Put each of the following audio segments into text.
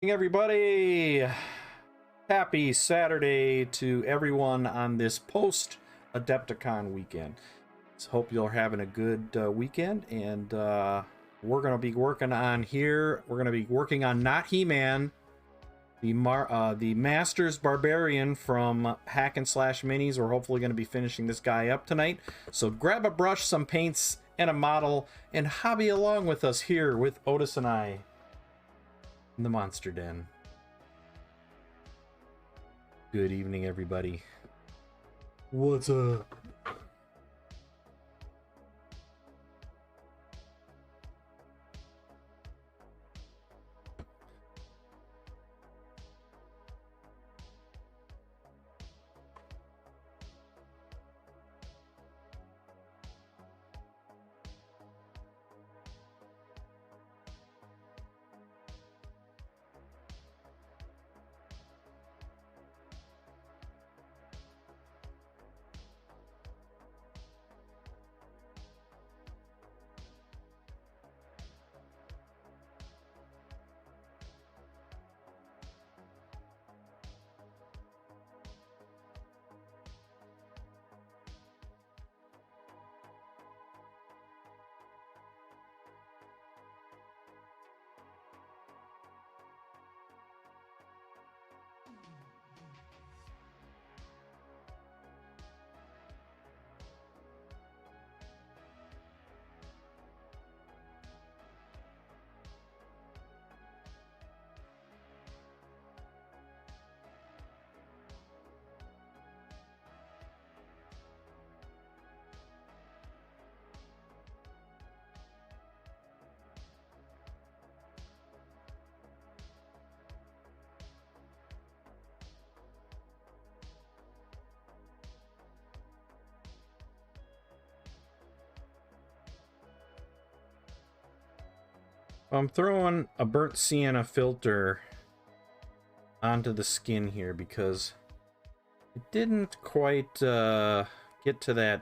Everybody, happy Saturday to everyone on this post Adepticon weekend. So hope you're having a good weekend, and we're going to be working on here. We're going to be working on not He-Man, the Masters Barbarian from Hack and Slash Minis. We're hopefully going to be finishing this guy up tonight. So grab a brush, some paints, and a model, and hobby along with us here with Otis and I in the Monster Den. Good evening, everybody. What's up? I'm throwing a burnt sienna filter onto the skin here because it didn't quite get to that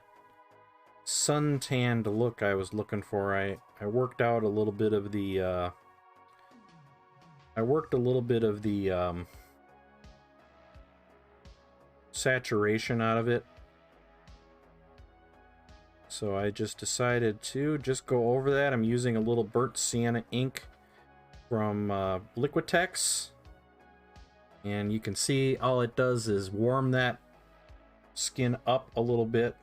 sun-tanned look I was looking for. I worked out a little bit of the saturation out of it. So I just decided to just go over that. I'm using a little burnt sienna ink from Liquitex. And you can see all it does is warm that skin up a little bit.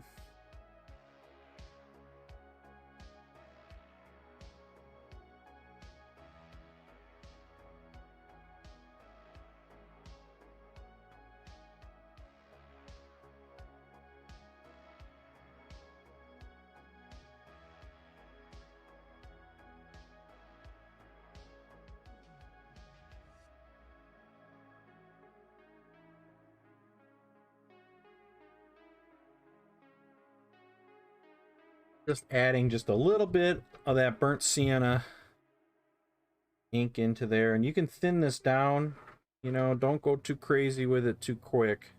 Just adding just a little bit of that burnt sienna ink into there, and you can thin this down, you know, don't go too crazy with it too quick.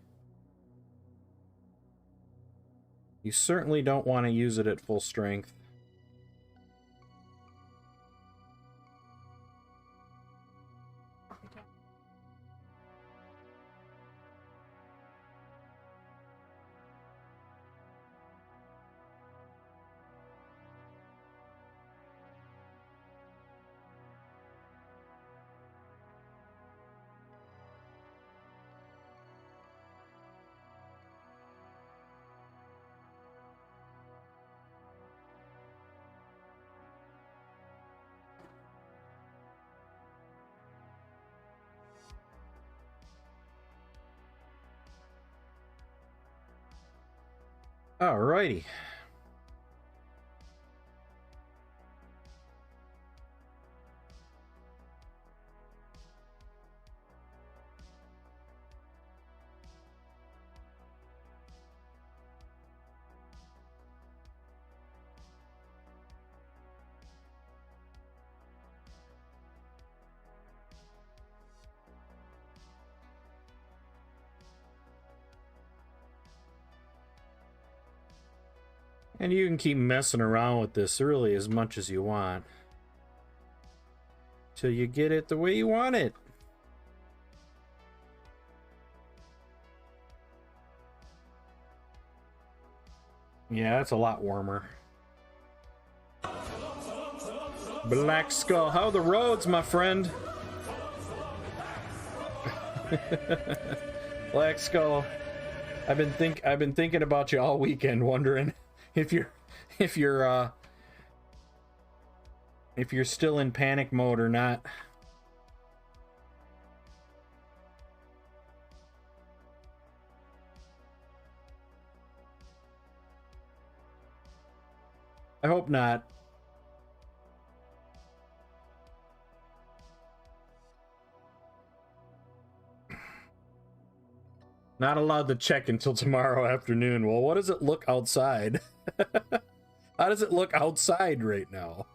You certainly don't want to use it at full strength. Alrighty. And you can keep messing around with this really as much as you want till you get it the way you want it. Yeah, it's a lot warmer. Black Skull, how are the roads, my friend? Black Skull, I've been thinking about you all weekend, wondering if you're still in panic mode or not. I hope not. Not allowed to check until tomorrow afternoon. Well, what does it look outside? How does it look outside right now?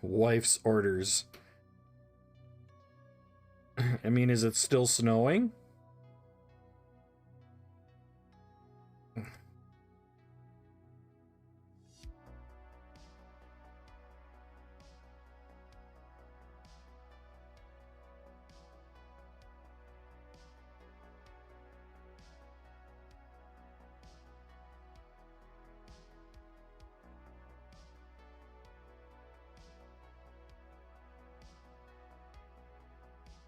Wife's orders. I mean, is it still snowing?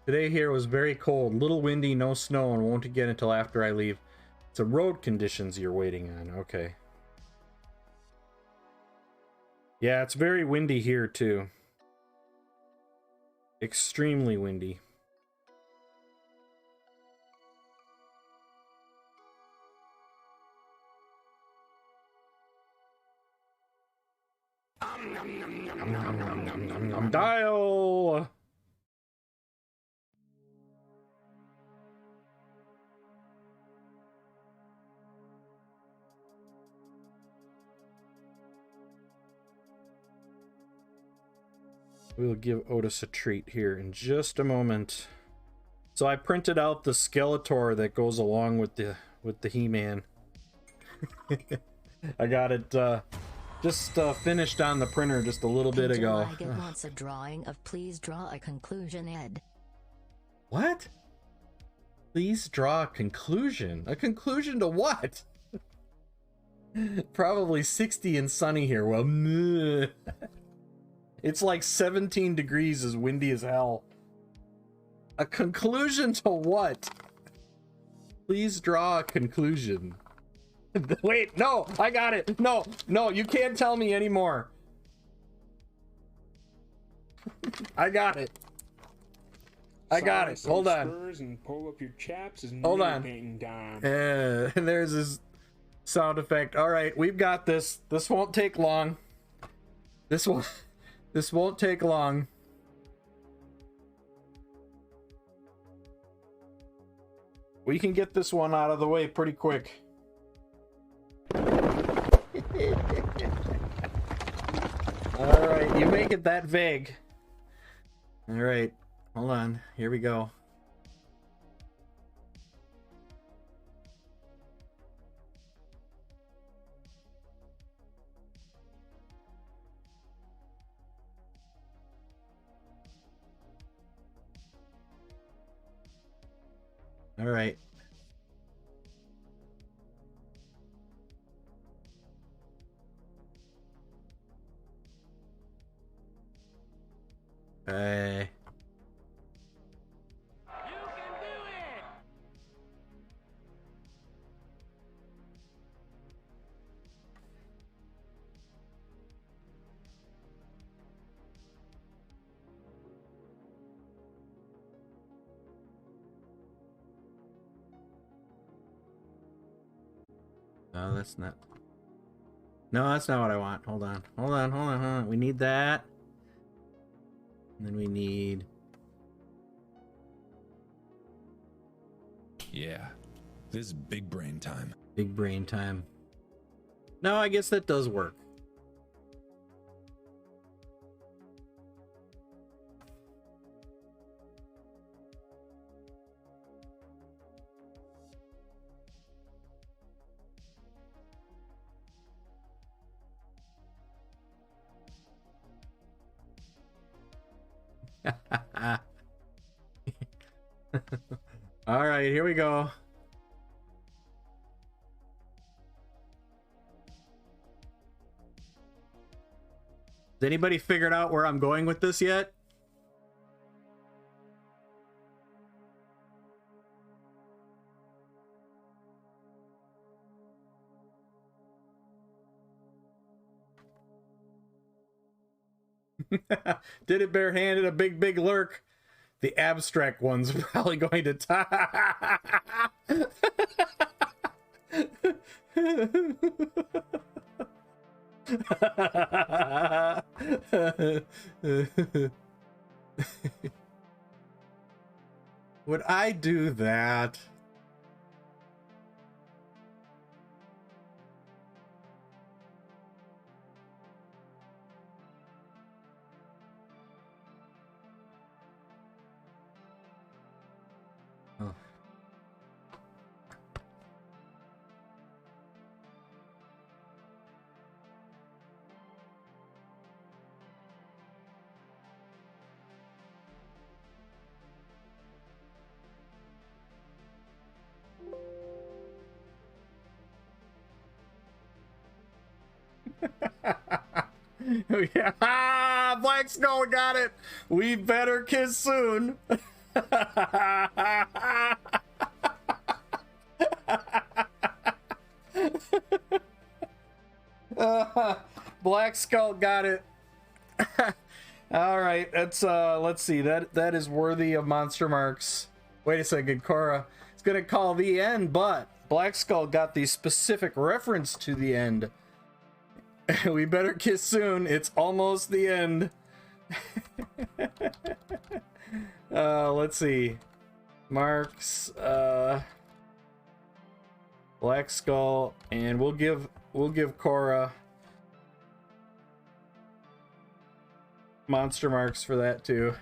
Today here was very cold, little windy, no snow, and won't get until after I leave. It's the road conditions you're waiting on. Okay. Yeah, it's very windy here too. Extremely windy. Dial! We'll give Otis a treat here in just a moment. So I printed out the Skeletor that goes along with the He-Man. I got it just finished on the printer just a little bit ago. Wants a drawing of please draw a conclusion, Ed. What? Please draw a conclusion. A conclusion to what? Probably 60 and sunny here. Well, it's like 17 degrees, as windy as hell. A conclusion to what? Please draw a conclusion. Wait, no, I got it. No, you can't tell me anymore. I got it. I got it. Hold on. And pull up your chaps is Hold on. Down. And there's his sound effect. All right, we've got this. This won't take long. This won't take long. We can get this one out of the way pretty quick. All right, you make it that vague. All right, hold on. Here we go. All right. Hey. You can do it. No, that's not. No, that's not what I want. Hold on. Hold on. We need that. And then we need... Yeah, this is big brain time. Big brain time. No, I guess that does work. All right, here we go. Has anybody figured out where I'm going with this yet? Did it barehanded, a big lurk. The abstract one's probably going to tie. Would I do that? Oh. Yeah. Ah, Black Skull got it. We better kiss soon. Black Skull got it. All right, that's let's see. That is worthy of monster marks. Wait a second, Cora. It's gonna call the end, but Black Skull got the specific reference to the end. We better kiss soon. It's almost the end. Let's see. Marks, Black Skull, and we'll give Cora monster marks for that too.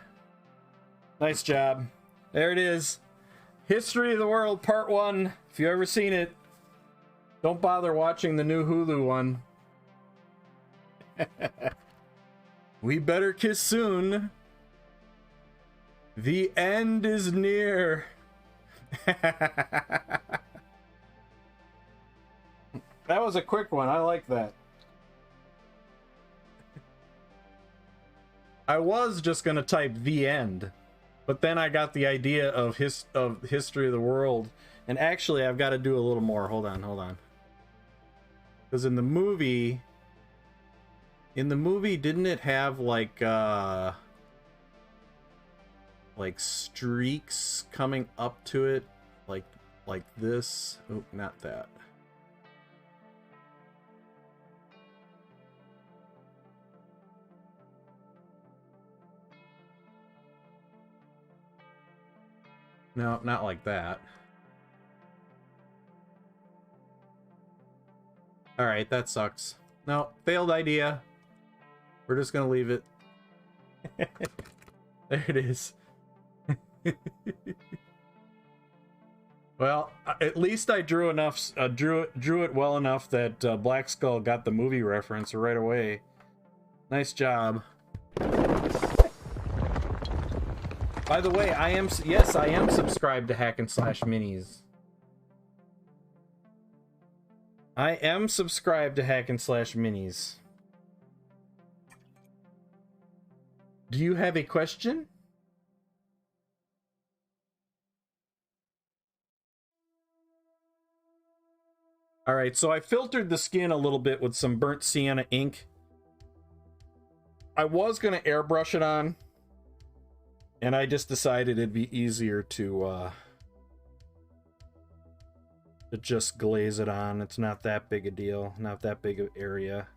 Nice job. There it is. History of the World Part 1. If you've ever seen it, don't bother watching the new Hulu one. We better kiss soon. The end is near. That was a quick one. I like that. I was just gonna type the end, but then I got the idea of history of the world, and actually I've got to do a little more. Hold on, because in the movie, didn't it have like streaks coming up to it, like this? Oh, not that. No, not like that. All right, that sucks. No, failed idea. We're just gonna leave it. There it is. Well, at least I drew enough. Drew it well enough that Black Skull got the movie reference right away. Nice job. By the way, I am subscribed to Hack and Slash Minis. I am subscribed to Hack and Slash Minis. Do you have a question? All right, so I filtered the skin a little bit with some burnt sienna ink. I was gonna airbrush it on, and I just decided it'd be easier to just glaze it on. It's not that big a deal, not that big of area.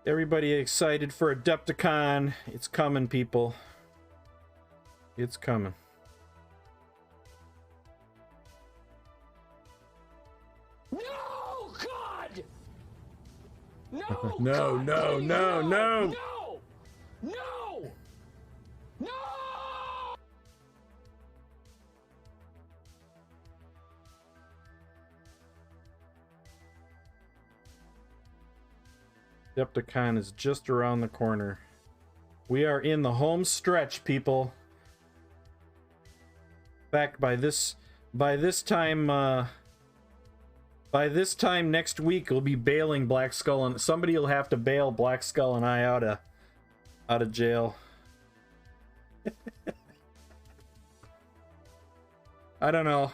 Everybody excited for Adepticon? It's coming, people. It's coming. No, God! No! No, God, no, please, no, no! No! No! No! Adepticon is just around the corner. We are in the home stretch, people. In fact, by this time next week, we'll be bailing Black Skull, and somebody will have to bail Black Skull and I out of jail. I don't know.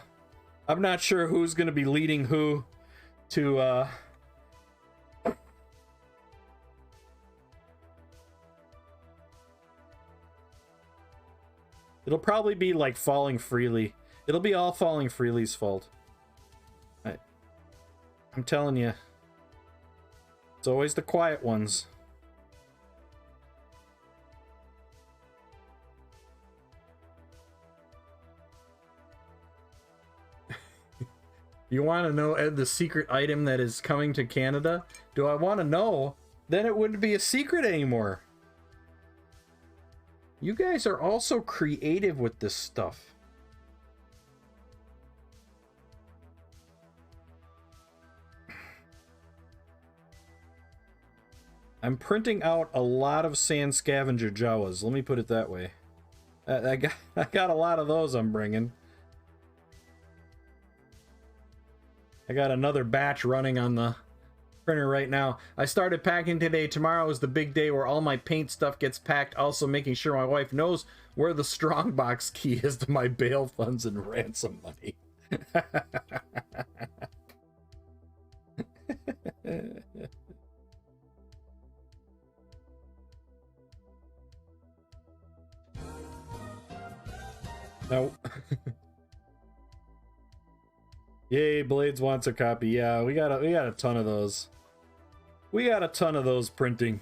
I'm not sure who's going to be leading who to It'll probably be like Falling Freely. It'll be all Falling Freely's fault. I'm telling you. It's always the quiet ones. You want to know, Ed, the secret item that is coming to Canada? Do I want to know? Then it wouldn't be a secret anymore. You guys are also creative with this stuff. I'm printing out a lot of Sand Scavenger Jawas. Let me put it that way. I got a lot of those I'm bringing. I got another batch running on the printer right now. I started packing today. Tomorrow is the big day where all my paint stuff gets packed. Also making sure my wife knows where the strongbox key is to my bail funds and ransom money. No. Yay, Blades wants a copy. Yeah, we got a ton of those. We got a ton of those printing.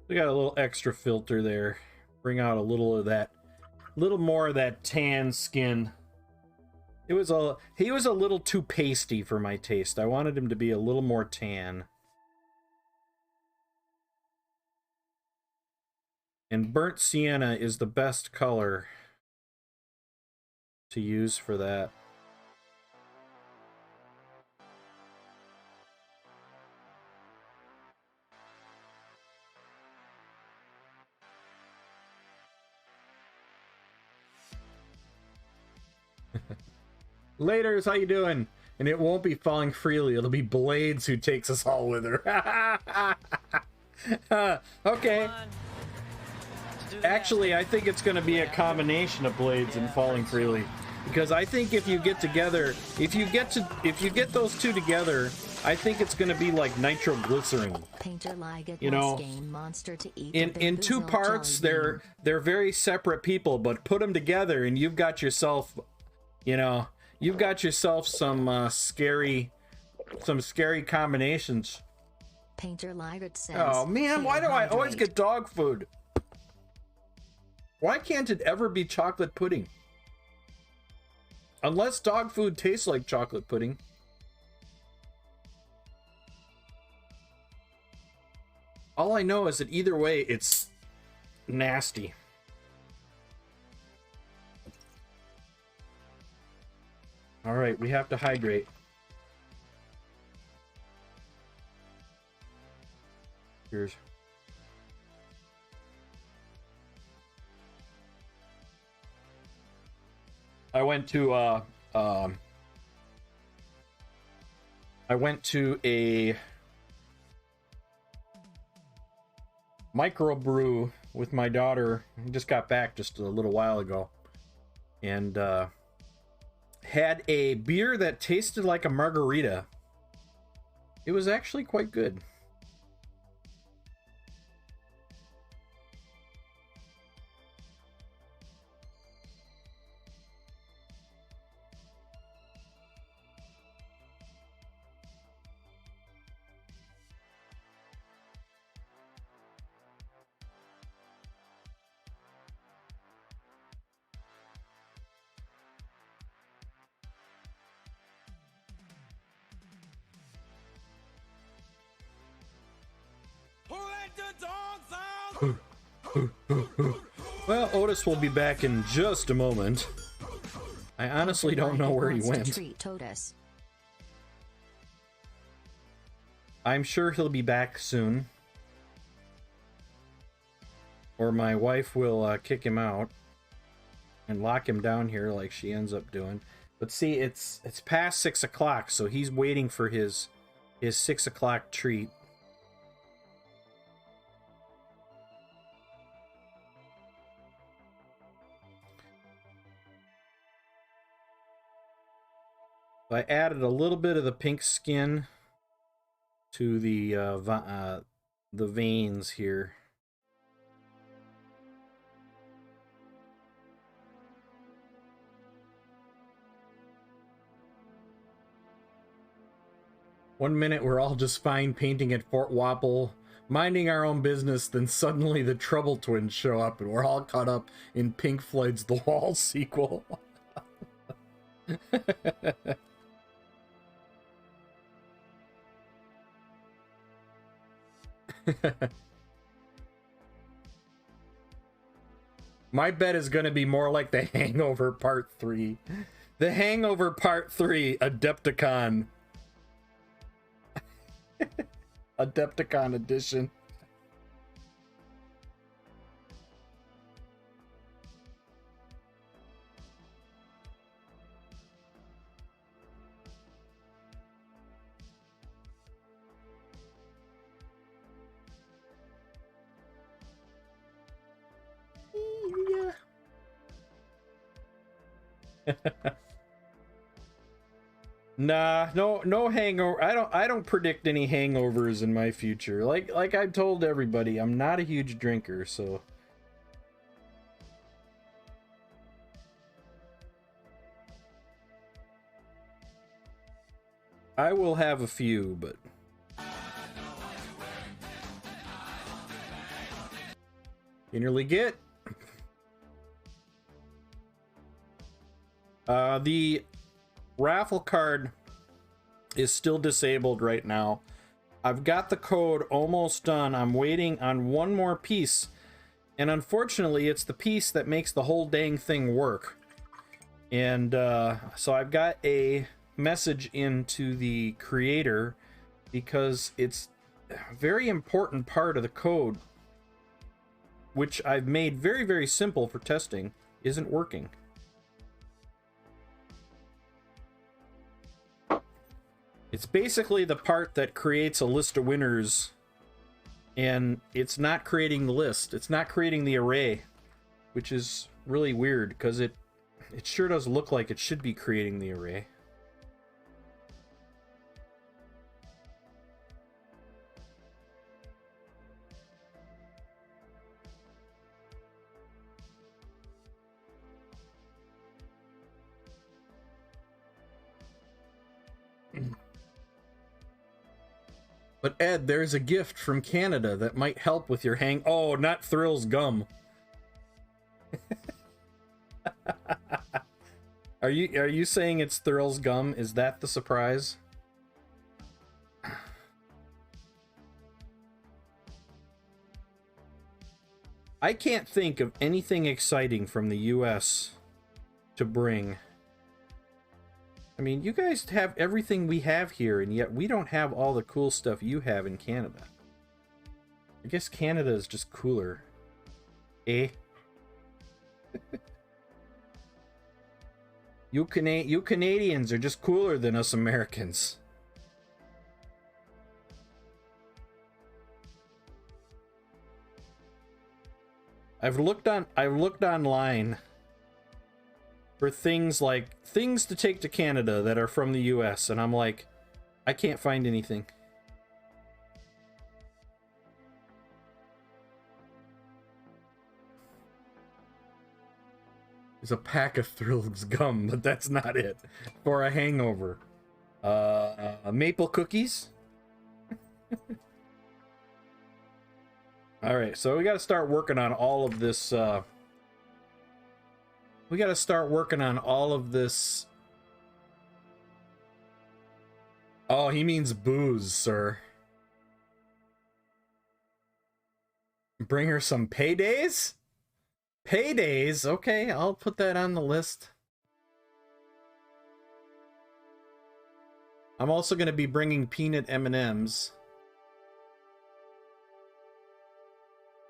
We got a little extra filter there. Bring out a little of that, little more of that tan skin. He was a little too pasty for my taste. I wanted him to be a little more tan. And burnt sienna is the best color to use for that. Laters, how you doing? And it won't be Falling Freely. It'll be Blades who takes us all with her. Okay. Actually, I think it's going to be a combination of Blades and Falling Freely, because I think if you get together, if you get those two together, I think it's going to be like nitroglycerin. You know, in two parts, they're very separate people, but put them together and you've got yourself, you know, you've got yourself some scary combinations. Painter Liget says, oh man, why do I always get dog food? Why can't it ever be chocolate pudding? Unless dog food tastes like chocolate pudding. All I know is that either way, it's nasty. All right, we have to hydrate. Cheers. I went to a microbrew with my daughter. I just got back just a little while ago, and had a beer that tasted like a margarita. It was actually quite good. Well, Otis will be back in just a moment. I honestly don't know where he went. Treat Otis. I'm sure he'll be back soon. Or my wife will kick him out and lock him down here like she ends up doing. But see, it's past 6 o'clock, so he's waiting for his 6 o'clock treat. I added a little bit of the pink skin to the veins here. One minute we're all just fine painting at Fort Wapple, minding our own business, then suddenly the Trouble Twins show up and we're all caught up in Pink Floyd's The Wall sequel. My bet is going to be more like The Hangover Part 3. The Hangover Part 3, Adepticon. Adepticon edition. Nah, no hangover. I don't predict any hangovers in my future. Like I've told everybody, I'm not a huge drinker, so I will have a few, but you nearly get the raffle card is still disabled right now. I've got the code almost done. I'm waiting on one more piece, and unfortunately it's the piece that makes the whole dang thing work. And so I've got a message into the creator because it's a very important part of the code, which I've made very, very simple for testing, isn't working. It's basically the part that creates a list of winners, and it's not creating the list. It's not creating the array, which is really weird because it sure does look like it should be creating the array. But Ed, there's a gift from Canada that might help with your hang. Oh, not Thrills gum. Are you saying it's Thrills gum? Is that the surprise? I can't think of anything exciting from the US to bring. I mean, you guys have everything we have here, and yet we don't have all the cool stuff you have in Canada. I guess Canada is just cooler. Eh? You Canadians are just cooler than us Americans. I've looked online for things to take to Canada that are from the US, and I'm like, I can't find anything. There's a pack of Thrills gum, but that's not it. For a hangover. Maple cookies? Alright, so we gotta start working on all of this, we gotta start working on all of this. Oh, he means booze, sir. Bring her some paydays? Paydays? Okay, I'll put that on the list. I'm also going to be bringing peanut M&Ms.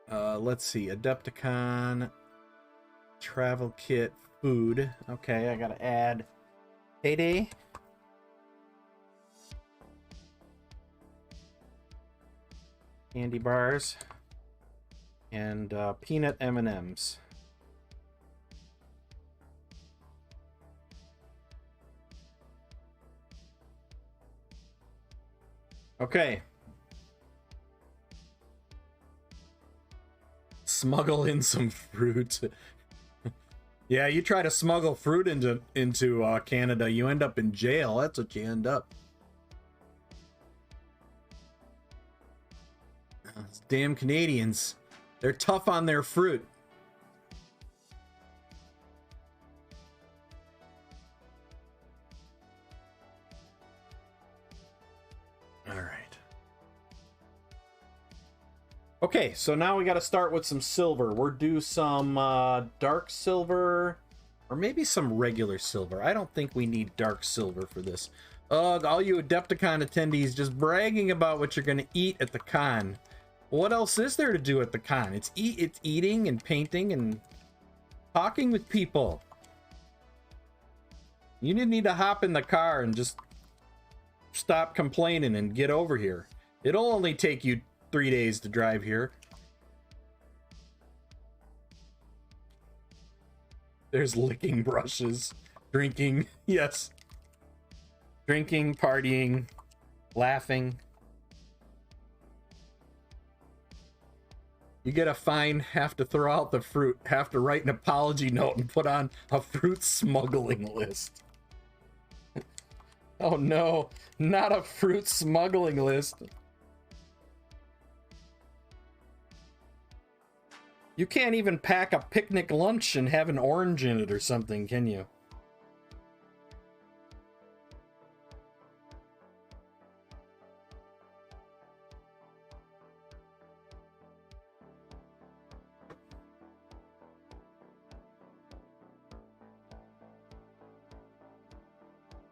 Let's see. Adepticon, travel kit, food. Okay, I got to add payday. Candy bars. And peanut M&Ms. Okay. Smuggle in some fruit. Yeah, you try to smuggle fruit into Canada, you end up in jail. That's what you end up. Those damn Canadians. They're tough on their fruit. All right. Okay, so now we got to start with some silver. We're due some dark silver, or maybe some regular silver. I don't think we need dark silver for this. Ugh, all you Adepticon attendees just bragging about what you're going to eat at the con. What else is there to do at the con? It's eating and painting and talking with people. You didn't need to hop in the car and just stop complaining and get over here. It'll only take you 3 days to drive here. There's licking brushes, drinking, yes. Drinking, partying, laughing. You get a fine, have to throw out the fruit, have to write an apology note and put on a fruit smuggling list. Oh no, not a fruit smuggling list. You can't even pack a picnic lunch and have an orange in it or something, can you?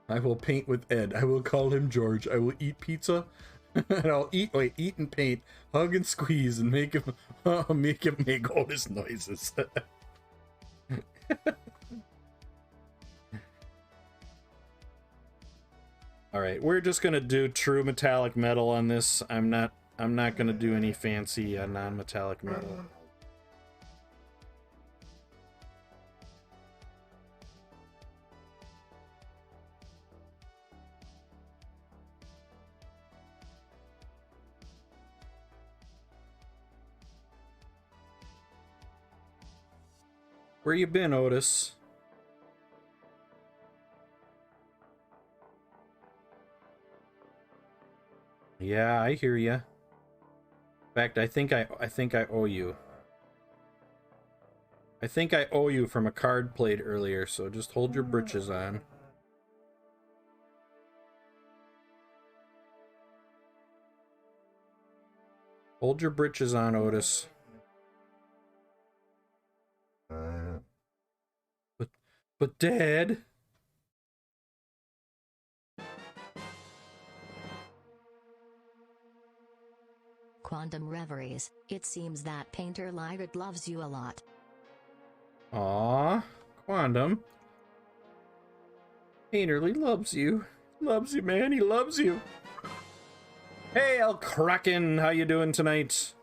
I will paint with Ed. I will call him George. I will eat pizza. And I'll eat and paint, hug and squeeze, and make him make Otis noises. All right, we're just gonna do true metallic metal on this. I'm not gonna do any fancy non-metallic metal. Where you been, Otis? Yeah, I hear ya. In fact, I think I owe you. I think I owe you from a card played earlier, so just hold your britches on. Hold your britches on, Otis. But Dad... Quantum Reveries, it seems that Painter Lyrid loves you a lot. Aw, Quantum. Painterly loves you. Loves you, man. He loves you. Hey, El Kraken, how you doing tonight?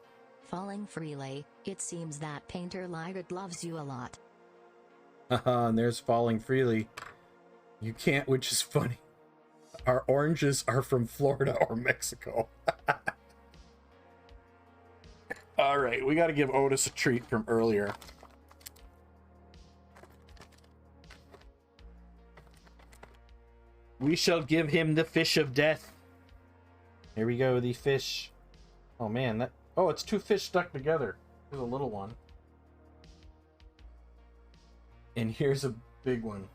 Falling Freely, it seems that Painter Lyrid loves you a lot. Haha, and there's Falling Freely. You can't, which is funny. Our oranges are from Florida or Mexico. All right, we got to give Otis a treat from earlier. We shall give him the fish of death. Here we go, the fish. Oh man, that... Oh, it's two fish stuck together. Here's a little one. And here's a big one.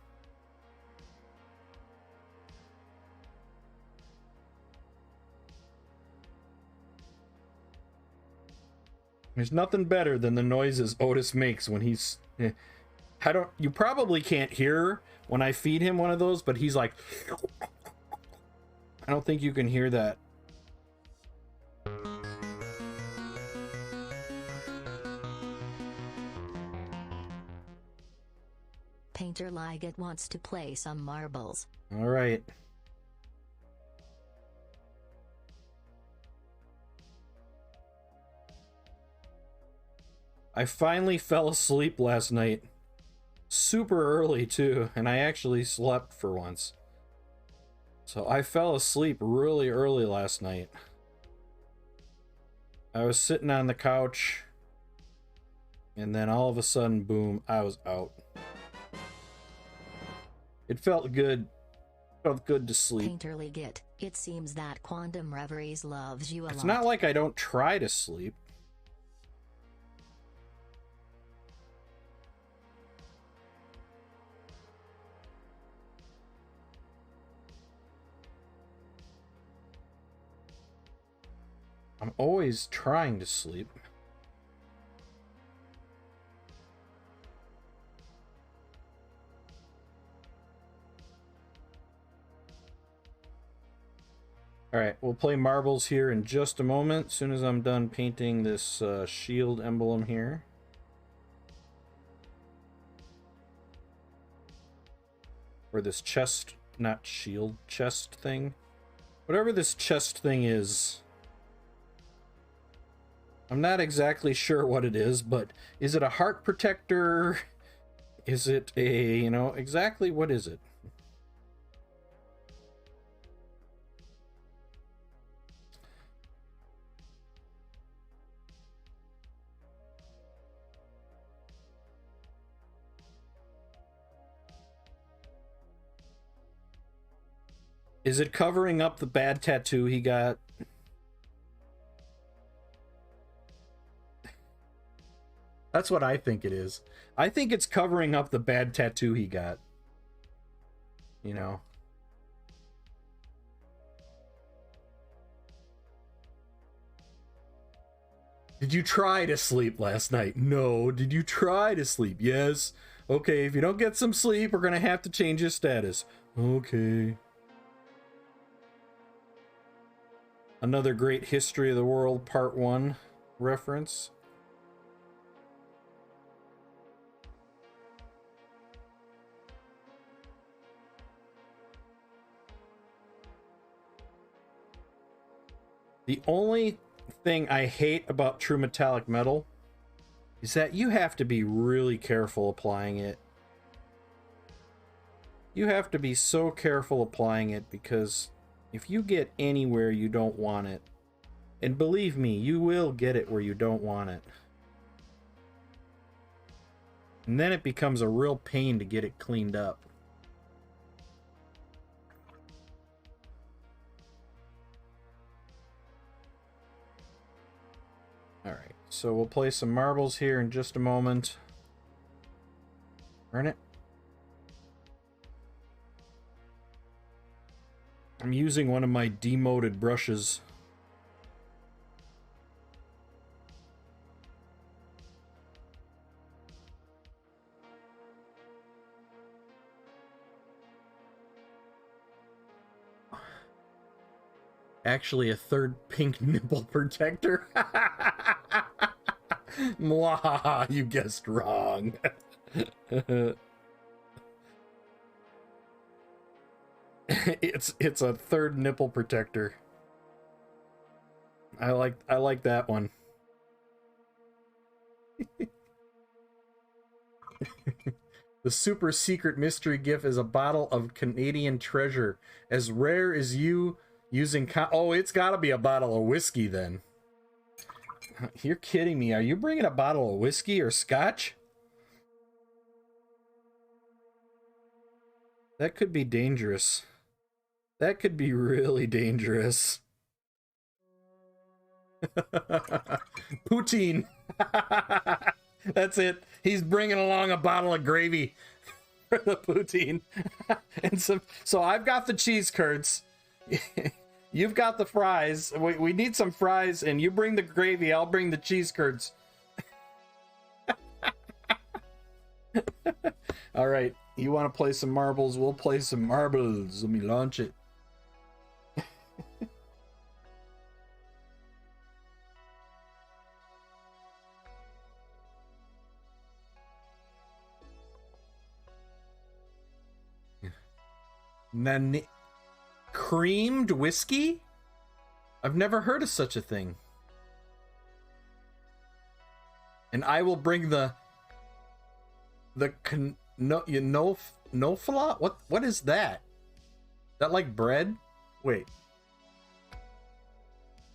There's nothing better than the noises Otis makes when he's... You probably can't hear when I feed him one of those, but he's like... I don't think you can hear that. Painter Liget wants to play some marbles. All right. I finally fell asleep last night. Super early, too, and I actually slept for once. So I fell asleep really early last night. I was sitting on the couch, and then all of a sudden, boom, I was out. It felt good. Felt good to sleep. Painter Liget, it seems that Quantum Reveries loves you a lot. It's not like I don't try to sleep. I'm always trying to sleep. Alright, we'll play marbles here in just a moment, as soon as I'm done painting this shield emblem here. Or this chest, not shield, chest thing. Whatever this chest thing is. I'm not exactly sure what it is, but is it a heart protector? Is it a, you know, exactly what is it? Is it covering up the bad tattoo he got? That's what I think it is. I think it's covering up the bad tattoo he got. You know. Did you try to sleep last night? No. Did you try to sleep? Yes. Okay, if you don't get some sleep, we're gonna have to change your status. Okay. Another great History of the World Part 1 reference. The only thing I hate about true metallic metal is that you have to be really careful applying it. You have to be so careful applying it, because if you get anywhere you don't want it, and believe me, you will get it where you don't want it, and then it becomes a real pain to get it cleaned up. Alright, so we'll play some marbles here in just a moment. Burn it. I'm using one of my demoted brushes. Actually, a third pink nipple protector. Mwah, you guessed wrong. It's a third nipple protector. I like that one. The super secret mystery gift is a bottle of Canadian treasure, as rare as you using oh, it's got to be a bottle of whiskey then. You're kidding me. Are you bringing a bottle of whiskey or scotch? That could be dangerous. That could be really dangerous. Poutine. That's it. He's bringing along a bottle of gravy for the poutine. And so I've got the cheese curds. You've got the fries. We need some fries, and you bring the gravy. I'll bring the cheese curds. All right, you want to play some marbles? We'll play some marbles. Let me launch it. Nani- Creamed whiskey? I've never heard of such a thing. And I will bring nofla? What is that? Is that like bread? Wait.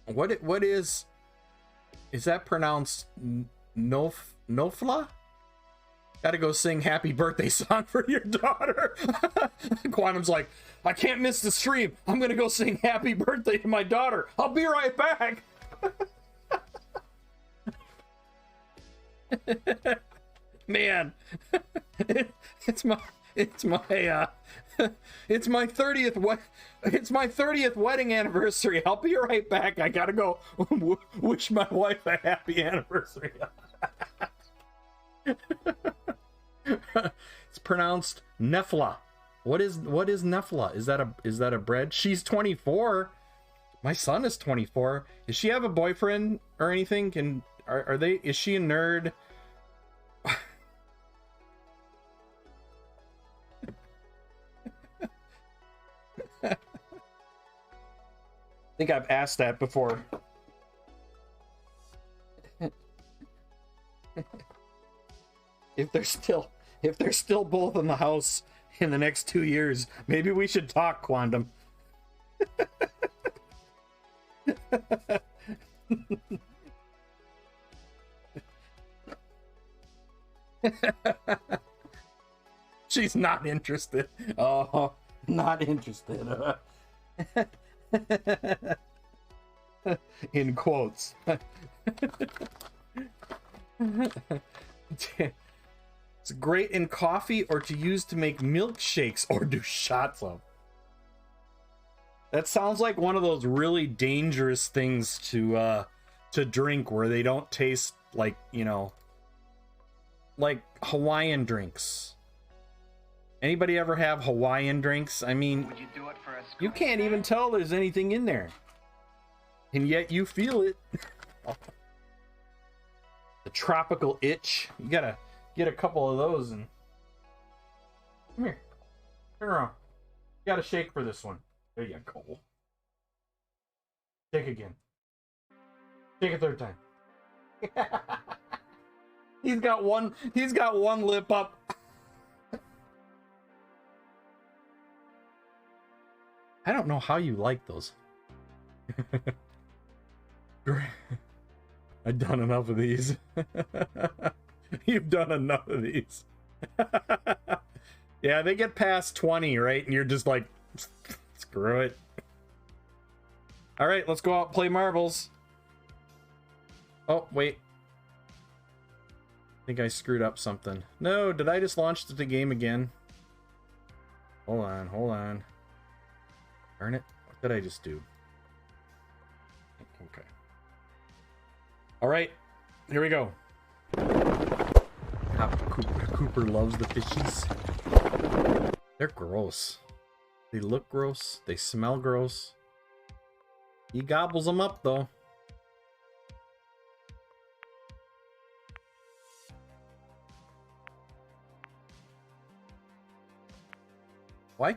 What is that pronounced nofla? Gotta go sing happy birthday song for your daughter. Quantum's like, I can't miss the stream. I'm gonna go sing happy birthday to my daughter. I'll be right back. Man, it's my 30th wedding anniversary. I'll be right back. I gotta go wish my wife a happy anniversary. It's pronounced Nefla. What is Nefla? Is that a bread? She's 24. My son is 24. Does she have a boyfriend or anything? Is she a nerd? I think I've asked that before. If they're still both in the house in the next 2 years, maybe we should talk, Quantum. She's not interested. Oh, not interested. In quotes. It's great in coffee or to use to make milkshakes or do shots of. That sounds like one of those really dangerous things to drink where they don't taste like, like Hawaiian drinks. Anybody ever have Hawaiian drinks? I mean, you can't even tell there's anything in there. And yet you feel it. The tropical itch. You gotta get a couple of those and... Come here. Turn around. You gotta shake for this one. There you go. Shake again. Shake a third time. He's got one lip up. I don't know how you like those. I've done enough of these. You've done enough of these. Yeah, they get past 20, right? And you're just like, screw it. All right, let's go out and play marbles. Oh, wait. I think I screwed up something. No, did I just launch the game again? Hold on. Darn it. What did I just do? Okay. All right, here we go. Cooper loves the fishies. They're gross. They look gross. They smell gross. He gobbles them up, though. Why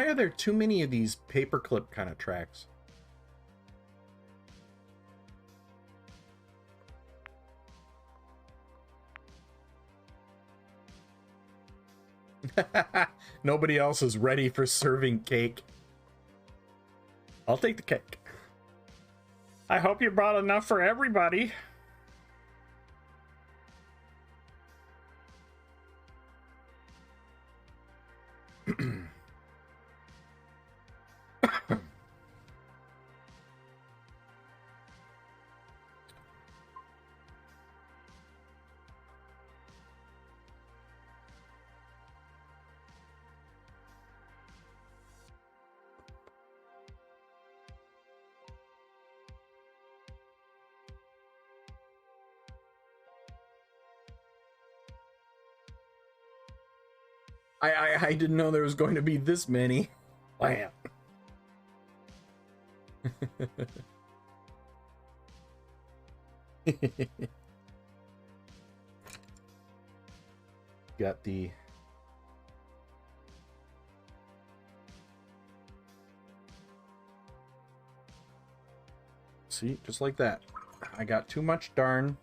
are there too many of these paperclip kind of tracks? Nobody else is ready for serving cake. I'll take the cake. I hope you brought enough for everybody. I didn't know there was going to be this many. Bam. Got the see, just like that. I got too much darn.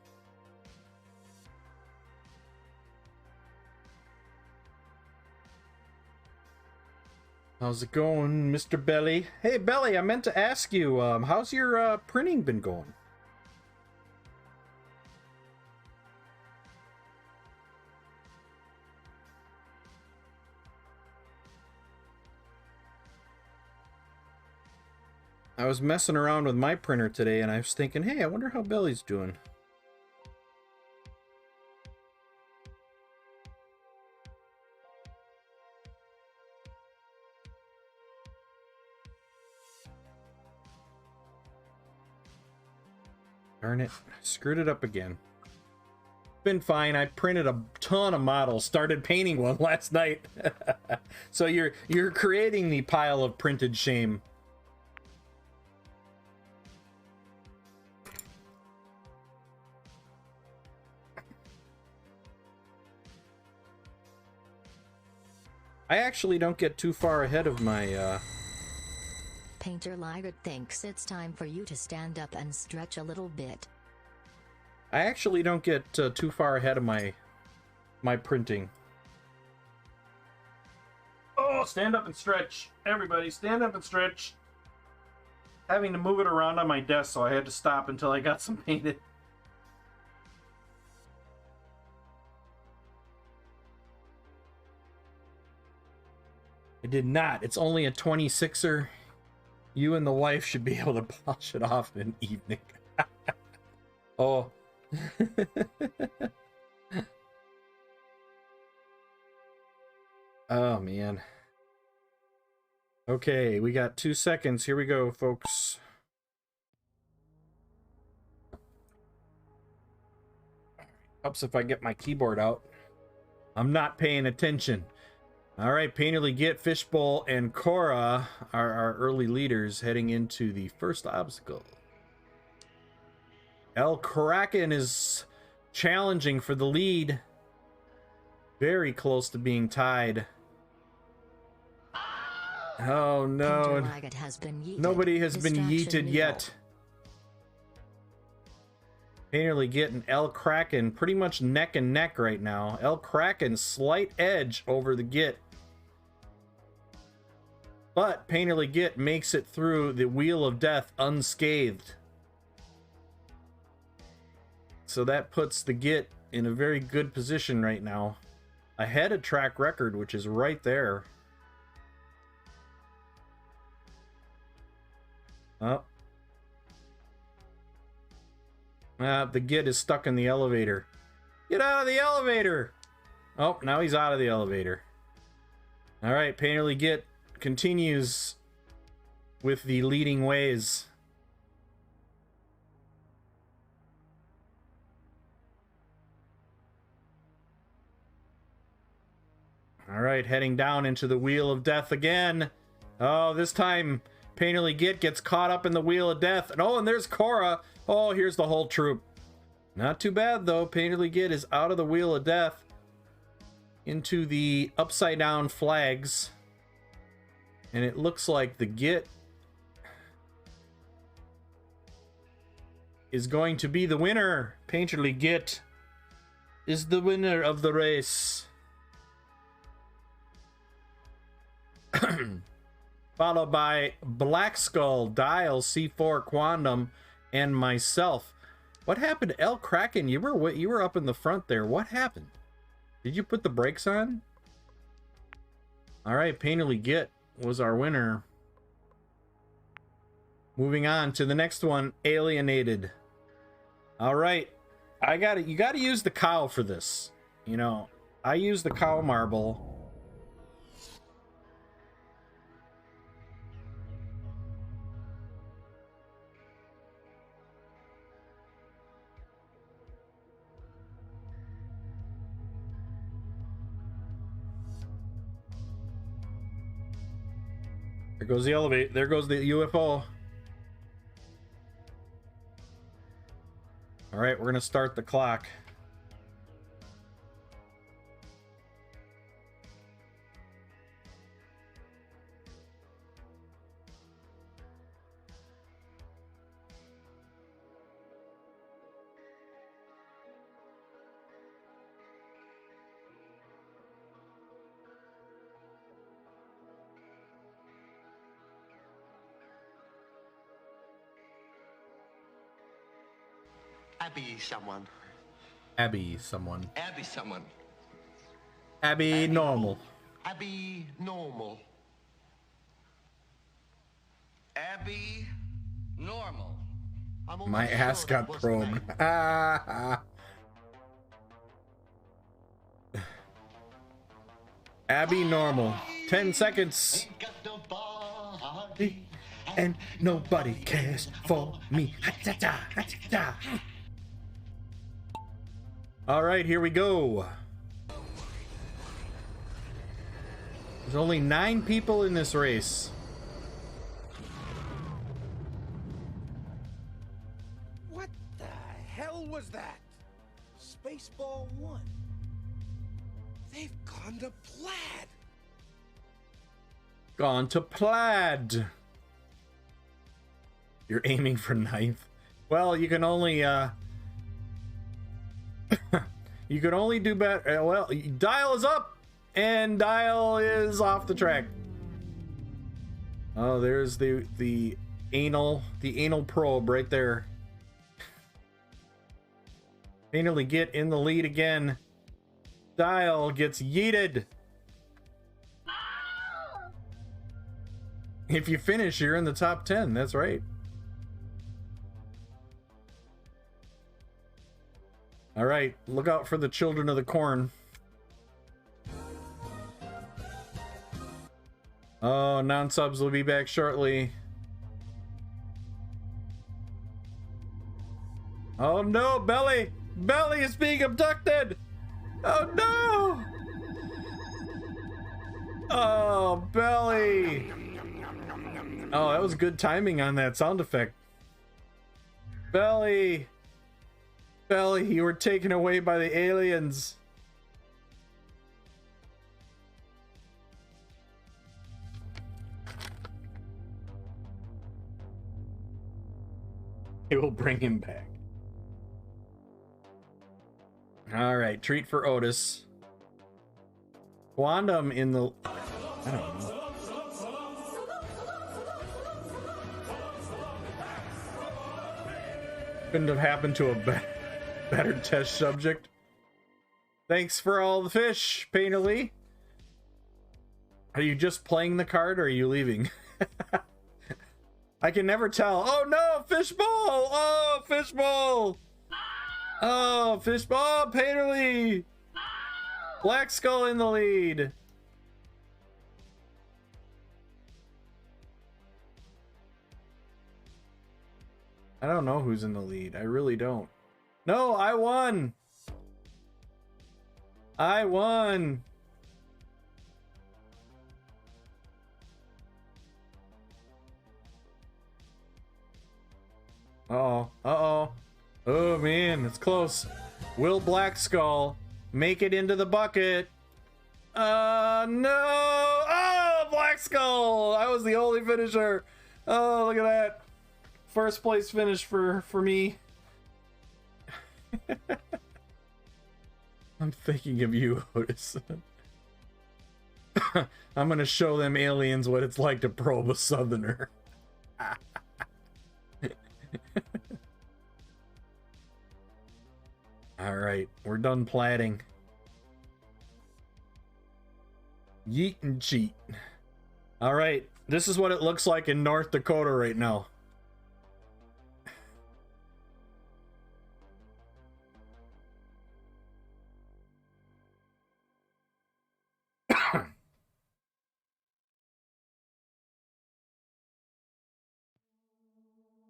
How's it going, Mr. Belly? Hey, Belly, I meant to ask you, how's your printing been going? I was messing around with my printer today, and I was thinking, hey, I wonder how Belly's doing. Darn it. Screwed it up again. Been fine. I printed a ton of models. Started painting one last night. So you're creating the pile of printed shame. I actually don't get too far ahead of my Painter Lyra thinks it's time for you to stand up and stretch a little bit. I actually don't get too far ahead of my printing. Oh, stand up and stretch. Everybody, stand up and stretch. Having to move it around on my desk, so I had to stop until I got some painted. I did not. It's only a 26er. You and the wife should be able to polish it off in an evening. Oh. Oh, man. Okay, we got 2 seconds. Here we go, folks. Helps if I get my keyboard out. I'm not paying attention. All right, Painterly Git, Fishbowl, and Cora are our early leaders heading into the first obstacle. El Kraken is challenging for the lead. Very close to being tied. Oh no. Nobody has been yeeted yet. Painterly Git and El Kraken pretty much neck and neck right now. El Kraken slight edge over the Git. But Painterly Git makes it through the Wheel of Death unscathed. So that puts the Git in a very good position right now. Ahead of track record, which is right there. Oh. The Git is stuck in the elevator. Get out of the elevator! Oh, now he's out of the elevator. Alright, Painterly Git continues with the leading ways. Alright, heading down into the Wheel of Death again. Oh, this time Painterly Git gets caught up in the Wheel of Death. And oh, and there's Cora. Oh, here's the whole troop. Not too bad, though. Painterly Git is out of the Wheel of Death into the upside down flags. And it looks like the Git is going to be the winner. Painterly Git is the winner of the race. Followed by Black Skull, Dial, C4, Quantum, and myself. What happened to El Kraken? You were up in the front there. What happened? Did you put the brakes on? All right, Painterly Git was our winner. Moving on to the next one, Alienated. All right, you got to use the cow for this. You know, I use the cow marble. There goes the elevator. There goes the UFO. All right, we're gonna start the clock. Abby someone. Abby, someone. Abby someone. Abby normal. Abby normal. Abby normal. I'm almost My ass sure got that was the probed. name. Abby normal. 10 seconds. Ain't got nobody. And nobody cares for me. Ha-ta-ta, ha-ta-ta. All right, here we go. There's only 9 people in this race. What the hell was that? Spaceball 1. They've gone to plaid. Gone to plaid. You're aiming for 9th. Well, you can only you can only do better. Well, dial is up and dial is off the track. Oh, there's the anal probe right there. Finally get in the lead again. Dial gets yeeted. If you finish, you're in the top 10. That's right. All right, look out for the children of the corn. Oh, non-subs will be back shortly. Oh no, Belly! Belly is being abducted! Oh no! Oh, Belly! Oh, that was good timing on that sound effect. Belly! Belly, you were taken away by the aliens. It will bring him back. All right, treat for Otis. Quantum in the... I don't know. Couldn't have happened to a better test subject. Thanks for all the fish, Painterly. Are you just playing the card or are you leaving? I can never tell. Oh no, fishbowl! Oh, fishbowl! Oh, fishbowl, Painterly! Black Skull in the lead. I don't know who's in the lead. I really don't. No, I won! I won! Uh-oh. Uh-oh. Oh, man, it's close. Will Black Skull make it into the bucket? No! Oh, Black Skull! I was the only finisher. Oh, look at that. First place finish for me. I'm thinking of you, Otis. I'm gonna show them aliens what it's like to probe a southerner. All right, we're done plaiding. Yeet and cheat. All right, this is what it looks like in North Dakota right now.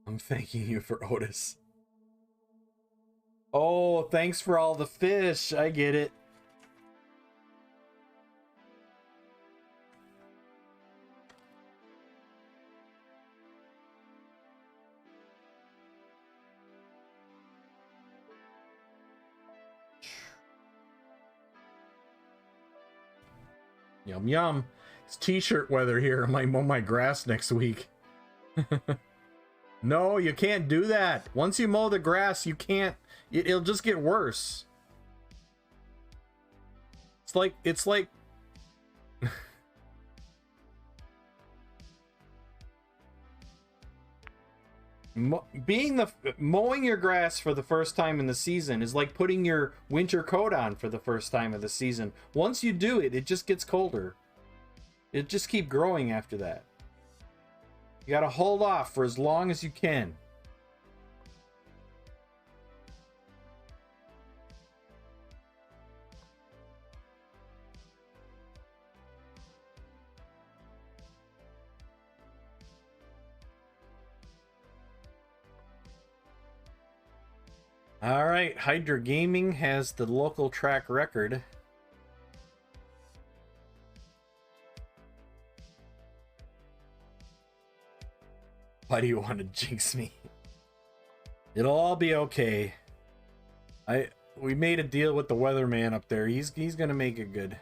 I'm thanking you for Otis. Oh, thanks for all the fish. I get it. Yum yum. It's t-shirt weather here. I might mow my grass next week. No, you can't do that. Once you mow the grass, you can't. It'll just get worse. It's like mowing your grass for the first time in the season is like putting your winter coat on for the first time of the season. Once you do it, it just gets colder. It just keep growing after that. You gotta hold off for as long as you can. All right, Hydra Gaming has the local track record. Why do you want to jinx me? It'll all be okay. We made a deal with the weatherman up there. He's gonna make it good.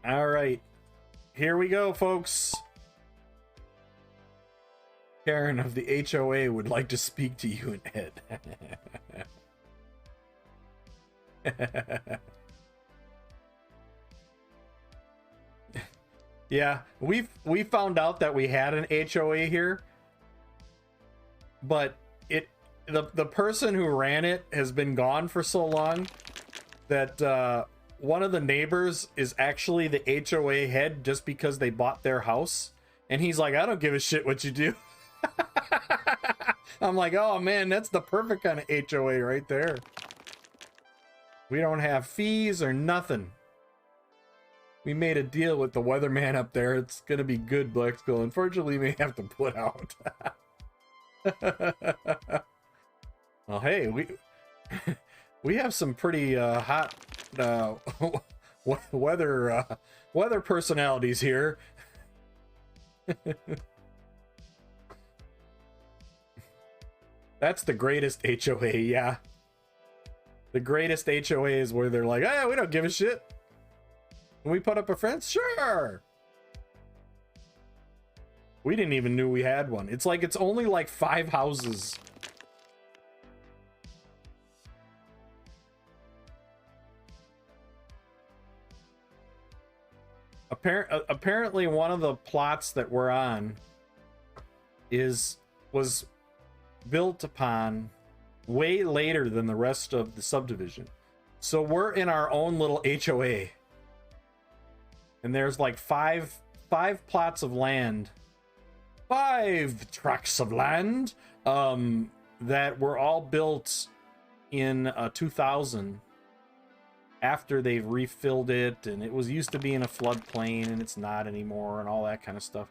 All right, here we go, folks. Karen of the HOA would like to speak to you and Ed. Yeah, we found out that we had an HOA here, but the person who ran it has been gone for so long that one of the neighbors is actually the HOA head just because they bought their house, and he's like, I don't give a shit what you do. I'm like, oh man, that's the perfect kind of HOA right there. We don't have fees or nothing. We made a deal with the weatherman up there. It's gonna be good, Black Skull. Unfortunately, we have to put out. Well, hey, we have some pretty hot weather personalities here. That's the greatest HOA, yeah. The greatest HOA is where they're like, hey, we don't give a shit. Can we put up a fence? Sure. We didn't even know we had one. It's like it's only like 5 houses. Apparently one of the plots that we're on was built upon way later than the rest of the subdivision. So we're in our own little HOA. And there's like five plots of land, 5 tracts of land that were all built in 2000 after they've refilled it, and it was used to be in a floodplain and it's not anymore and all that kind of stuff.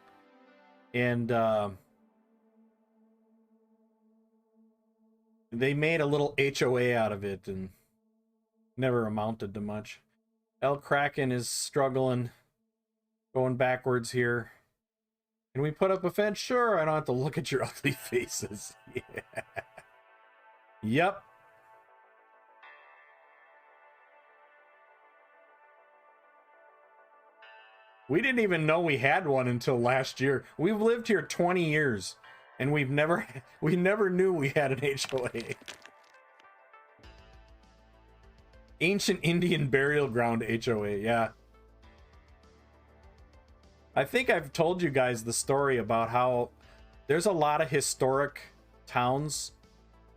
And they made a little HOA out of it and never amounted to much. El Kraken is struggling, going backwards here. Can we put up a fence? Sure, I don't have to look at your ugly faces. Yeah. Yep. We didn't even know we had one until last year. We've lived here 20 years and we never knew we had an HOA. Ancient Indian Burial Ground HOA, yeah. I think I've told you guys the story about how there's a lot of historic towns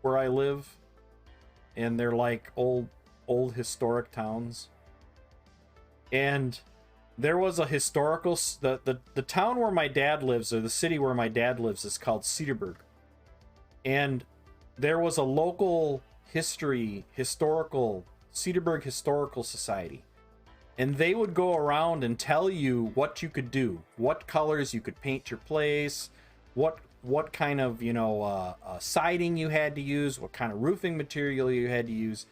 where I live, and they're like old historic towns. And there was a historical, the town where my dad lives, or the city where my dad lives, is called Cedarburg. And there was a local historical Cedarburg Historical Society. And they would go around and tell you what you could do, what colors you could paint your place, what kind of, siding you had to use, what kind of roofing material you had to use.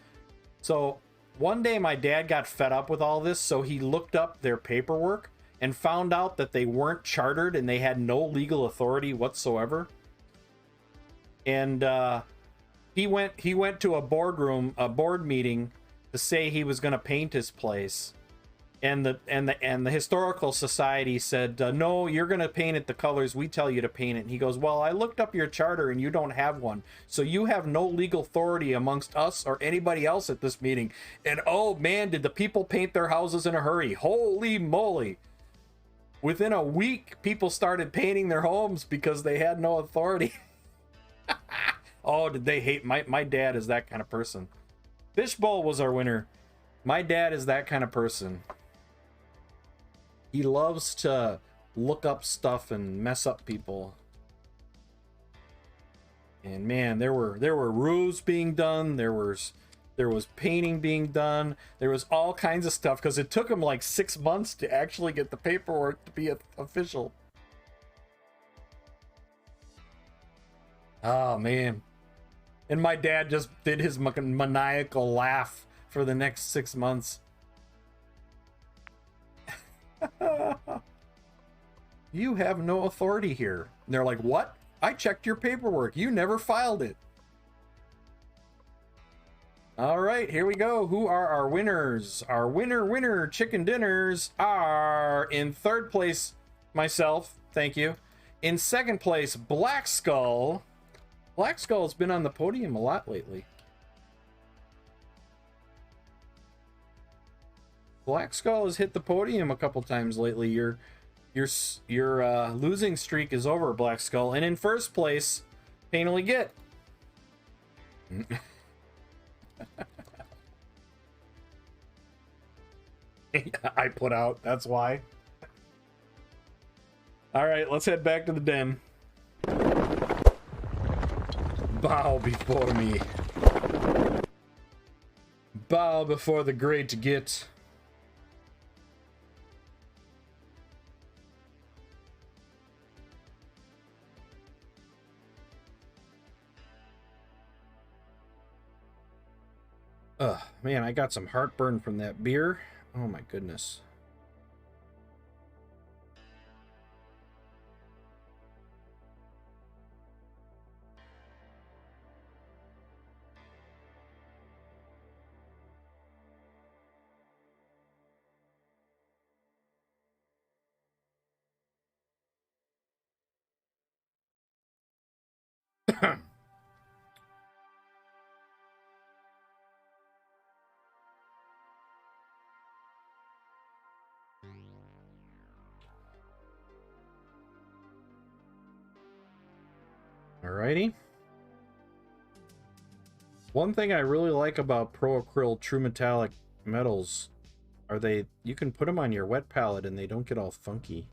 So one day my dad got fed up with all this, so he looked up their paperwork and found out that they weren't chartered and they had no legal authority whatsoever. And he went to a board meeting to say he was going to paint his place, and the historical society said, no, you're going to paint it the colors we tell you to paint it. And he goes, well, I looked up your charter and you don't have one, so you have no legal authority amongst us or anybody else at this meeting. And oh man, did the people paint their houses in a hurry. Holy moly. Within a week, people started painting their homes because they had no authority. Oh, did they hate my dad is that kind of person. Fishbowl was our winner. My dad is that kind of person. He loves to look up stuff and mess up people. And man, there were roofs being done. There was painting being done. There was all kinds of stuff because it took him like 6 months to actually get the paperwork to be official. Oh man. And my dad just did his maniacal laugh for the next 6 months. You have no authority here. And they're like, what? I checked your paperwork. You never filed it. All right, here we go. Who are our winners? Our winner chicken dinners are in third place, myself. Thank you. In second place, Black Skull. Black Skull's been on the podium a lot lately. Black Skull has hit the podium a couple times lately. Your losing streak is over, Black Skull. And in first place, Painfully Get. I put out, that's why. All right, let's head back to the den. Bow before me. Bow before the great Git. Ugh, man, I got some heartburn from that beer. Oh my goodness. Alrighty. One thing I really like about Pro Acryl True Metallic metals are you can put them on your wet palette and they don't get all funky.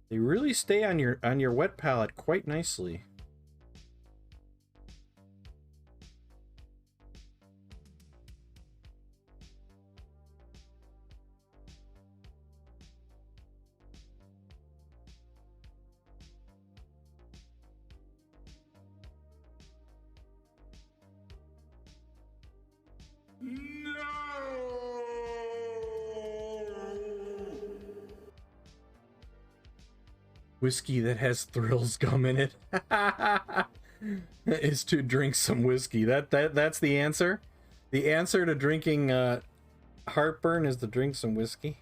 They really stay on your wet palette quite nicely. Whiskey that has Thrills gum in it is to drink some whiskey. That's the answer. The answer to drinking heartburn is to drink some whiskey.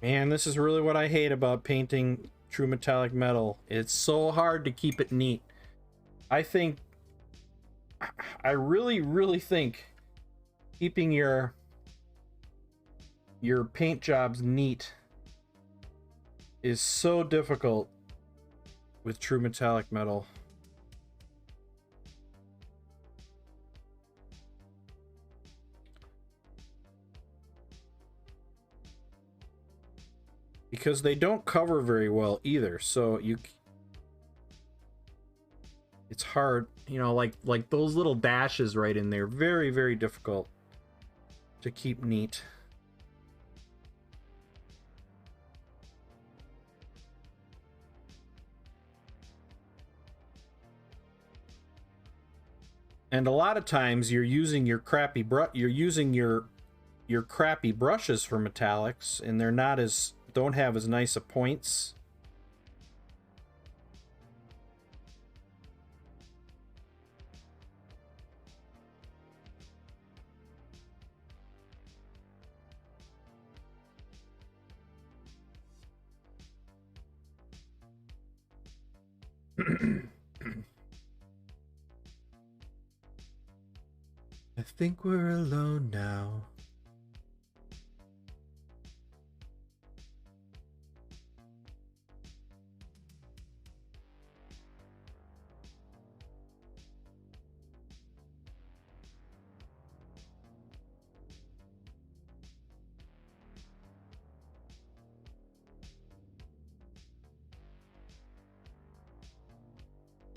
Man, this is really what I hate about painting true metallic metal. It's so hard to keep it neat. I really think keeping your paint jobs neat is so difficult with true metallic metal. Because they don't cover very well either, so it's hard, you know, like those little dashes right in there, very, very difficult to keep neat. And a lot of times you're using your crappy your crappy brushes for metallics, and they're not as don't have as nice a points. I think we're alone now.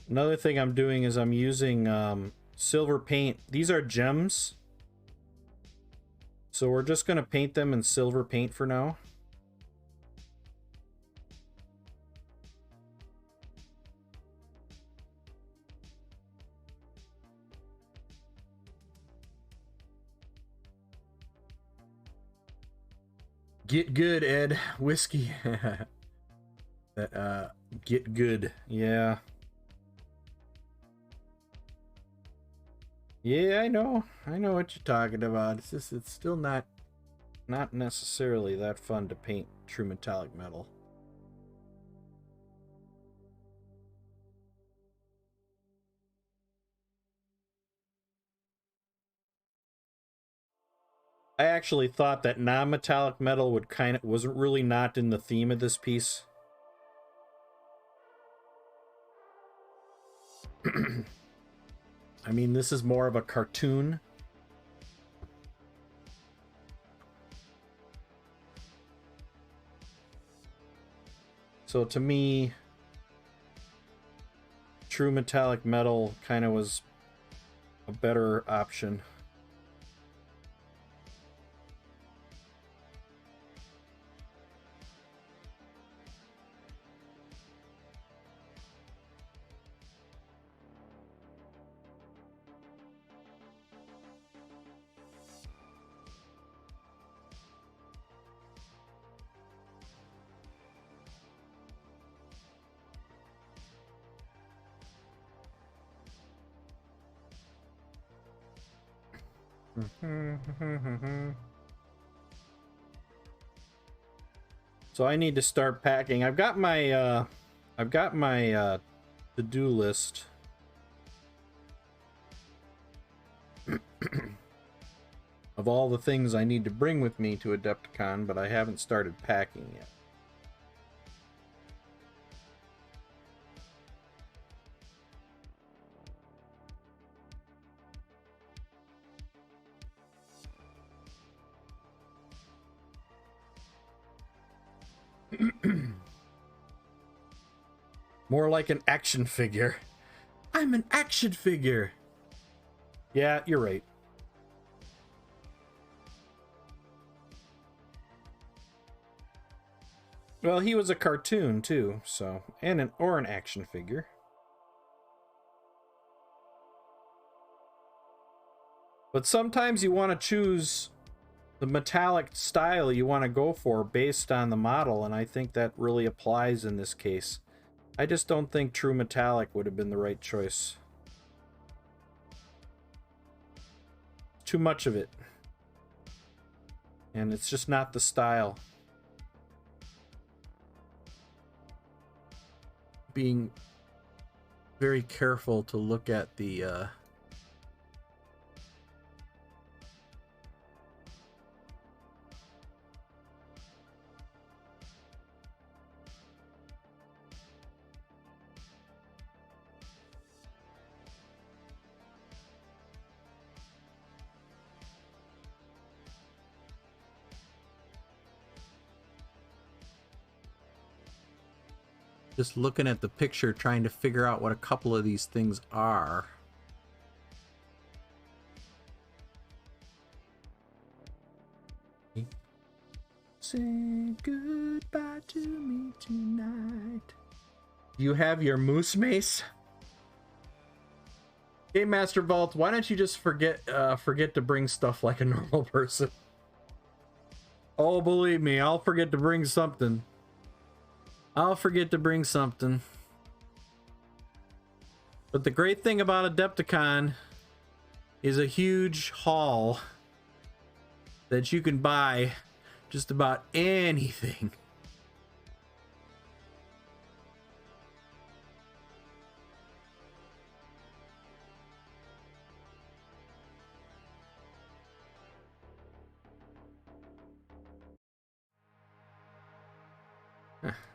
Another thing I'm doing is I'm using silver paint. These are gems. So we're just going to paint them in silver paint for now. Get good, Ed. Whiskey. Get good. Yeah. Yeah, I know what you're talking about. It's just, it's still not necessarily that fun to paint true metallic metal. I actually thought that non-metallic metal would wasn't really not in the theme of this piece. I mean, this is more of a cartoon. So to me, true metallic metal kind of was a better option. So I need to start packing. I've got my to-do list. Of all the things I need to bring with me to Adepticon, but I haven't started packing yet. More like an action figure. I'm an action figure. Yeah, you're right. Well, he was a cartoon too, so and an action figure. But sometimes you want to choose the metallic style you want to go for based on the model, and I think that really applies in this case. I just don't think true metallic would have been the right choice. Too much of it. And it's just not the style. Being very careful to look at the just looking at the picture, trying to figure out what a couple of these things are. Say goodbye to me tonight. You have your moose mace? Game Master Vault, why don't you just forget to bring stuff like a normal person? Oh, believe me, I'll forget to bring something. I'll forget to bring something. But the great thing about Adepticon is a huge haul that you can buy just about anything.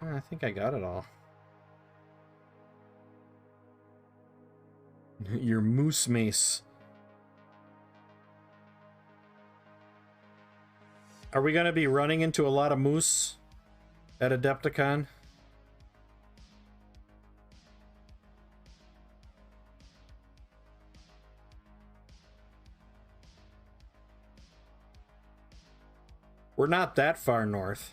I think I got it all. Your moose mace. Are we going to be running into a lot of moose at Adepticon? We're not that far north.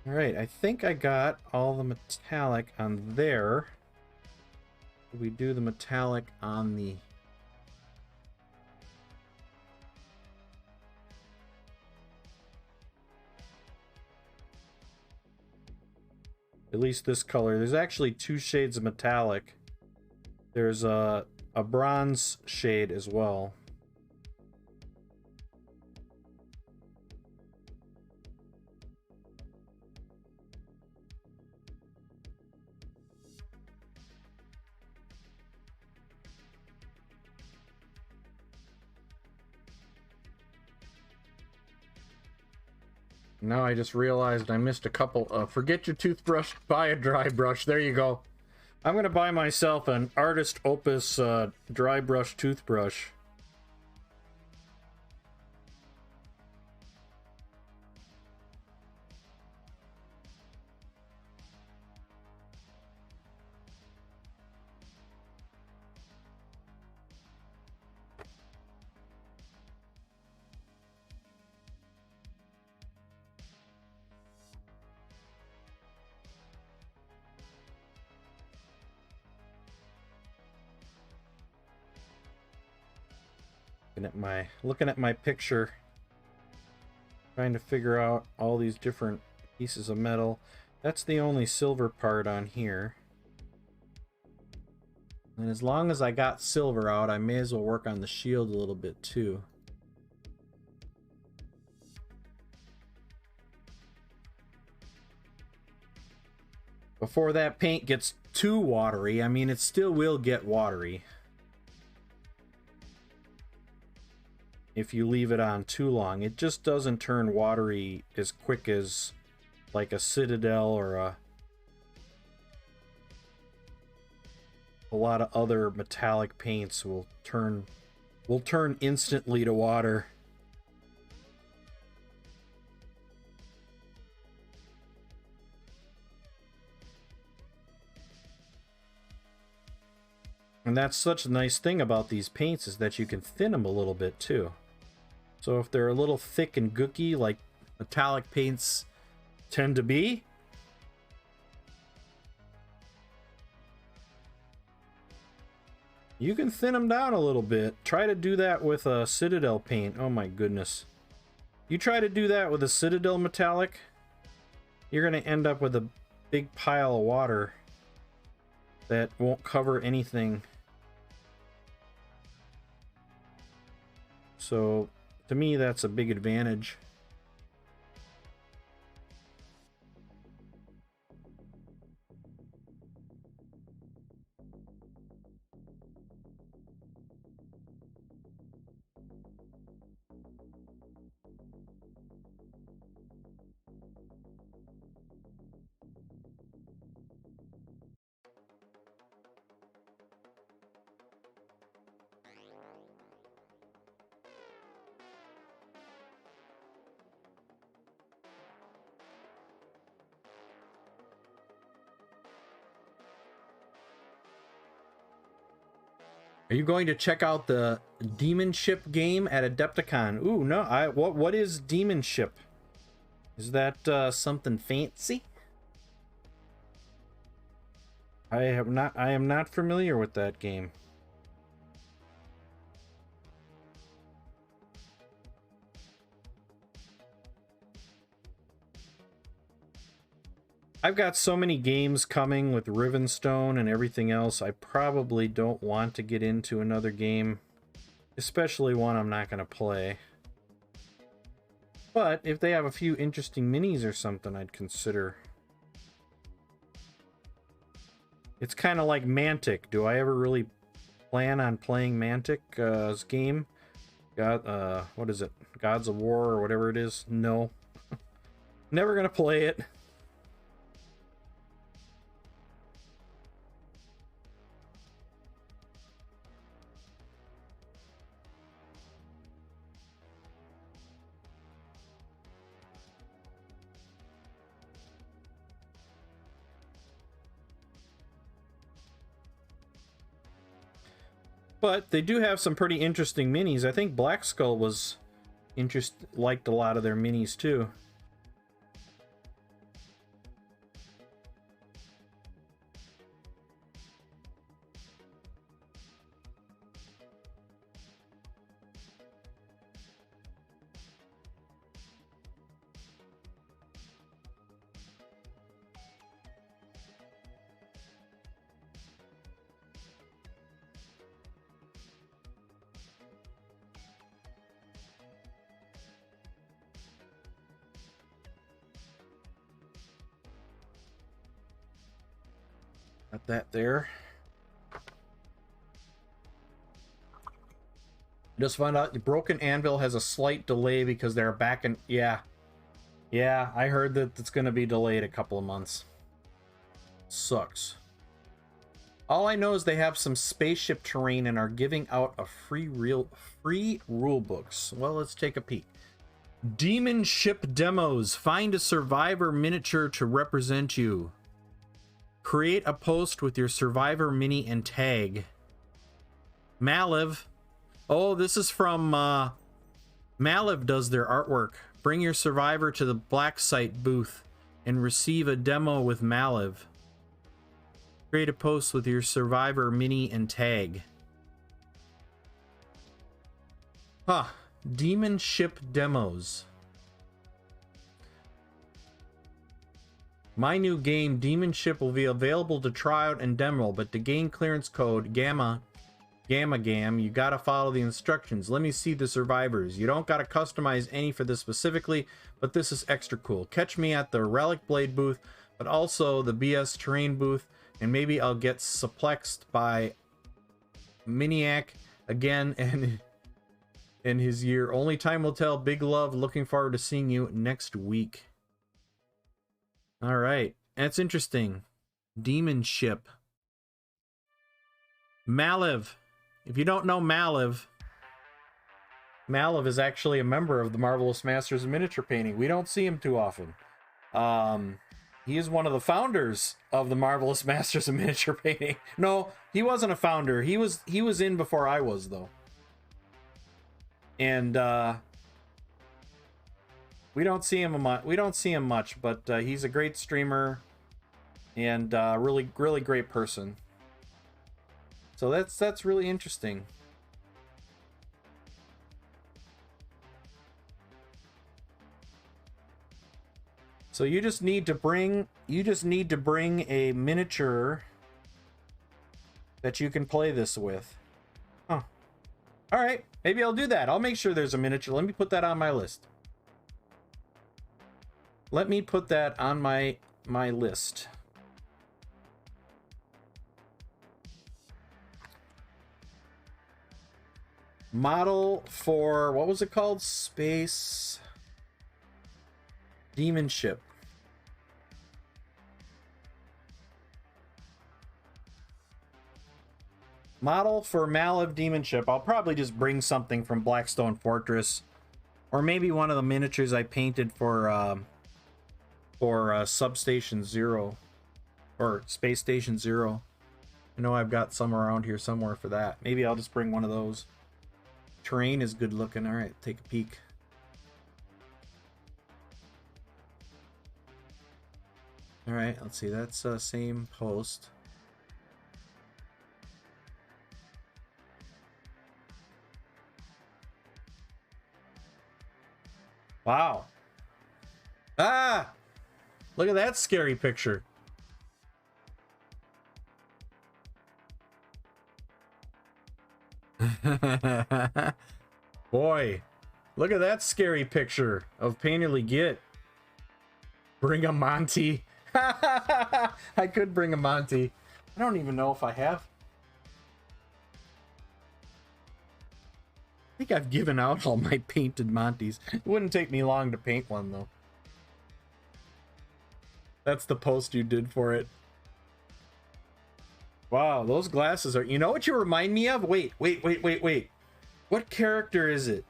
All right, I think I got all the metallic on there. Did we do the metallic on the... At least this color. There's actually two shades of metallic. There's a bronze shade as well. Now I just realized I missed a couple. Forget your toothbrush, buy a dry brush. There you go. I'm going to buy myself an Artist Opus dry brush toothbrush. Looking at my picture, trying to figure out all these different pieces of metal. That's the only silver part on here. And as long as I got silver out, I may as well work on the shield a little bit too. Before that paint gets too watery, I mean, it still will get watery if you leave it on too long. It just doesn't turn watery as quick as like a Citadel or a lot of other metallic paints will turn instantly to water. And that's such a nice thing about these paints, is that you can thin them a little bit too. So if they're a little thick and gooky like metallic paints tend to be, you can thin them down a little bit. Try to do that with a Citadel paint. Oh my goodness. You try to do that with a Citadel metallic, you're going to end up with a big pile of water that won't cover anything. So to me, that's a big advantage. Are you going to check out the Demon Ship game at Adepticon? Ooh, no. What is Demon Ship? Is that something fancy? I am not familiar with that game. I've got so many games coming with Rivenstone and everything else, I probably don't want to get into another game, especially one I'm not going to play. But if they have a few interesting minis or something, I'd consider. It's kind of like Mantic. Do I ever really plan on playing Mantic's game? What is it? Gods of War or whatever it is? No. Never going to play it. But they do have some pretty interesting minis. I think Black Skull liked a lot of their minis too. Got that there. Just found out the Broken Anvil has a slight delay because they're back in... Yeah, I heard that it's going to be delayed a couple of months. Sucks. All I know is they have some spaceship terrain and are giving out a free rule books. Well, let's take a peek. Demon ship demos. Find a survivor miniature to represent you. Create a post with your survivor mini and tag. Maliv. Oh, this is from Maliv does their artwork. Bring your survivor to the Black Site booth and receive a demo with Maliv. Create a post with your survivor mini and tag. Huh. Demon ship demos. My new game, Demon Ship, will be available to try out and demo, but to gain clearance code Gamma Gam, you gotta follow the instructions. Let me see the survivors. You don't gotta customize any for this specifically, but this is extra cool. Catch me at the Relic Blade booth, but also the BS Terrain booth, and maybe I'll get suplexed by Miniac again and in his year. Only time will tell. Big love. Looking forward to seeing you next week. All right, that's interesting. Demon ship. Maliv. If you don't know Maliv, Maliv is actually a member of the Marvelous Masters of Miniature Painting. We don't see him too often. He is one of the founders of the Marvelous Masters of Miniature Painting. No, he wasn't a founder. He was in before I was, though. And we don't see him much, but he's a great streamer and really great person. So that's really interesting. So you just need to bring a miniature that you can play this with. Huh. All right, maybe I'll do that. I'll make sure there's a miniature. Let me put that on my list. Let me put that on my list. Model for, what was it called? Space Demon Ship. Model for Maliv Demon Ship. I'll probably just bring something from Blackstone Fortress, or maybe one of the miniatures I painted for Substation Zero or Space Station Zero. I know I've got some around here somewhere for that. Maybe I'll just bring one of those. Terrain is good looking. All right, take a peek. All right, let's see. That's same post. Wow. Ah! Look at that scary picture. Boy, look at that scary picture of Painterly Git. Bring a Monty. I could bring a Monty. I don't even know if I have. I think I've given out all my painted Monties. It wouldn't take me long to paint one, though. That's the post you did for it. Wow, those glasses are... You know what you remind me of? Wait. What character is it?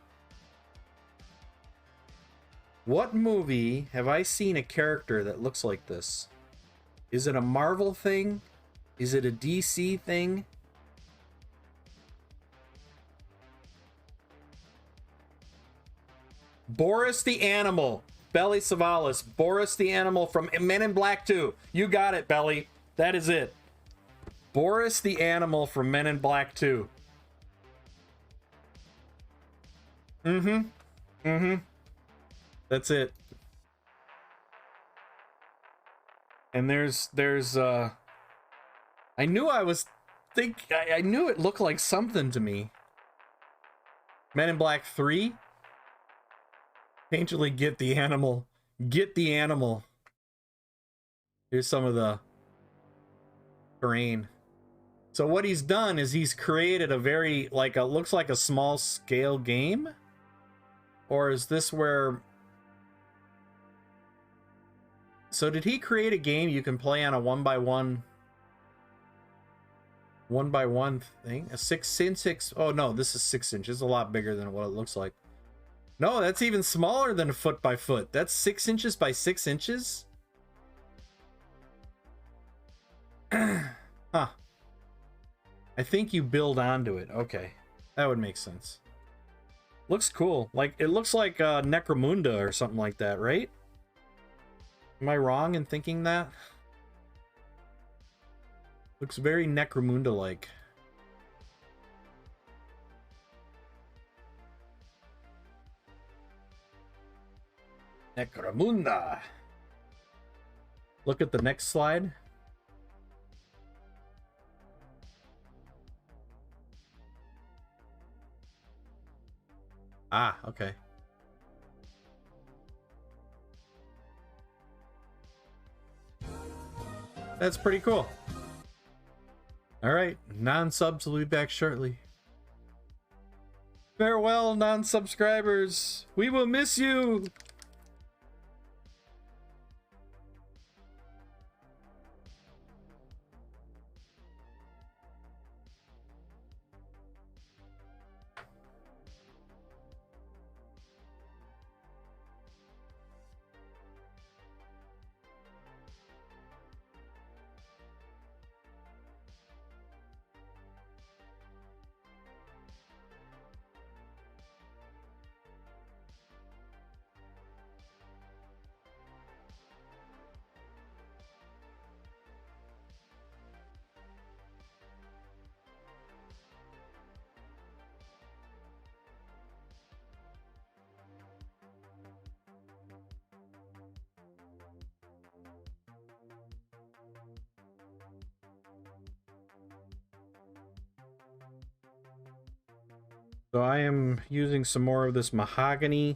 What movie have I seen a character that looks like this? Is it a Marvel thing? Is it a DC thing? Boris the Animal. Belly Savalas. Boris the Animal from Men in Black 2. You got it, Belly. That is it. Boris the Animal from Men in Black 2. That's it. And there's I knew I knew it looked like something to me. Men in Black 3. Painterly Get the Animal. Get the Animal. Here's some of the terrain. So what he's done is he's created a very, like, a looks like a small scale game? Or is this where... So did he create a game you can play on a one by one thing? A 6x6? Oh no, this is 6 inches. A lot bigger than what it looks like. No, that's even smaller than a foot by foot. That's 6 inches by 6 inches? Huh. I think you build onto it. Okay. That would make sense. Looks cool. Like, it looks like Necromunda or something like that, right? Am I wrong in thinking that? Looks very Necromunda-like. Necromunda. Look at the next slide. Ah, okay. That's pretty cool. All right, non-subs will be back shortly. Farewell, non-subscribers. We will miss you. So I am using some more of this mahogany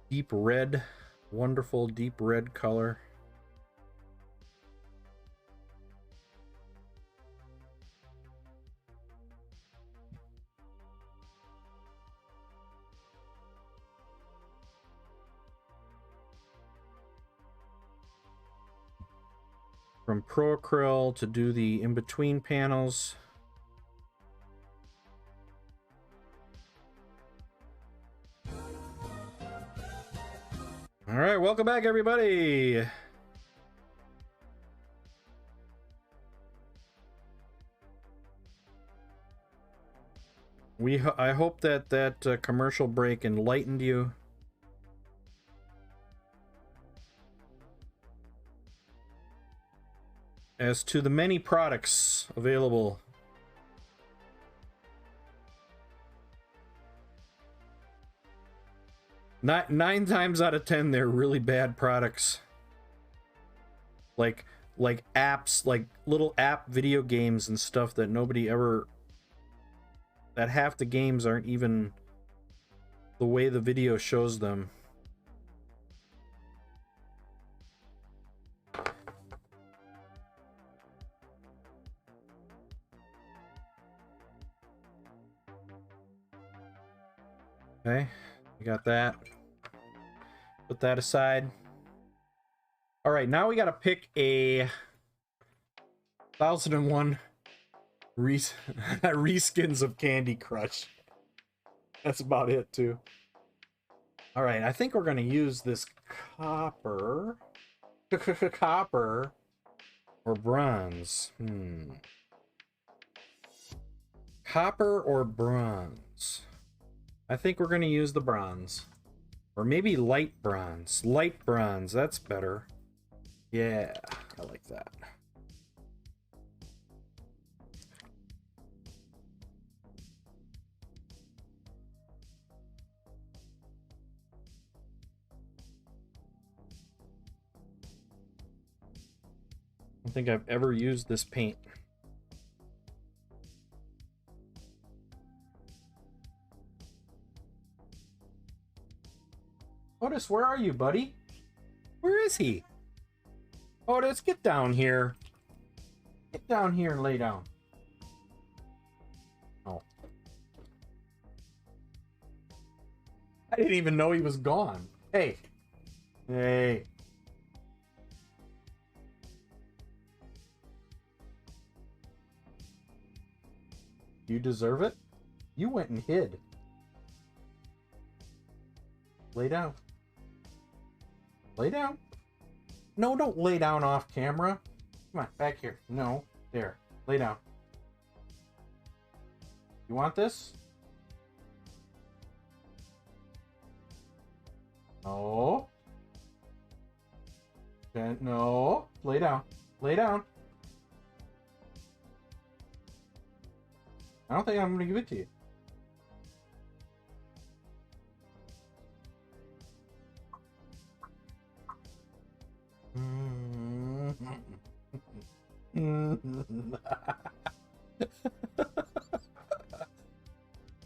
deep red, wonderful deep red color. From Proacryl to do the in-between panels. All right, welcome back, everybody. I hope that commercial break enlightened you. as to the many products available. Nine times out of 10, they're really bad products. Like apps, like little app video games and stuff that nobody ever... That half the games aren't even the way the video shows them. Okay, we got that. Put that aside. All right, now we got to pick a 1001 reskins of Candy Crush. That's about it, too. All right, I think we're going to use this copper. Copper or bronze. Copper or bronze. I think we're going to use the bronze. Or maybe light bronze. Light bronze, that's better. Yeah, I like that. I don't think I've ever used this paint. Otis, where are you, buddy? Where is he? Otis, get down here. Get down here and lay down. Oh. I didn't even know he was gone. Hey. Hey. You deserve it? You went and hid. Lay down. Lay down. No, don't lay down off camera. Come on, back here. No, there. Lay down. You want this? No. Okay, no. Lay down. Lay down. I don't think I'm going to give it to you.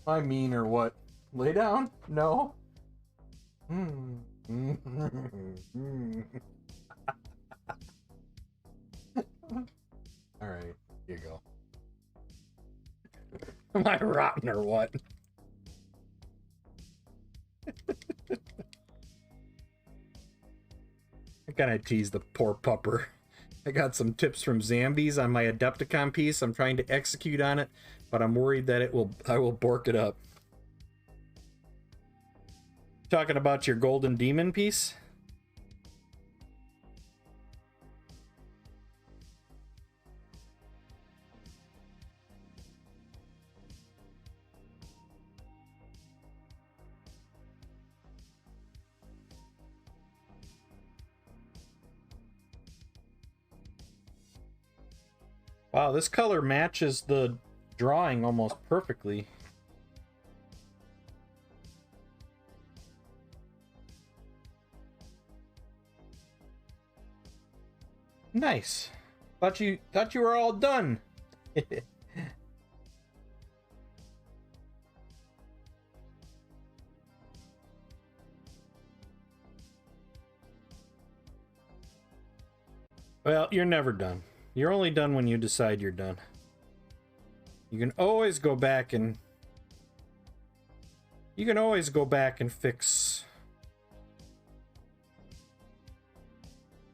I mean, or what? Lay down? No. All right, here you go. Am I rotten or what? I gotta tease the poor pupper. I got some tips from Zambies on my Adepticon piece. I'm trying to execute on it, but I'm worried that I will bork it up. Talking about your Golden Demon piece? Wow, this color matches the drawing almost perfectly. Nice. Thought you were all done. Well, you're never done. You're only done when you decide you're done. You can always go back and... You can always go back and fix...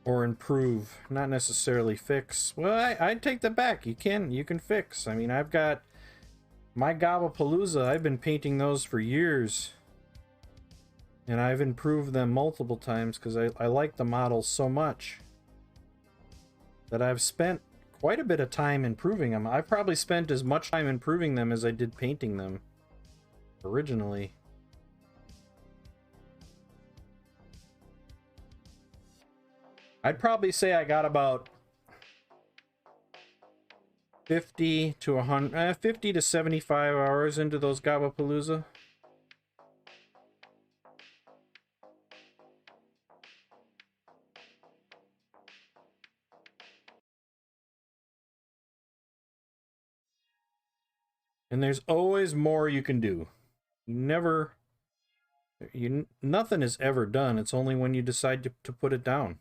Or improve. Not necessarily fix. Well, I'd take that back. You can fix. I mean, I've got... My Gabapalooza, I've been painting those for years. And I've improved them multiple times because I like the models so much that I've spent quite a bit of time improving them. I've probably spent as much time improving them as I did painting them originally. I'd probably say I got about 50 to 100, 50 to 75 hours into those Gabapalooza. And there's always more you can do. Nothing is ever done. It's only when you decide to put it down.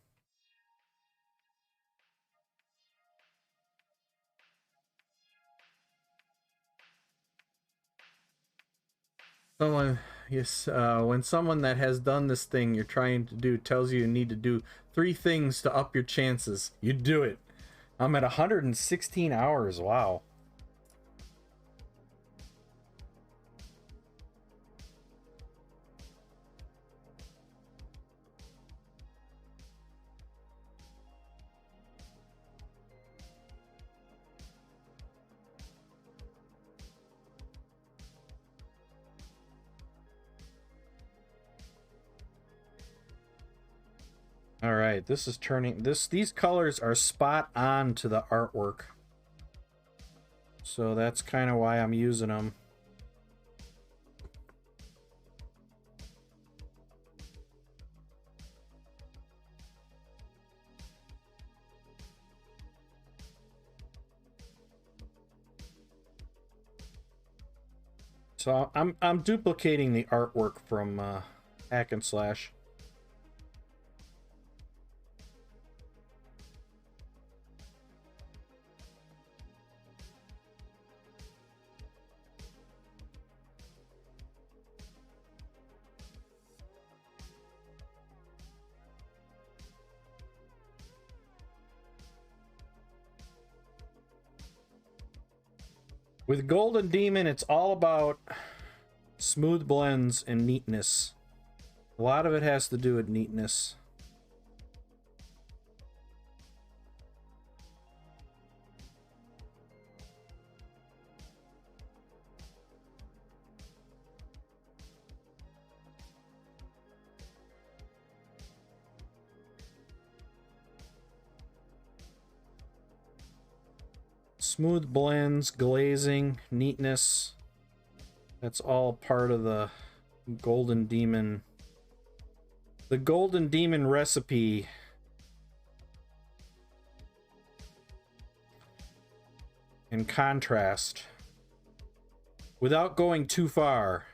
When someone that has done this thing you're trying to do tells you need to do 3 things to up your chances, you do it. I'm at 116 hours. Wow. All right, this is turning these colors are spot on to the artwork. So that's kind of why I'm using them. So I'm duplicating the artwork from Hack and Slash. With Golden Demon, it's all about smooth blends and neatness. A lot of it has to do with neatness. Smooth blends, glazing, neatness. That's all part of the Golden Demon. The Golden Demon recipe. In contrast. Without going too far.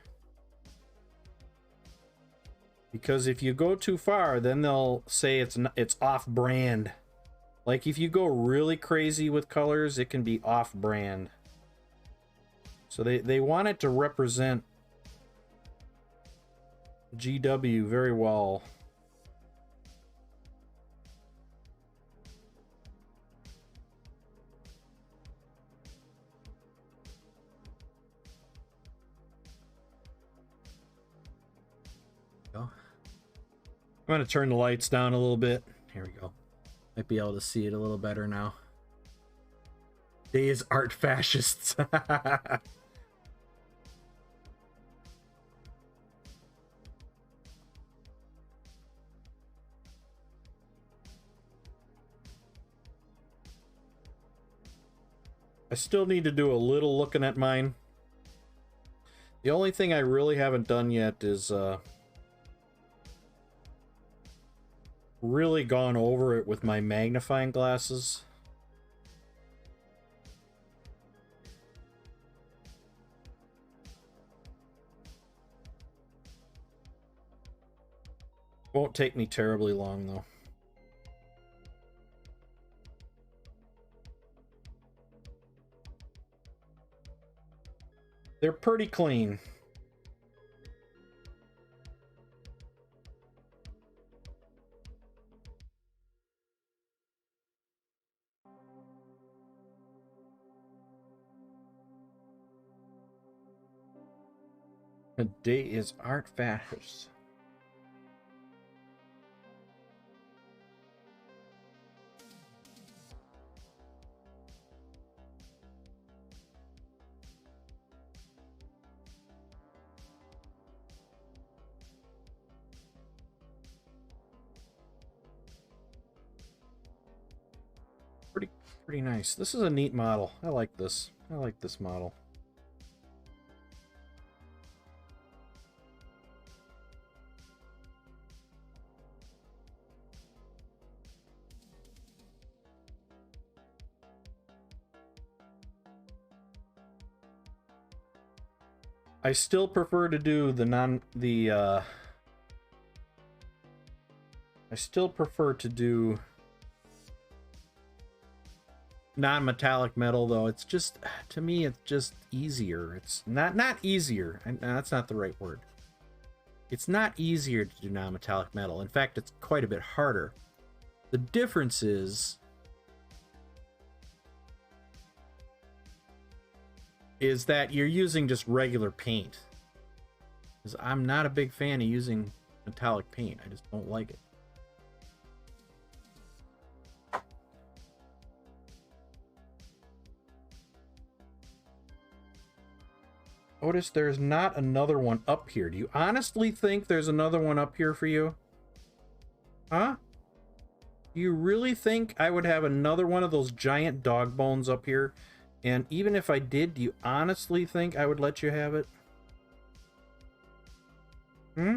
Because if you go too far, then they'll say it's off-brand. Like, if you go really crazy with colors, it can be off-brand. So they want it to represent GW very well. I'm going to turn the lights down a little bit. Here we go. Might be able to see it a little better now. Days art fascists. I still need to do a little looking at mine. The only thing I really haven't done yet is really gone over it with my magnifying glasses. Won't take me terribly long though. They're pretty clean. Today is art fascist. Pretty nice. This is a neat model. I like this. I like this model. I still prefer to do I still prefer to do non-metallic metal, though. It's just, to me, it's just easier. It's not easier, and that's not the right word. It's not easier to do non-metallic metal. In fact, it's quite a bit harder. The difference is that you're using just regular paint. Because I'm not a big fan of using metallic paint. I just don't like it. Otis, there's not another one up here. Do you honestly think there's another one up here for you? Huh? Do you really think I would have another one of those giant dog bones up here? And even if I did, do you honestly think I would let you have it? Hmm?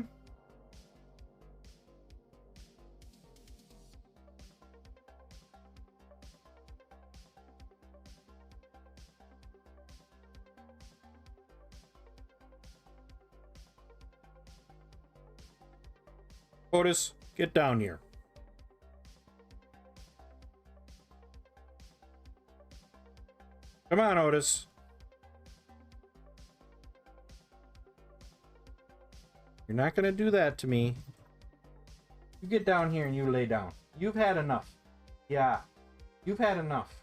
Otis, get down here. Come on, Otis. You're not going to do that to me. You get down here and you lay down. You've had enough. Yeah. You've had enough.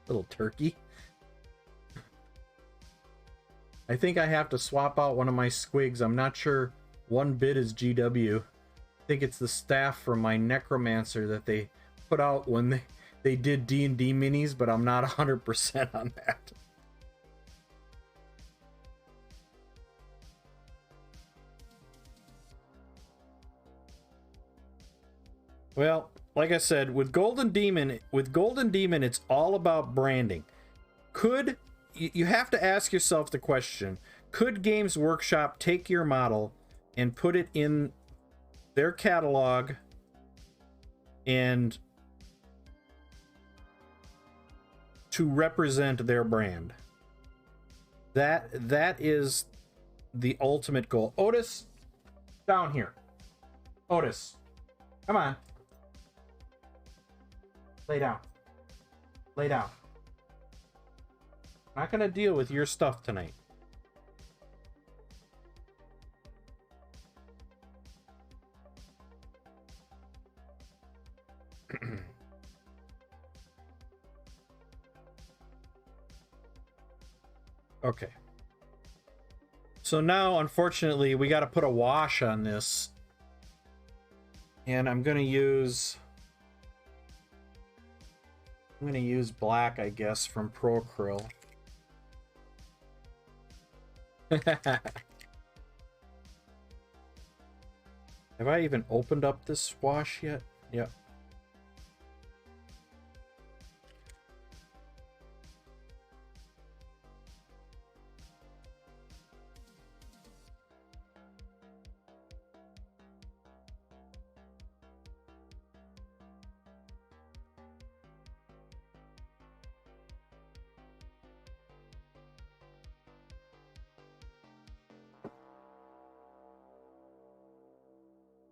Little turkey. I think I have to swap out one of my squigs. I'm not sure one bit is GW. I think it's the staff from my necromancer that they put out when they did D&D minis, but I'm not 100% on that. Well, like I said, with Golden Demon, it's all about branding. You have to ask yourself the question, could Games Workshop take your model and put it in their catalog and to represent their brand? That is the ultimate goal. Otis, down here. Otis, come on. Lay down. Lay down. I'm not gonna deal with your stuff tonight. Okay. So now, unfortunately, we got to put a wash on this. And I'm going to use black, I guess, from Pro Acryl. Have I even opened up this wash yet? Yep.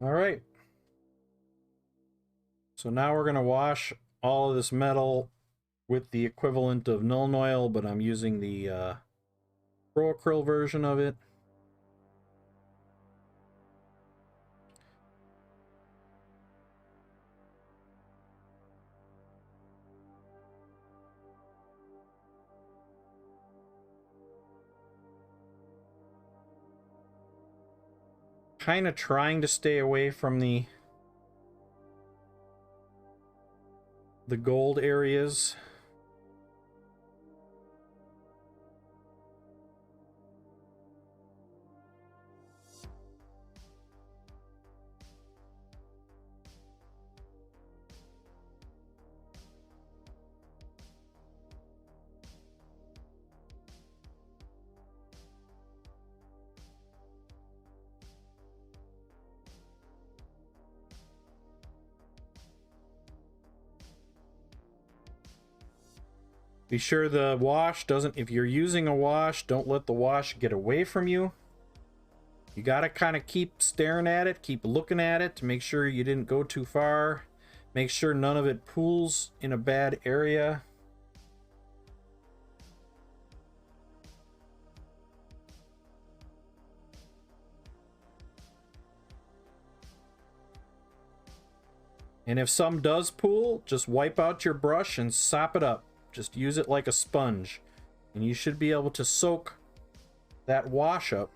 All right. So now we're going to wash all of this metal with the equivalent of Nuln Oil, but I'm using the Pro Acryl version of it. Kind of trying to stay away from the gold areas. Be sure the wash doesn't, if you're using a wash, don't let the wash get away from you. You gotta kind of keep staring at it, keep looking at it to make sure you didn't go too far. Make sure none of it pools in a bad area. And if some does pool, just wipe out your brush and sop it up. Just use it like a sponge. And you should be able to soak that wash up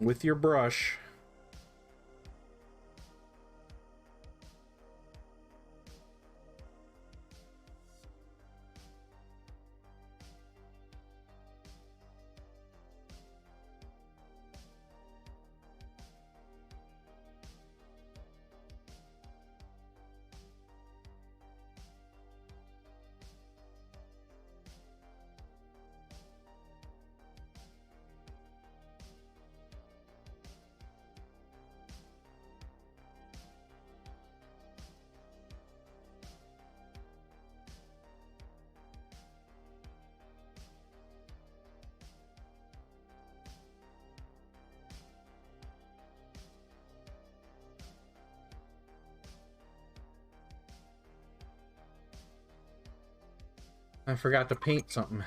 with your brush. I forgot to paint something.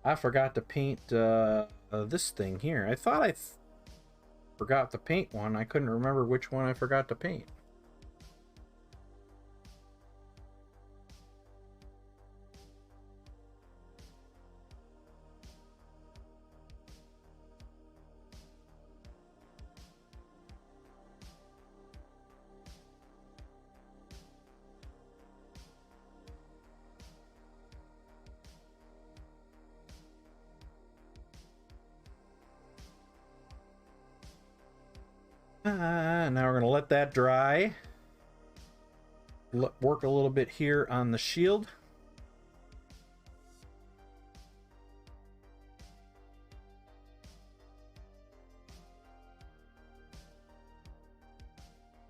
I forgot to paint this thing here. I thought I forgot to paint one. I couldn't remember which one I forgot to paint. Now we're going to let that dry. Work a little bit here on the shield.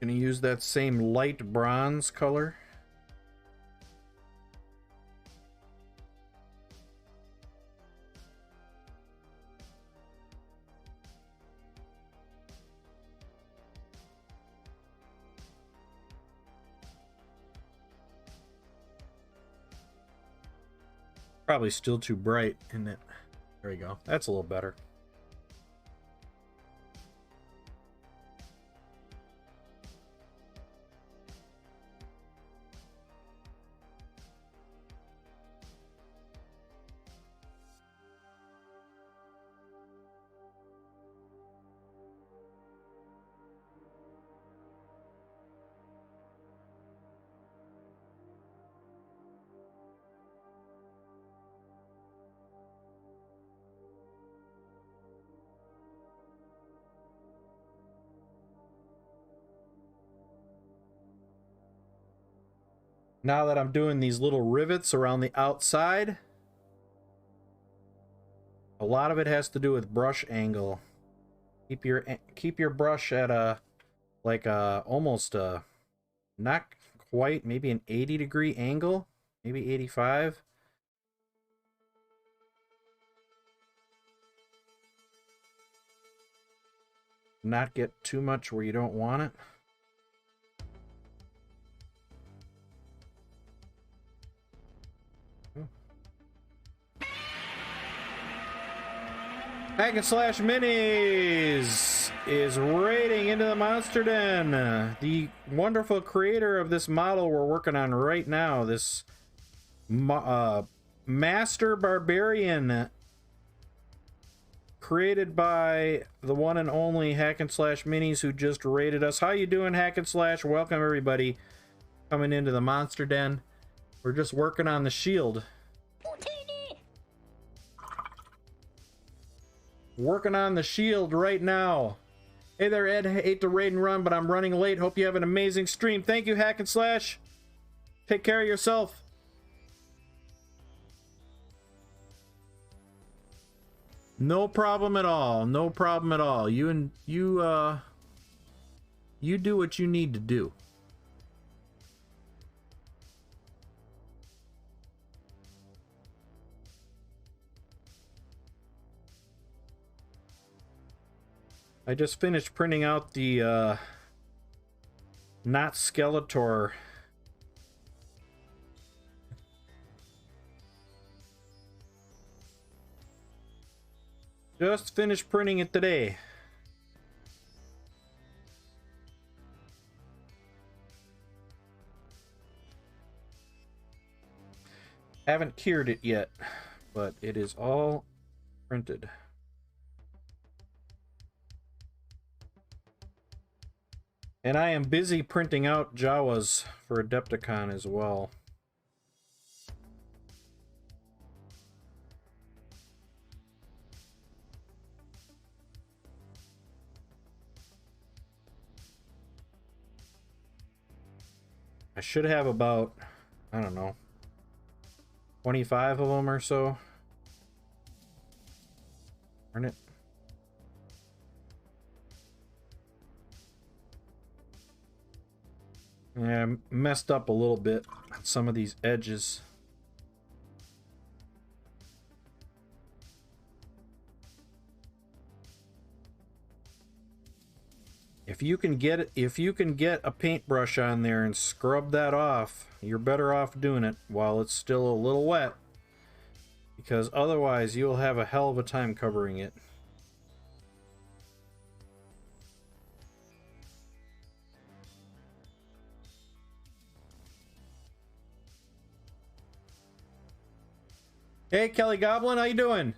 Going to use that same light bronze color. Probably still too bright, isn't it? There we go. That's a little better. Now that I'm doing these little rivets around the outside, a lot of it has to do with brush angle. Keep your brush at a almost a not quite, maybe an 80-degree angle, maybe 85. Not get too much where you don't want it. Hack and Slash Minis is raiding into the Monster Den. The wonderful creator of this model we're working on right now, this Master Barbarian, created by the one and only Hack and Slash Minis, who just raided us. How you doing, Hack and Slash? Welcome everybody coming into the Monster Den. We're just working on the shield. Working on the shield right now. Hey there, Ed. Hate to raid and run, but I'm running late. Hope you have an amazing stream. Thank you, Hack and Slash. Take care of yourself. No problem at all. No problem at all. You do what you need to do. I just finished printing out the not Skeletor just finished printing it today. Haven't cured it yet, but it is all printed. And I am busy printing out Jawas for Adepticon as well. I should have about, I don't know, 25 of them or so. Aren't it? Yeah, I messed up a little bit on some of these edges. If you can get a paintbrush on there and scrub that off, you're better off doing it while it's still a little wet, because otherwise you'll have a hell of a time covering it. Hey Kelly Goblin, how you doing?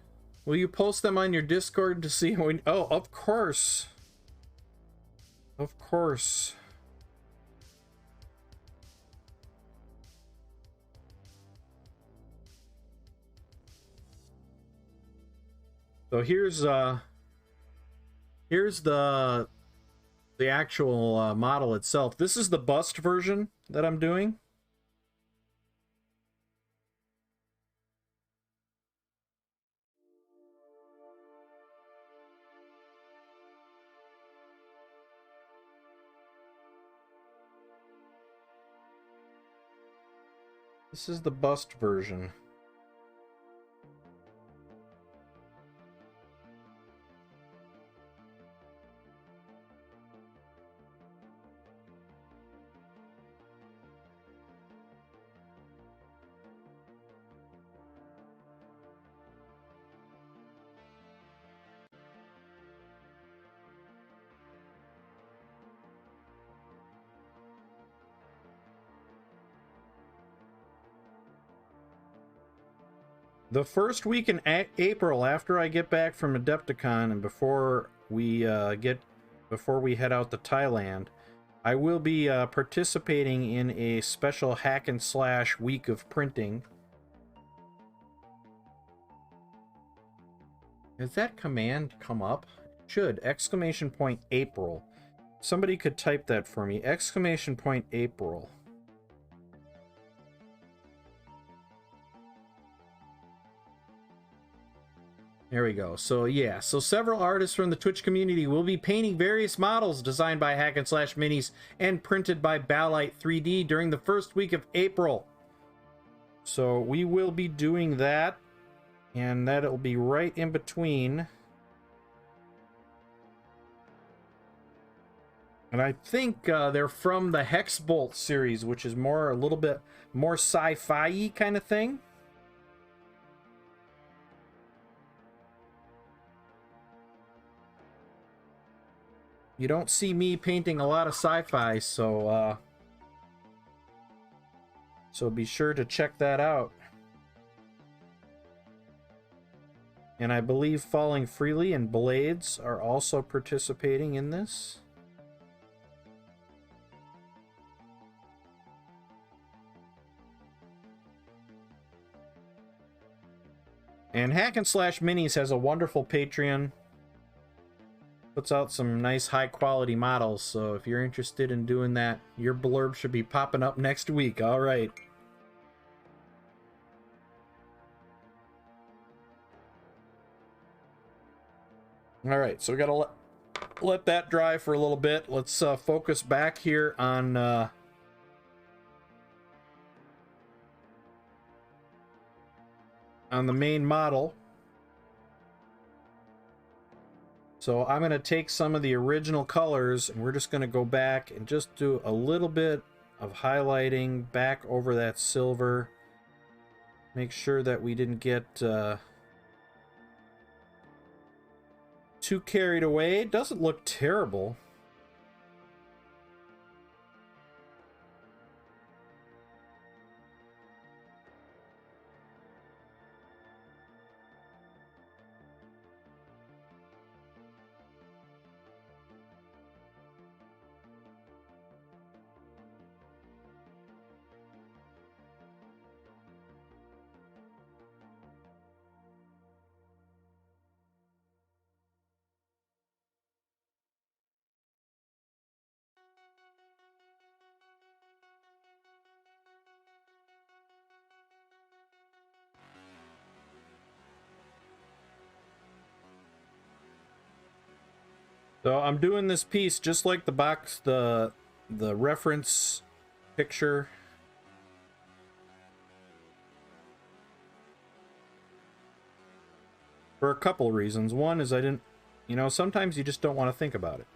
Will you post them on your Discord to see when... Oh, of course. Of course. So here's the actual model itself. This is the bust version that I'm doing. This is the bust version. The first week in April, after I get back from Adepticon and before we head out to Thailand, I will be participating in a special hack and slash week of printing. Has that command come up? It should. Exclamation point April. Somebody could type that for me. Exclamation point April. There we go. So yeah, so several artists from the Twitch community will be painting various models designed by Hack and Slash Minis and printed by Balite 3D during the first week of April. So we will be doing that, and that'll be right in between. And I think they're from the Hex Bolt series, which is a little bit more sci-fi-y kind of thing. You don't see me painting a lot of sci-fi, so be sure to check that out. And I believe Falling Freely and Blades are also participating in this. And Hack and Slash Minis has a wonderful Patreon. Puts out some nice high quality models, so if you're interested in doing that, your blurb should be popping up next week. All right. All right, so we gotta let that dry for a little bit. Let's focus back here on the main model. So I'm going to take some of the original colors and we're just going to go back and just do a little bit of highlighting back over that silver. Make sure that we didn't get too carried away. It doesn't look terrible. So I'm doing this piece just like the box, the reference picture. For a couple reasons. One is I didn't, you know, sometimes you just don't want to think about it.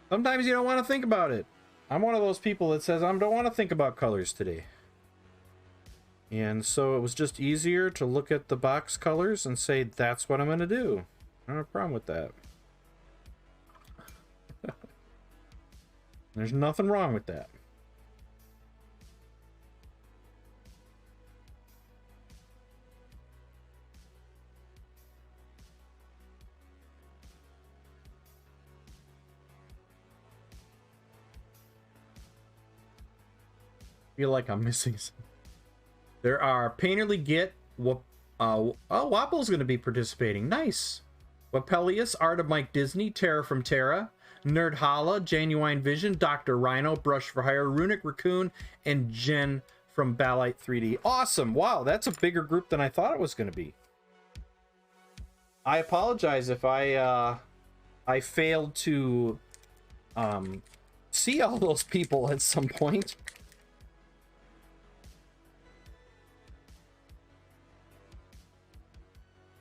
Sometimes you don't want to think about it. I'm one of those people that says I don't want to think about colors today. And so it was just easier to look at the box colors and say, that's what I'm going to do. I don't have a problem with that. There's nothing wrong with that. Feel like I'm missing something. There are Painterly Git. Wapple's going to be participating. Nice. Wapelius, Art of Mike Disney, Terra from Terra, Nerd Holla, Genuine Vision, Dr. Rhino, Brush for Hire, Runic Raccoon, and Jen from Balite 3D. Awesome. Wow, that's a bigger group than I thought it was going to be. I apologize if I failed to see all those people at some point.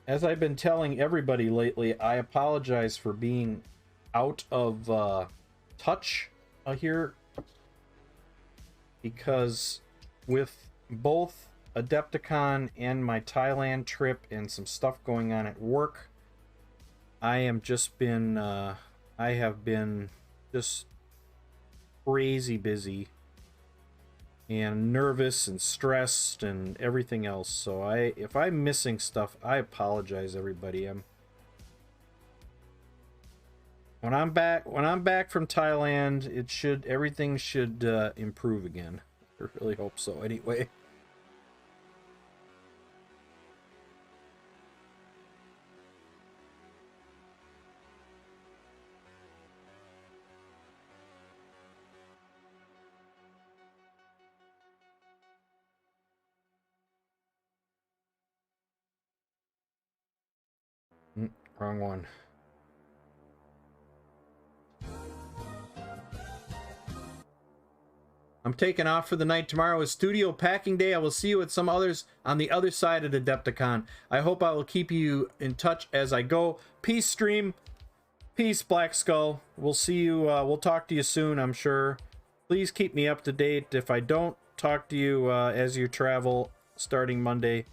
As I've been telling everybody lately, I apologize for being out of touch here, because with both Adepticon and my Thailand trip and some stuff going on at work, I have been just crazy busy and nervous and stressed and everything else. So if I'm missing stuff, I apologize, everybody. When I'm back from Thailand, everything should improve again. I really hope so anyway. Wrong one. I'm taking off for the night. Tomorrow is studio packing day. I will see you at some others on the other side of Adepticon. I hope I will keep you in touch as I go. Peace, stream. Peace, Black Skull. We'll see you. We'll talk to you soon, I'm sure. Please keep me up to date if I don't talk to you as you travel starting Monday.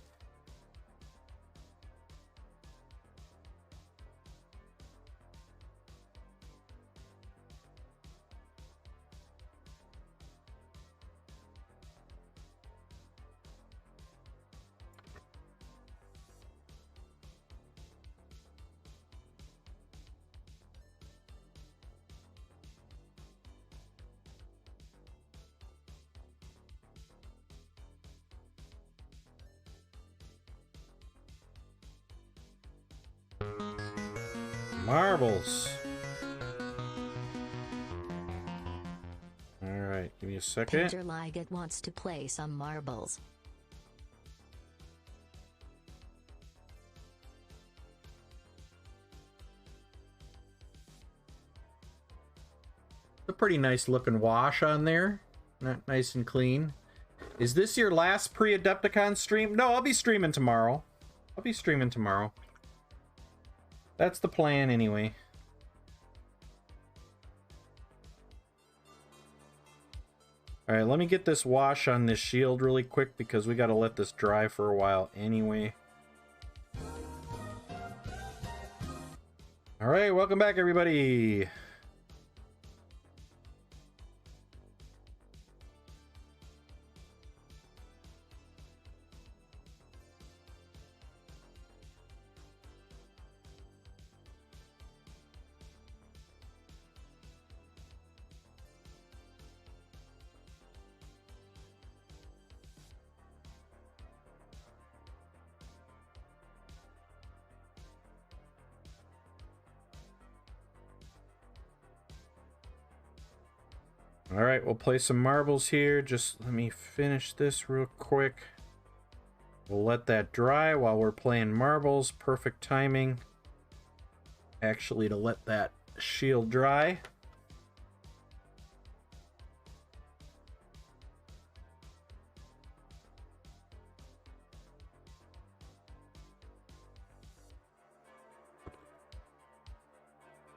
Marbles. All right, give me a second. Painter Liget wants to play some marbles. A pretty nice looking wash on there. Not nice and clean. Is this your last pre-Adepticon stream? No, I'll be streaming tomorrow. That's the plan anyway. Alright, let me get this wash on this shield really quick because we gotta let this dry for a while anyway. Alright, welcome back everybody. All right, we'll play some marbles here. Just let me finish this real quick. We'll let that dry while we're playing marbles. Perfect timing, actually, to let that shield dry.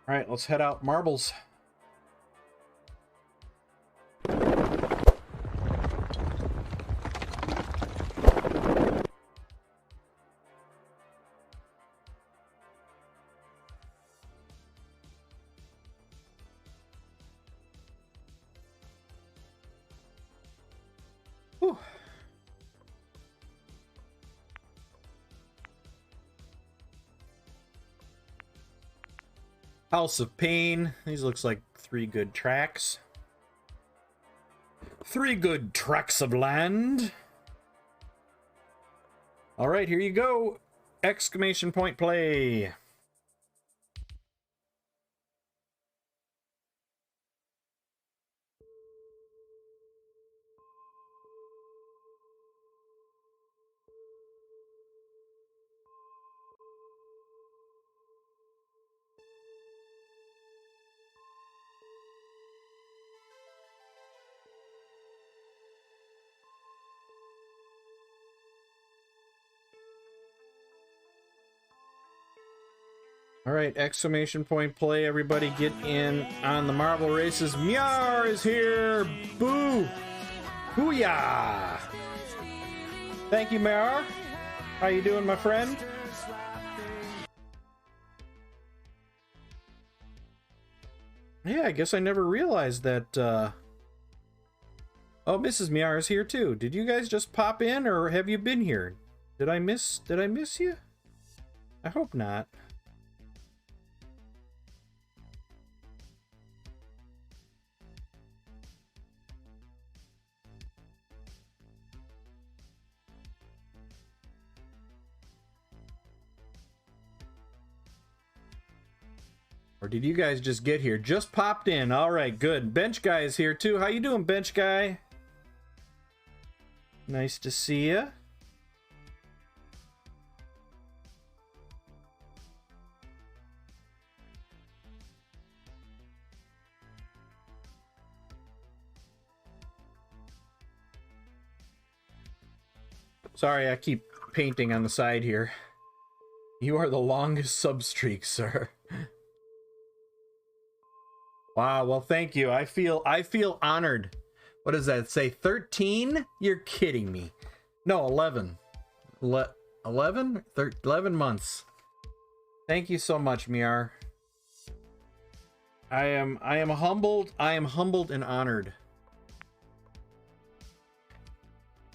All right, let's head out marbles. Whew. House of Pain. These looks like 3 good tracks. 3 good tracks of land. All right, here you go. Exclamation point play. All right, exclamation point play. Everybody get in on the marble races. Myar is here. Boo. Booyah. Thank you, Myar. How you doing, my friend? Yeah, I guess I never realized that, Oh, Mrs. Myar is here too. Did you guys just pop in, or have you been here? Did I miss you? I hope not. Or did you guys just get here? Just popped in. All right, good. Bench Guy is here too. How you doing, Bench Guy? Nice to see ya. Sorry, I keep painting on the side here. You are the longest sub streak, sir. Wow, well, thank you. I feel honored. What does that say? 13? You're kidding me. No, 11. 11? 11 months. Thank you so much, Myar. I am humbled. I am humbled and honored.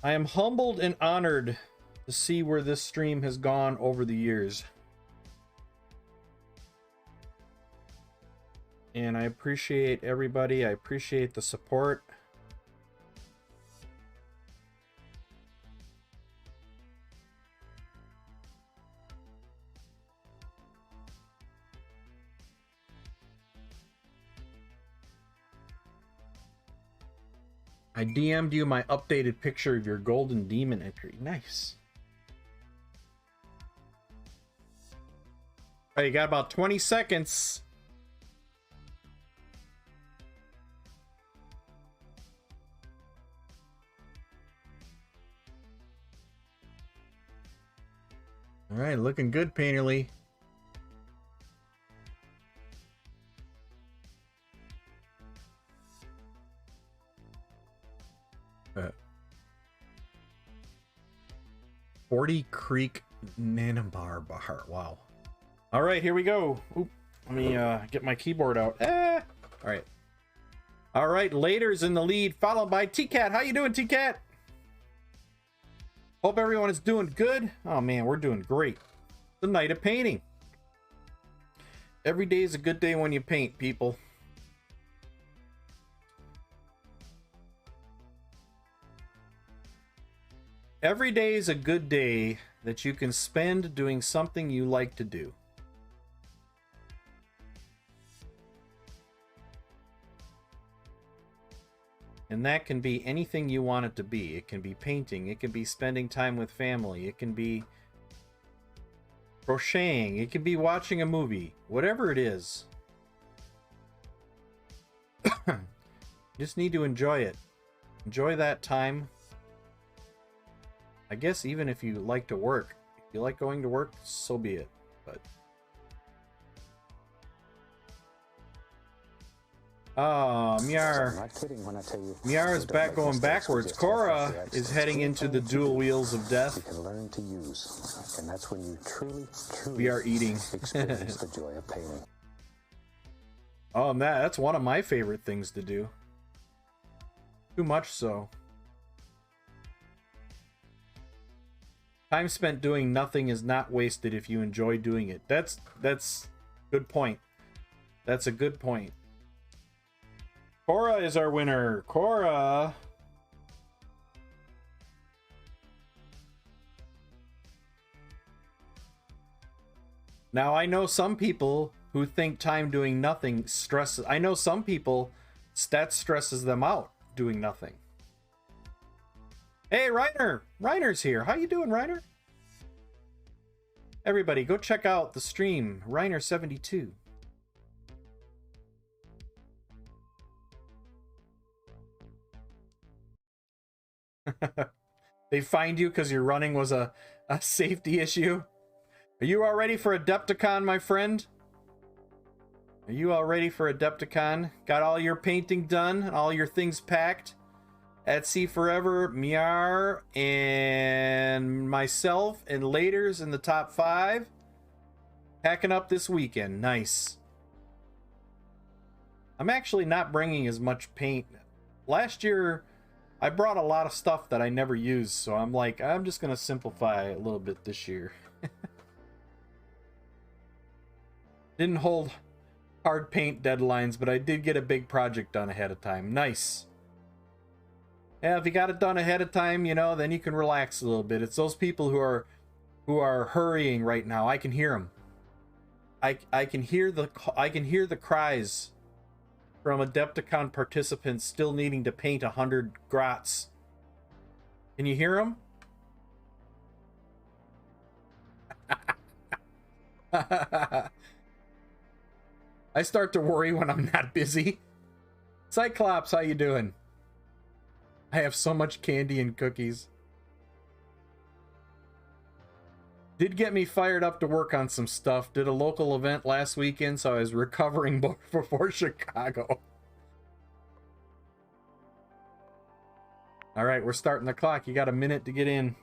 I am humbled and honored to see where this stream has gone over the years. And I appreciate everybody. I appreciate the support. I DM'd you my updated picture of your golden demon entry. Nice. Oh, you got about 20 seconds. All right, looking good, Painterly. 40 Creek Nanamar Bar. Wow. All right, here we go. Oop, let me get my keyboard out. All right. All right, Later's in the lead, followed by T-Cat. How you doing, T-Cat? Hope everyone is doing good. Oh, man, we're doing great. The night of painting. Every day is a good day when you paint, people. Every day is a good day that you can spend doing something you like to do. And that can be anything you want it to be. It can be painting. It can be spending time with family. It can be crocheting. It can be watching a movie. Whatever it is. You just need to enjoy it. Enjoy that time. I guess even if you like to work. If you like going to work, so be it. But oh, Miar. I'm not kidding when I tell you. Miar is back going backwards. Cora is heading into the dual wheels of death. You can learn to use, and that's when you truly We are eating. experience the joy of painting. Oh, that's one of my favorite things to do. Too much so. Time spent doing nothing is not wasted if you enjoy doing it. That's good point. That's a good point. Cora is our winner. Cora. Now, I know some people who think time doing nothing stresses. I know some people that stresses them out doing nothing. Hey, Reiner. Reiner's here. How you doing, Reiner? Everybody, go check out the stream. Reiner72. They find you because your running was a safety issue. Are you all ready for Adepticon, my friend? Are you all ready for Adepticon? Got all your painting done? All your things packed? At Sea Forever, Miar, and myself, and Later's in the top 5. Packing up this weekend. Nice. I'm actually not bringing as much paint. Last year, I brought a lot of stuff that I never used, so I'm like, I'm just going to simplify a little bit this year. Didn't hold hard paint deadlines, but I did get a big project done ahead of time. Nice. Yeah, if you got it done ahead of time, you know, then you can relax a little bit. It's those people who are hurrying right now. I can hear them. I can hear the cries from Adepticon participants still needing to paint 100 grots. Can you hear them? I start to worry when I'm not busy. Cyclops, how you doing? I have so much candy and cookies. Did get me fired up to work on some stuff. Did a local event last weekend, so I was recovering before Chicago. All right, we're starting the clock. You got a minute to get in.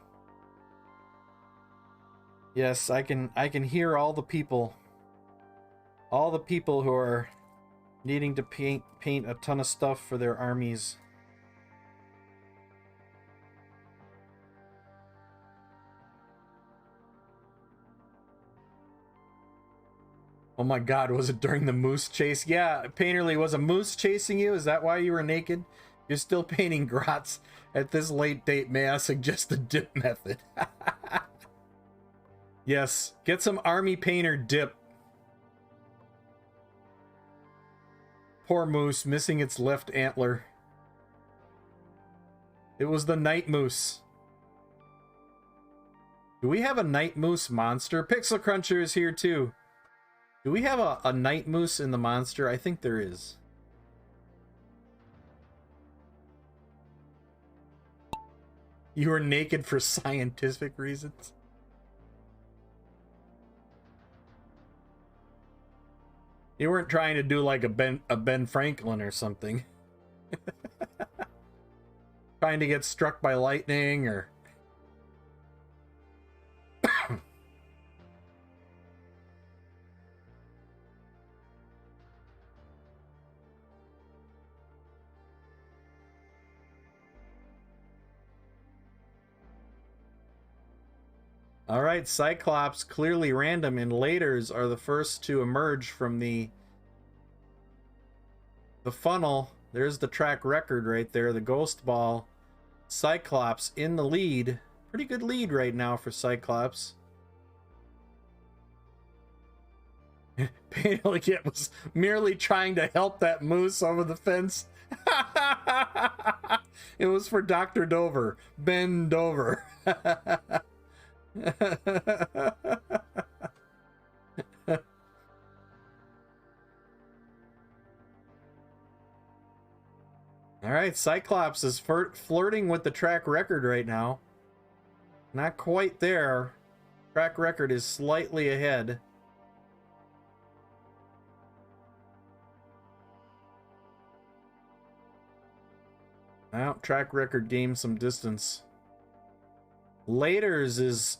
Yes, I can hear all the people. All the people who are needing to paint a ton of stuff for their armies. Oh my god, was it during the moose chase? Yeah, Painterly, was a moose chasing you? Is that why you were naked? You're still painting grots at this late date. May I suggest the dip method? Yes, get some army painter dip. Poor moose, missing its left antler. It was the night moose. Do we have a night moose monster? Pixel Cruncher is here too. Do we have a night moose in the monster? I think there is. You were naked for scientific reasons? You weren't trying to do like a Ben Franklin or something. Trying to get struck by lightning or... All right, Cyclops, clearly random, and Laters are the first to emerge from the funnel. There's the track record right there, the ghost ball. Cyclops in the lead. Pretty good lead right now for Cyclops. Painterly was merely trying to help that moose over the fence. It was for Dr. Dover. Bend over. All right, Cyclops is flirting with the track record right now. Not quite there. Track record is slightly ahead. Now, track record gained some distance. Laters is...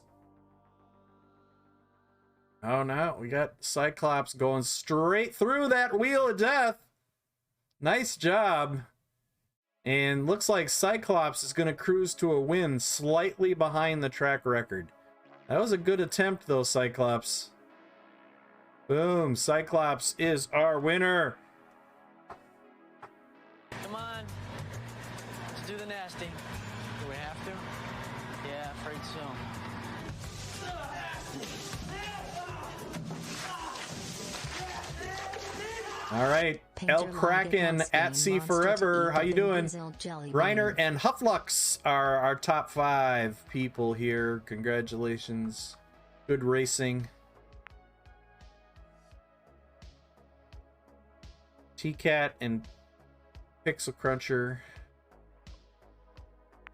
Oh, no, we got Cyclops going straight through that wheel of death. Nice job. And looks like Cyclops is going to cruise to a win slightly behind the track record. That was a good attempt, though, Cyclops. Boom. Cyclops is our winner. Come on. Let's do the nasty. Do we have to? Yeah, afraid so. All right, El Kraken at sea forever. How you doing? Reiner and Hufflux are our top 5 people here. Congratulations. Good racing. T-Cat and Pixel Cruncher.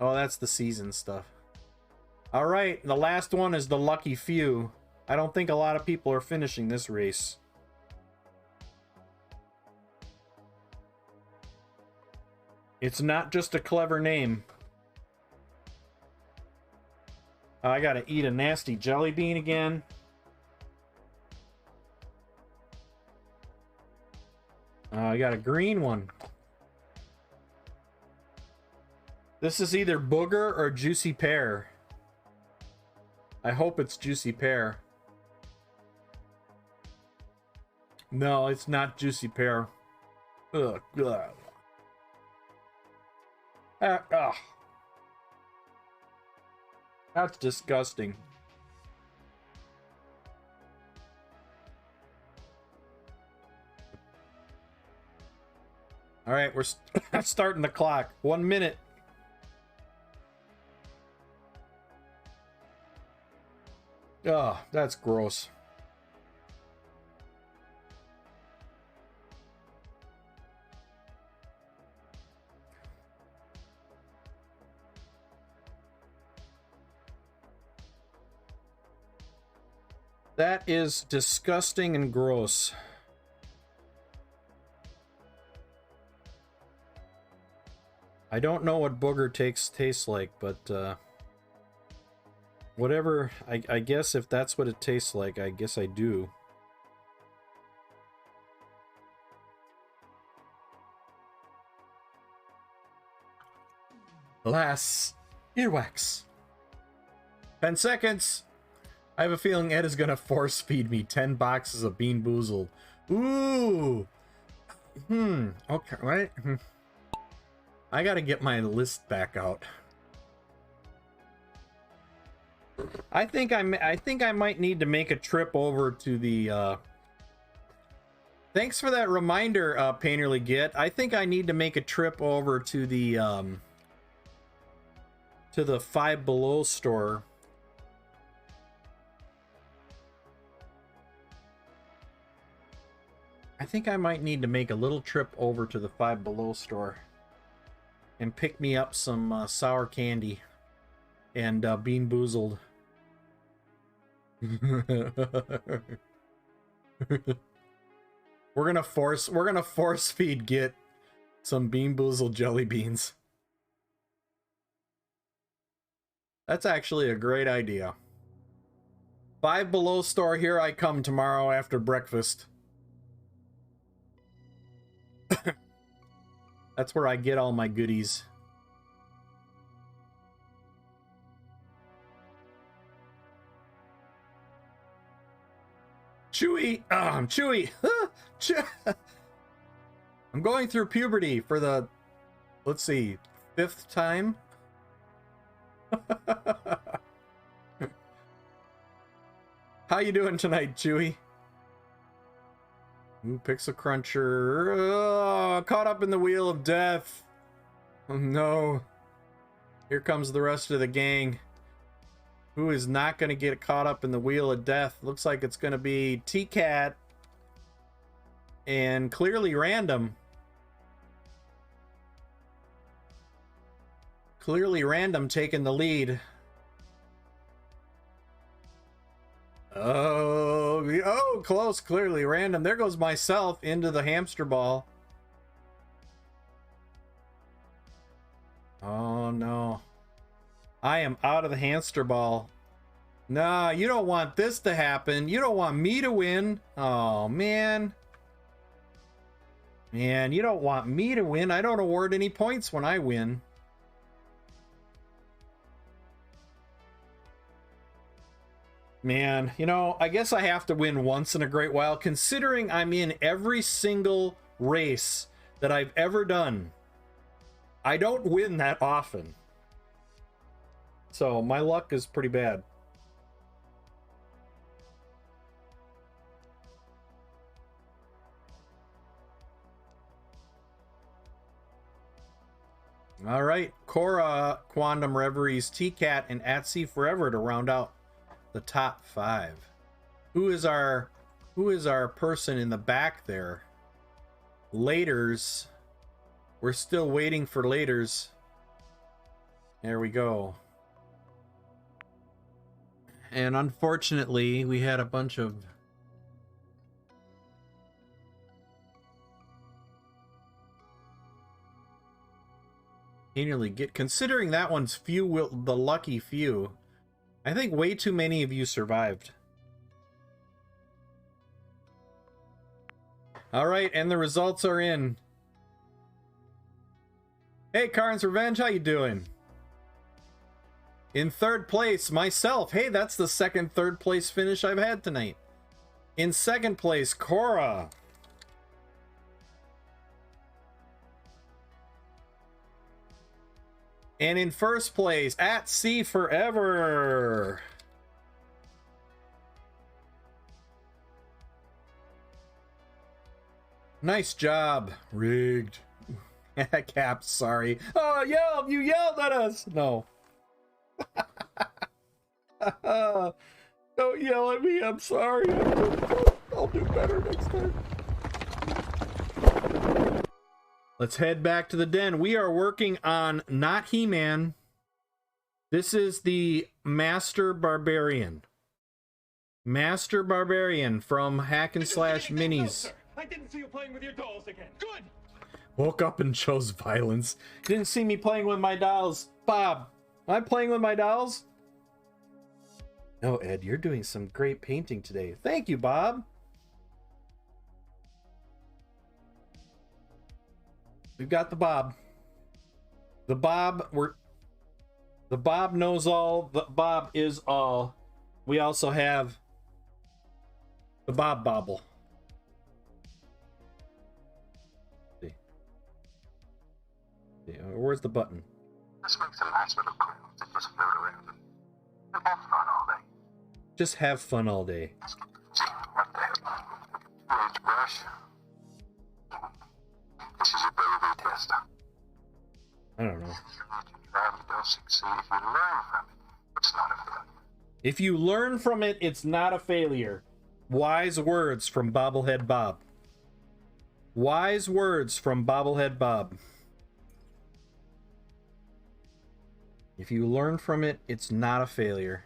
Oh, that's the season stuff. All right, the last one is the lucky few. I don't think a lot of people are finishing this race. It's not just a clever name. I gotta eat a nasty jelly bean again. I got a green one. This is either booger or juicy pear. I hope it's juicy pear. No, it's not juicy pear. Ugh. Ugh. That's disgusting. All right, we're starting the clock. 1 minute. Oh, that's gross. That is disgusting and gross. I don't know what booger tastes like, but whatever, I guess if that's what it tastes like, I guess I do. Alas, earwax. 10 seconds. I have a feeling Ed is gonna force feed me 10 boxes of Bean Boozled. Ooh. Okay, right. I gotta get my list back out. I think I might need to make a trip over to the Thanks for that reminder, Painterly Git. I think I need to make a trip over to the Five Below store. I think I might need to make a little trip over to the Five Below store and pick me up some sour candy and Bean Boozled. We're gonna force feed Git some Bean Boozled jelly beans. That's actually a great idea. Five Below store, here I come tomorrow after breakfast. That's where I get all my goodies. Chewy. Chewy. I'm going through puberty for the, let's see, 5th time. How you doing tonight, Chewy? Ooh, Pixel Cruncher. Oh, caught up in the wheel of death. Oh no. Here comes the rest of the gang. Who is not going to get caught up in the wheel of death? Looks like it's going to be T-Cat and Clearly Random. Clearly Random taking the lead. Oh, close. Clearly Random. There goes myself into the hamster ball. Oh no. I am out of the hamster ball. Nah, you don't want this to happen. You don't want me to win. Oh man. Man, you don't want me to win. I don't award any points when I win. Man, you know, I guess I have to win once in a great while, considering I'm in every single race that I've ever done. I don't win that often. So my luck is pretty bad. All right, Cora, Quantum Reveries, T-Cat, and At Sea Forever to round out the top 5. Who is our person in the back there? Laters. We're still waiting for Laters. There we go. And unfortunately, we had a bunch of considering that one's the lucky few. I think way too many of you survived. All right, and the results are in. Hey, Karn's Revenge, how you doing? In 3rd place, myself. Hey, that's the second 3rd place finish I've had tonight. In 2nd place, Cora. And in 1st place, At Sea Forever. Nice job. Rigged. Cap, sorry. Oh, you yelled at us. No. Don't yell at me. I'm sorry. I'll do better next time. Let's head back to the den. We are working on not He-Man. This is the Master Barbarian. Master Barbarian from Hack and Slash Minis. I didn't see you playing with your dolls again. Good. Woke up and chose violence. Didn't see me playing with my dolls. Bob, am I playing with my dolls? No, Ed, you're doing some great painting today. Thank you, Bob. We've got the Bob. The Bob knows all. The Bob is all. We also have the Bob Bobble. Where's the button? This makes a nice little cloud that just float around and have fun all day. Just have fun all day. See, what the hell? Edge brush. This is a baby tester. I don't know. You don't succeed if you learn from it. It's not a failure. If you learn from it, it's not a failure. Wise words from Bobblehead Bob. Wise words from Bobblehead Bob. If you learn from it, it's not a failure.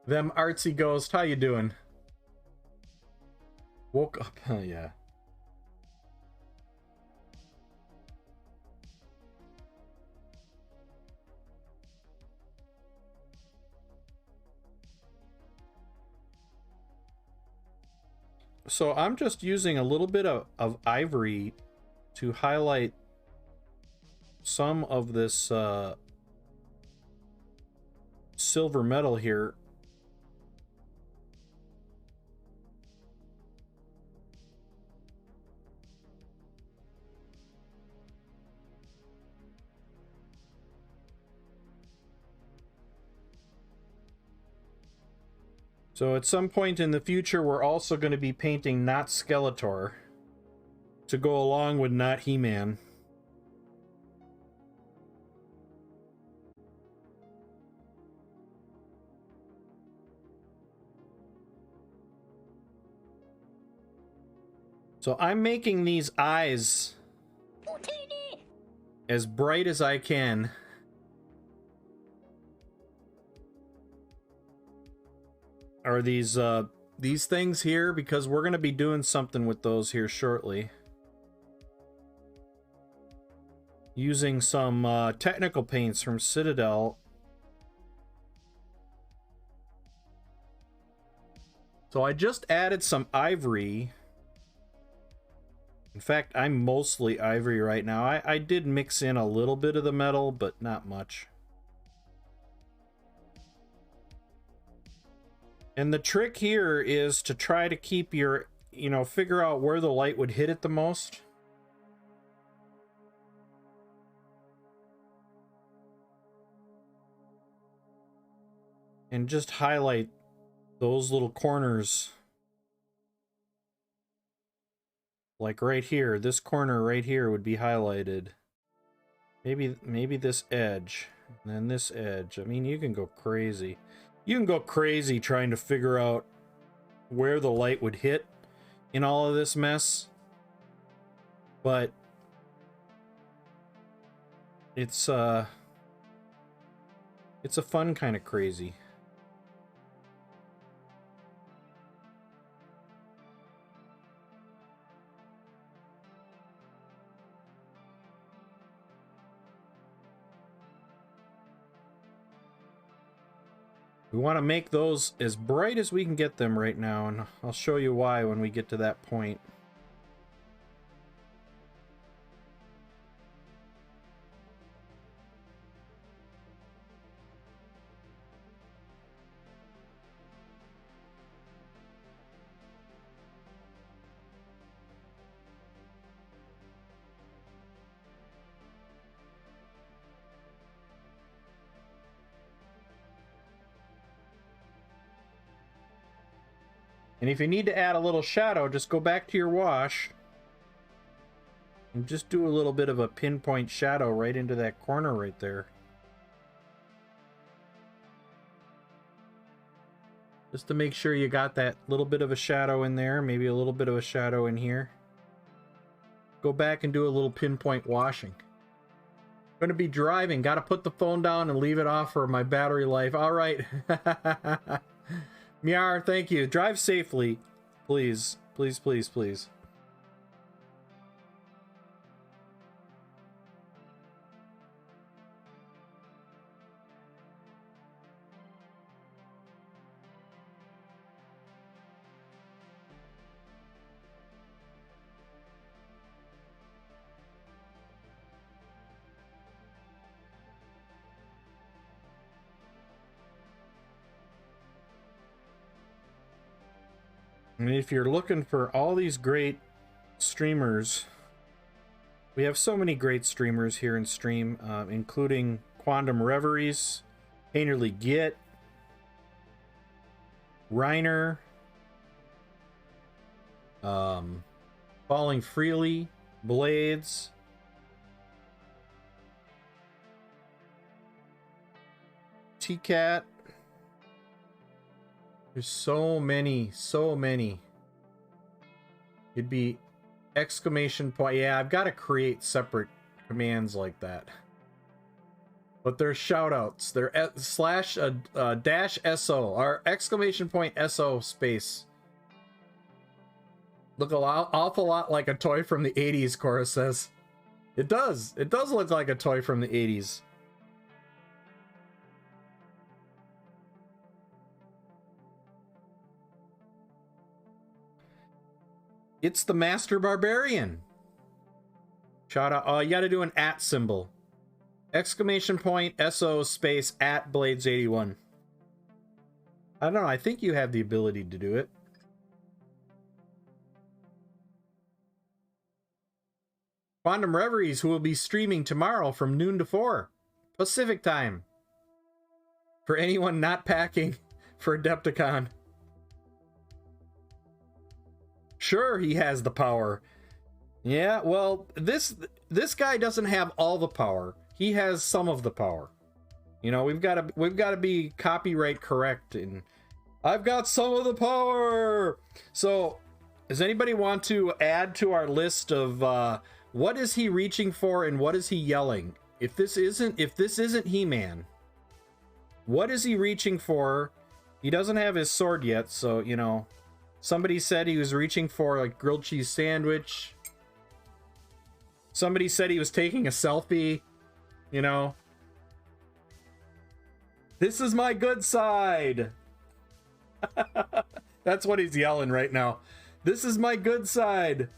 Them artsy ghost, how you doing? Woke up, oh yeah. So I'm just using a little bit of ivory to highlight some of this silver metal here. So at some point in the future, we're also going to be painting not Skeletor to go along with not He-Man. So I'm making these eyes as bright as I can. Are these things here, because we're going to be doing something with those here shortly. Using some technical paints from Citadel. So I just added some ivory. In fact, I'm mostly ivory right now. I did mix in a little bit of the metal, but not much. And the trick here is to try to keep your, figure out where the light would hit it the most. And just highlight those little corners. Like right here, this corner right here would be highlighted. Maybe this edge, and then this edge. I mean, you can go crazy. You can go crazy trying to figure out where the light would hit in all of this mess. But it's a fun kind of crazy. We want to make those as bright as we can get them right now, and I'll show you why when we get to that point. And if you need to add a little shadow, just go back to your wash and just do a little bit of a pinpoint shadow right into that corner right there. Just to make sure you got that little bit of a shadow in there, maybe a little bit of a shadow in here. Go back and do a little pinpoint washing. Going to be driving, got to put the phone down and leave it off for my battery life. All right. Miar, thank you. Drive safely, please. Please, please, please. And if you're looking for all these great streamers, we have so many great streamers here in stream, including Quantum Reveries, Painterly Git, Reiner, Falling Freely, Blades, T-Cat. There's so many, so many. It'd be exclamation point. Yeah, I've got to create separate commands like that. But they're shout outs. They're slash dash SO or exclamation point SO space. Look awful lot like a toy from the 80s, Cora says. It does. It does look like a toy from the 80s. It's the Master Barbarian. Shout out. You got to do an @ symbol. Exclamation point SO space @ Blades81. I don't know. I think you have the ability to do it. Quantum Reveries, who will be streaming tomorrow from noon to 4 Pacific time. For anyone not packing for Adepticon. Sure, he has the power. Yeah, well, this guy doesn't have all the power. He has some of the power. You know, we've got to be copyright correct, and I've got some of the power. So, does anybody want to add to our list of what is he reaching for and what is he yelling? If this isn't He-Man, what is he reaching for? He doesn't have his sword yet, so you know. Somebody said he was reaching for like grilled cheese sandwich. Somebody said he was taking a selfie, you know. This is my good side. That's what he's yelling right now. This is my good side.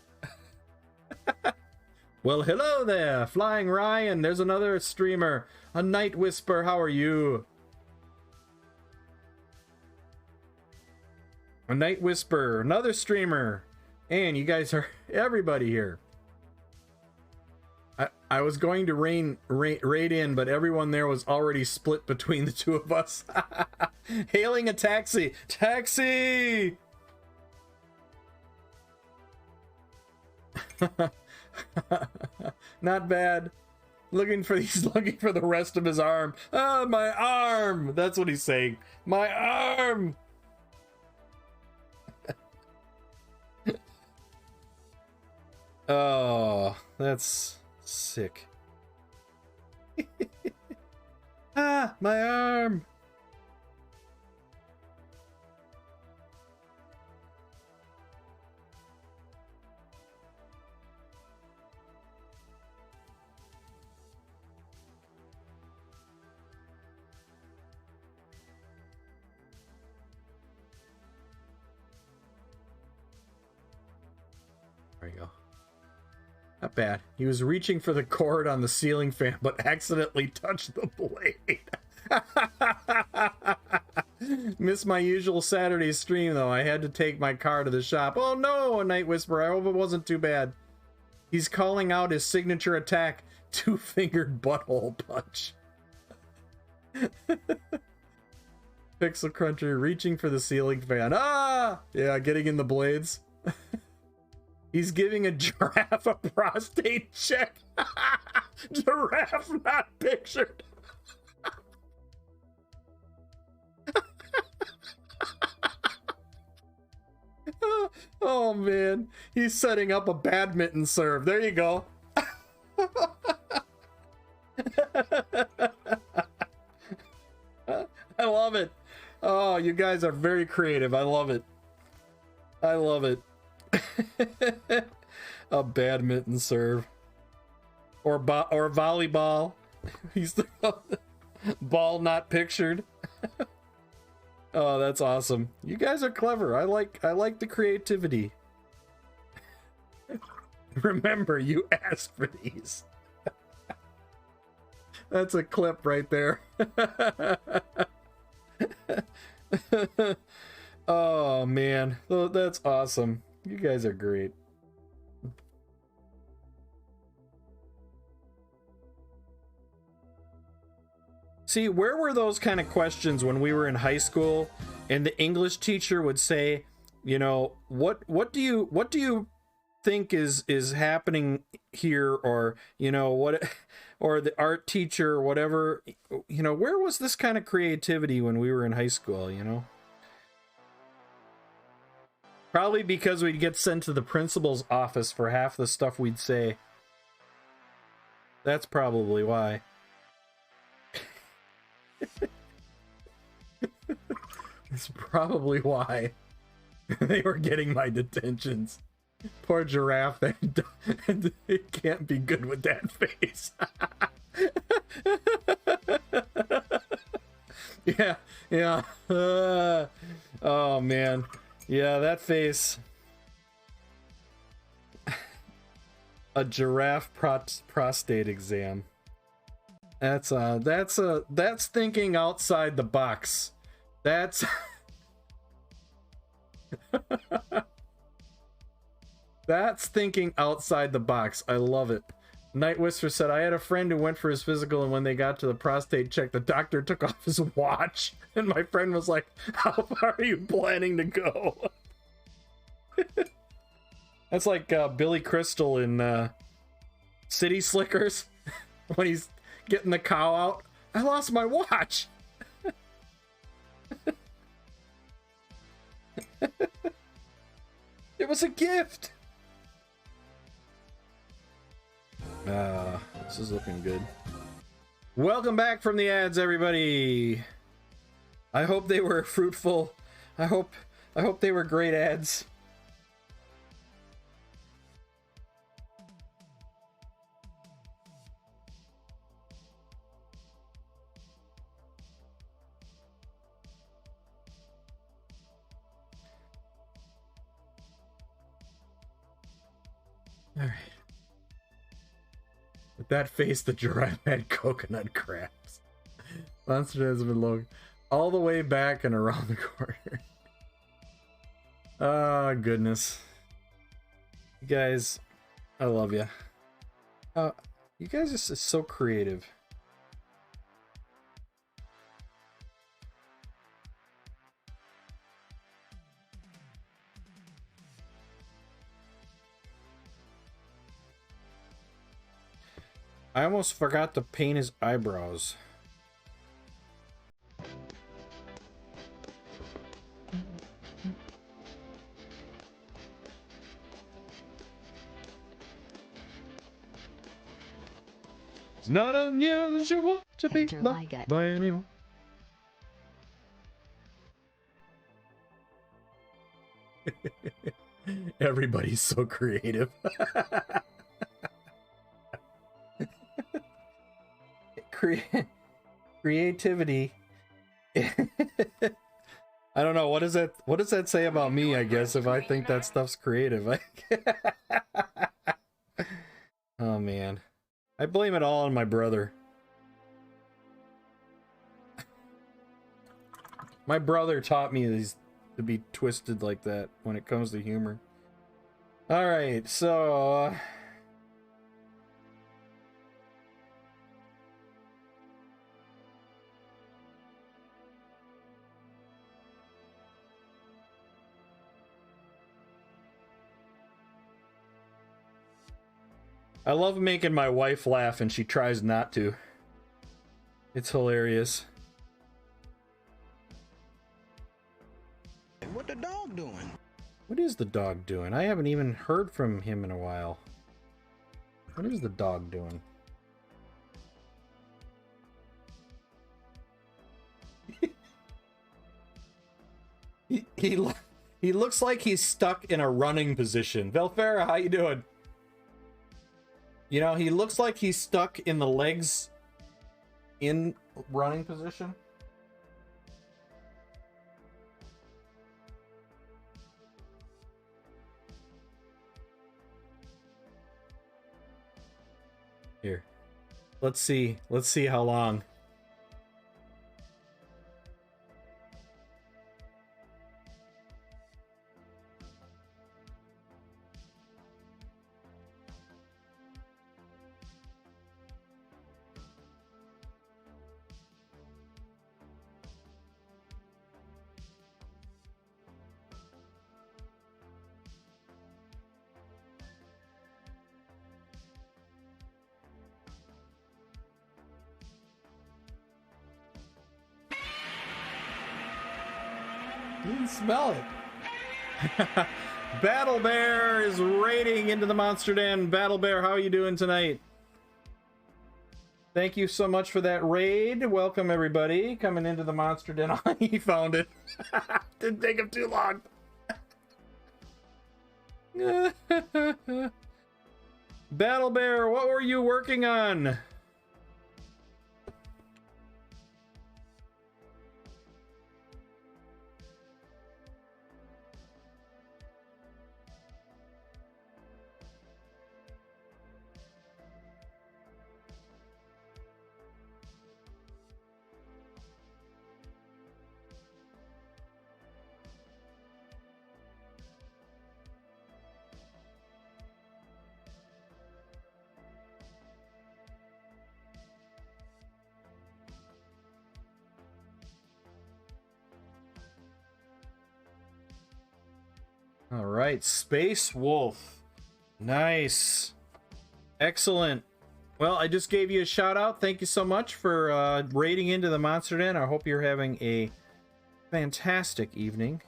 Well, hello there, Flying Ryan. There's another streamer. A Night Whisper, how are you? A Night Whisper, another streamer. And you guys are everybody here. I was going to raid in, but everyone there was already split between the two of us. Hailing a taxi. Taxi! Not bad. Looking for the rest of his arm. Ah, my arm! That's what he's saying. My arm! Oh, that's sick. Ah, my arm! There you go. Not bad. He was reaching for the cord on the ceiling fan, but accidentally touched the blade. Missed my usual Saturday stream, though. I had to take my car to the shop. Oh no, A Night Whisperer. I hope it wasn't too bad. He's calling out his signature attack, two-fingered butthole punch. Pixel Cruncher reaching for the ceiling fan. Ah! Yeah, getting in the blades. He's giving a giraffe a prostate check. Giraffe not pictured. Oh man, he's setting up a badminton serve. There you go. I love it. Oh, you guys are very creative. I love it. I love it. A badminton serve. Or volleyball. He's the ball not pictured. Oh, that's awesome. You guys are clever. I like the creativity. Remember, you asked for these. That's a clip right there. Oh man, that's awesome. You guys are great. See, where were those kind of questions when we were in high school and the English teacher would say, you know, what do you think is happening here, or you know, what, or the art teacher or whatever, you know, where was this kind of creativity when we were in high school, you know? Probably because we'd get sent to the principal's office for half the stuff we'd say. That's probably why. It's probably why they were getting my detentions. Poor giraffe, it can't be good with that face. Yeah. Oh man. Yeah, that face. A giraffe prostate exam. That's thinking outside the box. That's that's thinking outside the box. I love it. Night Whisper said, I had a friend who went for his physical, and when they got to the prostate check, the doctor took off his watch, and my friend was like, how far are you planning to go? That's like Billy Crystal in City Slickers when he's getting the cow out. I lost my watch. It was a gift. This is looking good. Welcome back from the ads, everybody. I hope they were fruitful. I hope they were great ads. All right. With that face, the giraffe had coconut crabs. Monster has been low all the way back and around the corner. Oh, goodness. You guys, I love you. You guys are just so creative. I almost forgot to paint his eyebrows. It's not unusual to be loved by anyone. Everybody's so creative. Creativity. I don't know, what does that say about me, I guess, if I think that stuff's creative. Oh man, I blame it all on my brother. My brother taught me to be twisted like that when it comes to humor. All right, so I love making my wife laugh and she tries not to. It's hilarious. What the dog doing? What is the dog doing? I haven't even heard from him in a while. What is the dog doing? He looks like he's stuck in a running position. Velfera, how you doing? You know, he looks like he's stuck in the legs in running position. Here. Let's see how long. You didn't smell it. Battle Bear is raiding into the Monster Den. Battle Bear, how are you doing tonight? Thank you so much for that raid. Welcome everybody coming into the Monster Den. He found it. Didn't take him too long. Battle Bear, what were you working on? All right, Space Wolf. Nice. Excellent. Well, I just gave you a shout out. Thank you so much for raiding into the Monster Den. I hope you're having a fantastic evening.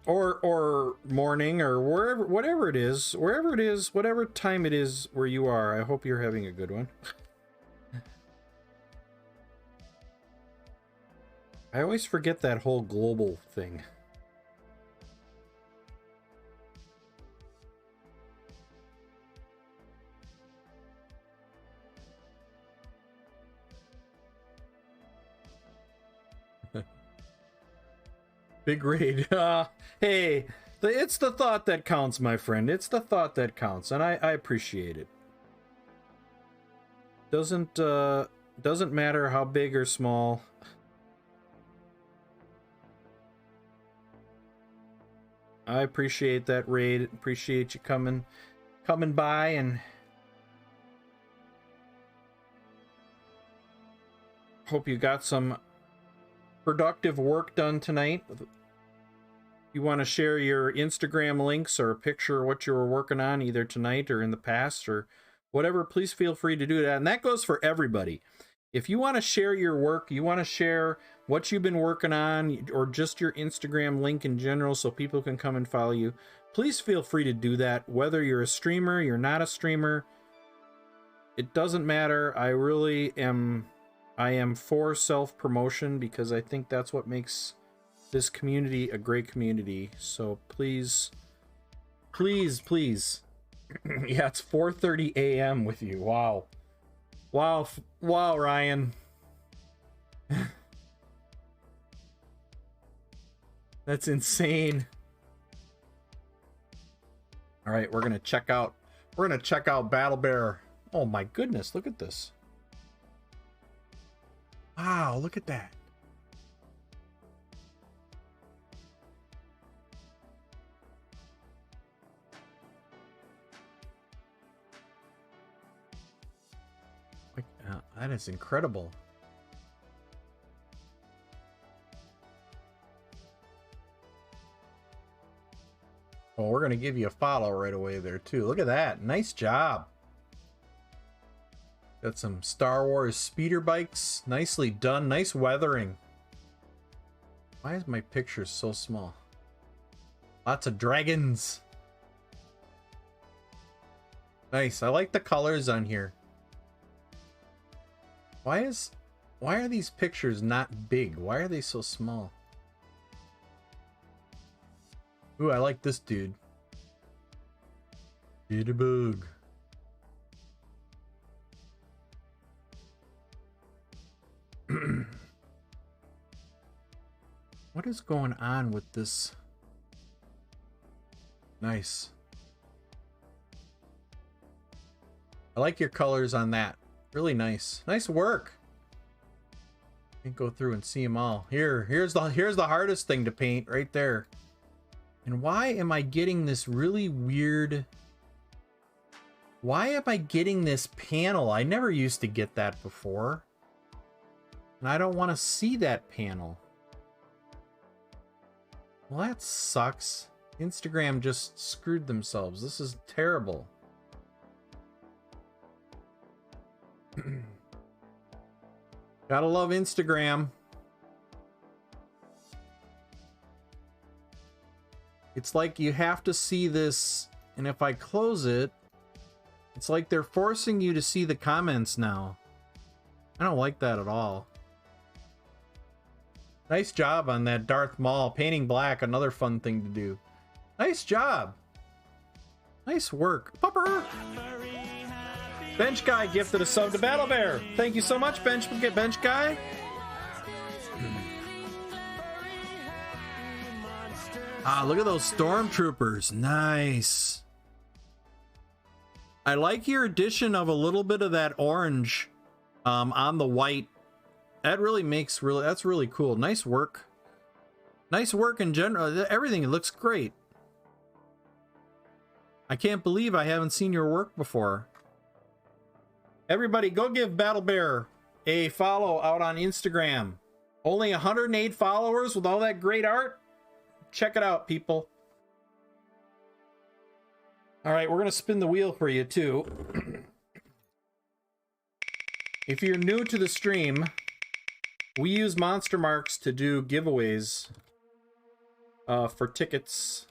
Or morning, or whatever it is, whatever time it is where you are. I hope you're having a good one. I always forget that whole global thing. Big raid. Hey, it's the thought that counts, my friend. It's the thought that counts, and I appreciate it. Doesn't matter how big or small. I appreciate that raid. Appreciate you coming by, and hope you got some productive work done tonight. If you want to share your Instagram links or a picture of what you were working on either tonight or in the past or whatever, please feel free to do that. And that goes for everybody. If you want to share your work, you want to share what you've been working on, or just your Instagram link in general so people can come and follow you, please feel free to do that. Whether you're a streamer, you're not a streamer, it doesn't matter. I am for self-promotion because I think that's what makes this community a great community. So please, please, please. Yeah, it's 4:30 a.m. with you. Wow. Wow, Ryan. That's insane. All right, we're gonna check out Battle Bear. Oh my goodness, look at this. Wow, look at that. That is incredible. Oh, we're going to give you a follow right away there, too. Look at that. Nice job. Got some Star Wars speeder bikes. Nicely done. Nice weathering. Why is my picture so small? Lots of dragons. Nice. I like the colors on here. Why are these pictures not big? Why are they so small? Ooh, I like this dude. Jitterbug. What is going on with this? Nice. I like your colors on that. Really nice. Nice work. Can't go through and see them all. Here's the hardest thing to paint right there. And why am I getting this really weird? Why am I getting this panel? I never used to get that before. And I don't want to see that panel. Well, that sucks. Instagram just screwed themselves. This is terrible. Gotta love Instagram. It's like you have to see this, and if I close it, it's like they're forcing you to see the comments now. I don't like that at all. Nice job on that Darth Maul. Painting black, another fun thing to do. Nice job. Nice work. Pupper! Bench Guy gifted a sub to Battle Bear. Thank you so much, Bench Guy. Ah, look at those stormtroopers. Nice. I like your addition of a little bit of that orange on the white. That really makes that's really cool. Nice work. Nice work in general. Everything looks great. I can't believe I haven't seen your work before. Everybody go give Battle Bear a follow out on Instagram. Only 108 followers with all that great art? Check it out, people. All right, we're going to spin the wheel for you, too. If you're new to the stream, we use Monster Marks to do giveaways for tickets.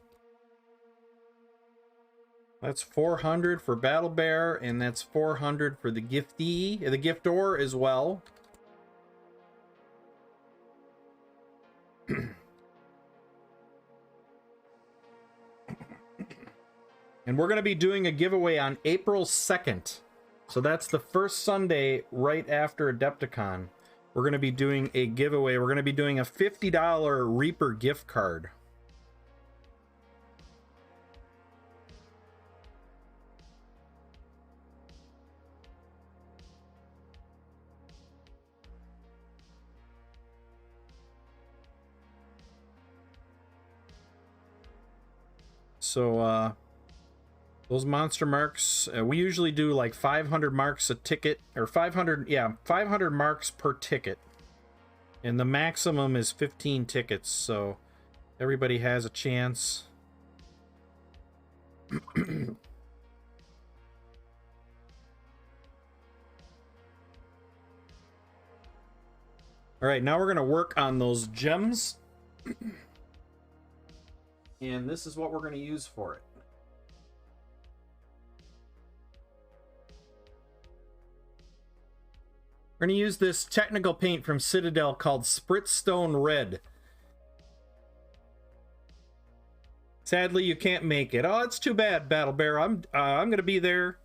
That's 400 for Battle Bear, and that's 400 for the giftee, the giftor as well. And we're going to be doing a giveaway on April 2nd. So that's the first Sunday right after Adepticon. We're going to be doing a giveaway. We're going to be doing a $50 Reaper gift card. So, those Monster Marks, we usually do like 500 marks a ticket, or 500 marks per ticket. And the maximum is 15 tickets, so everybody has a chance. All right, now we're going to work on those gems. And this is what we're going to use for it. We're going to use this technical paint from Citadel called Spritstone Red. Sadly, you can't make it. Oh, it's too bad, Battle Bear. I'm going to be there.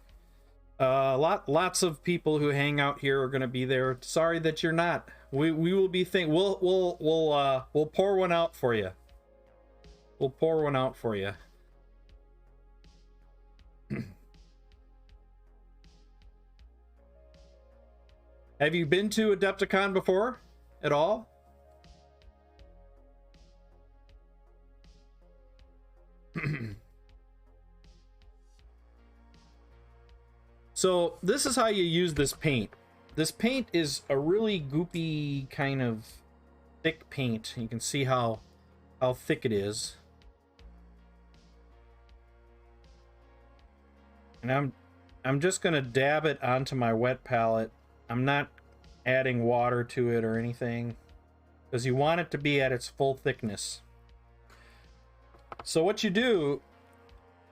Lots of people who hang out here are going to be there. Sorry that you're not. We will be we'll pour one out for you. We'll pour one out for you. Have you been to Adepticon before at all? So this is how you use this paint. This paint is a really goopy kind of thick paint. You can see how thick it is. And I'm just gonna dab it onto my wet palette. I'm not adding water to it or anything, because you want it to be at its full thickness. So what you do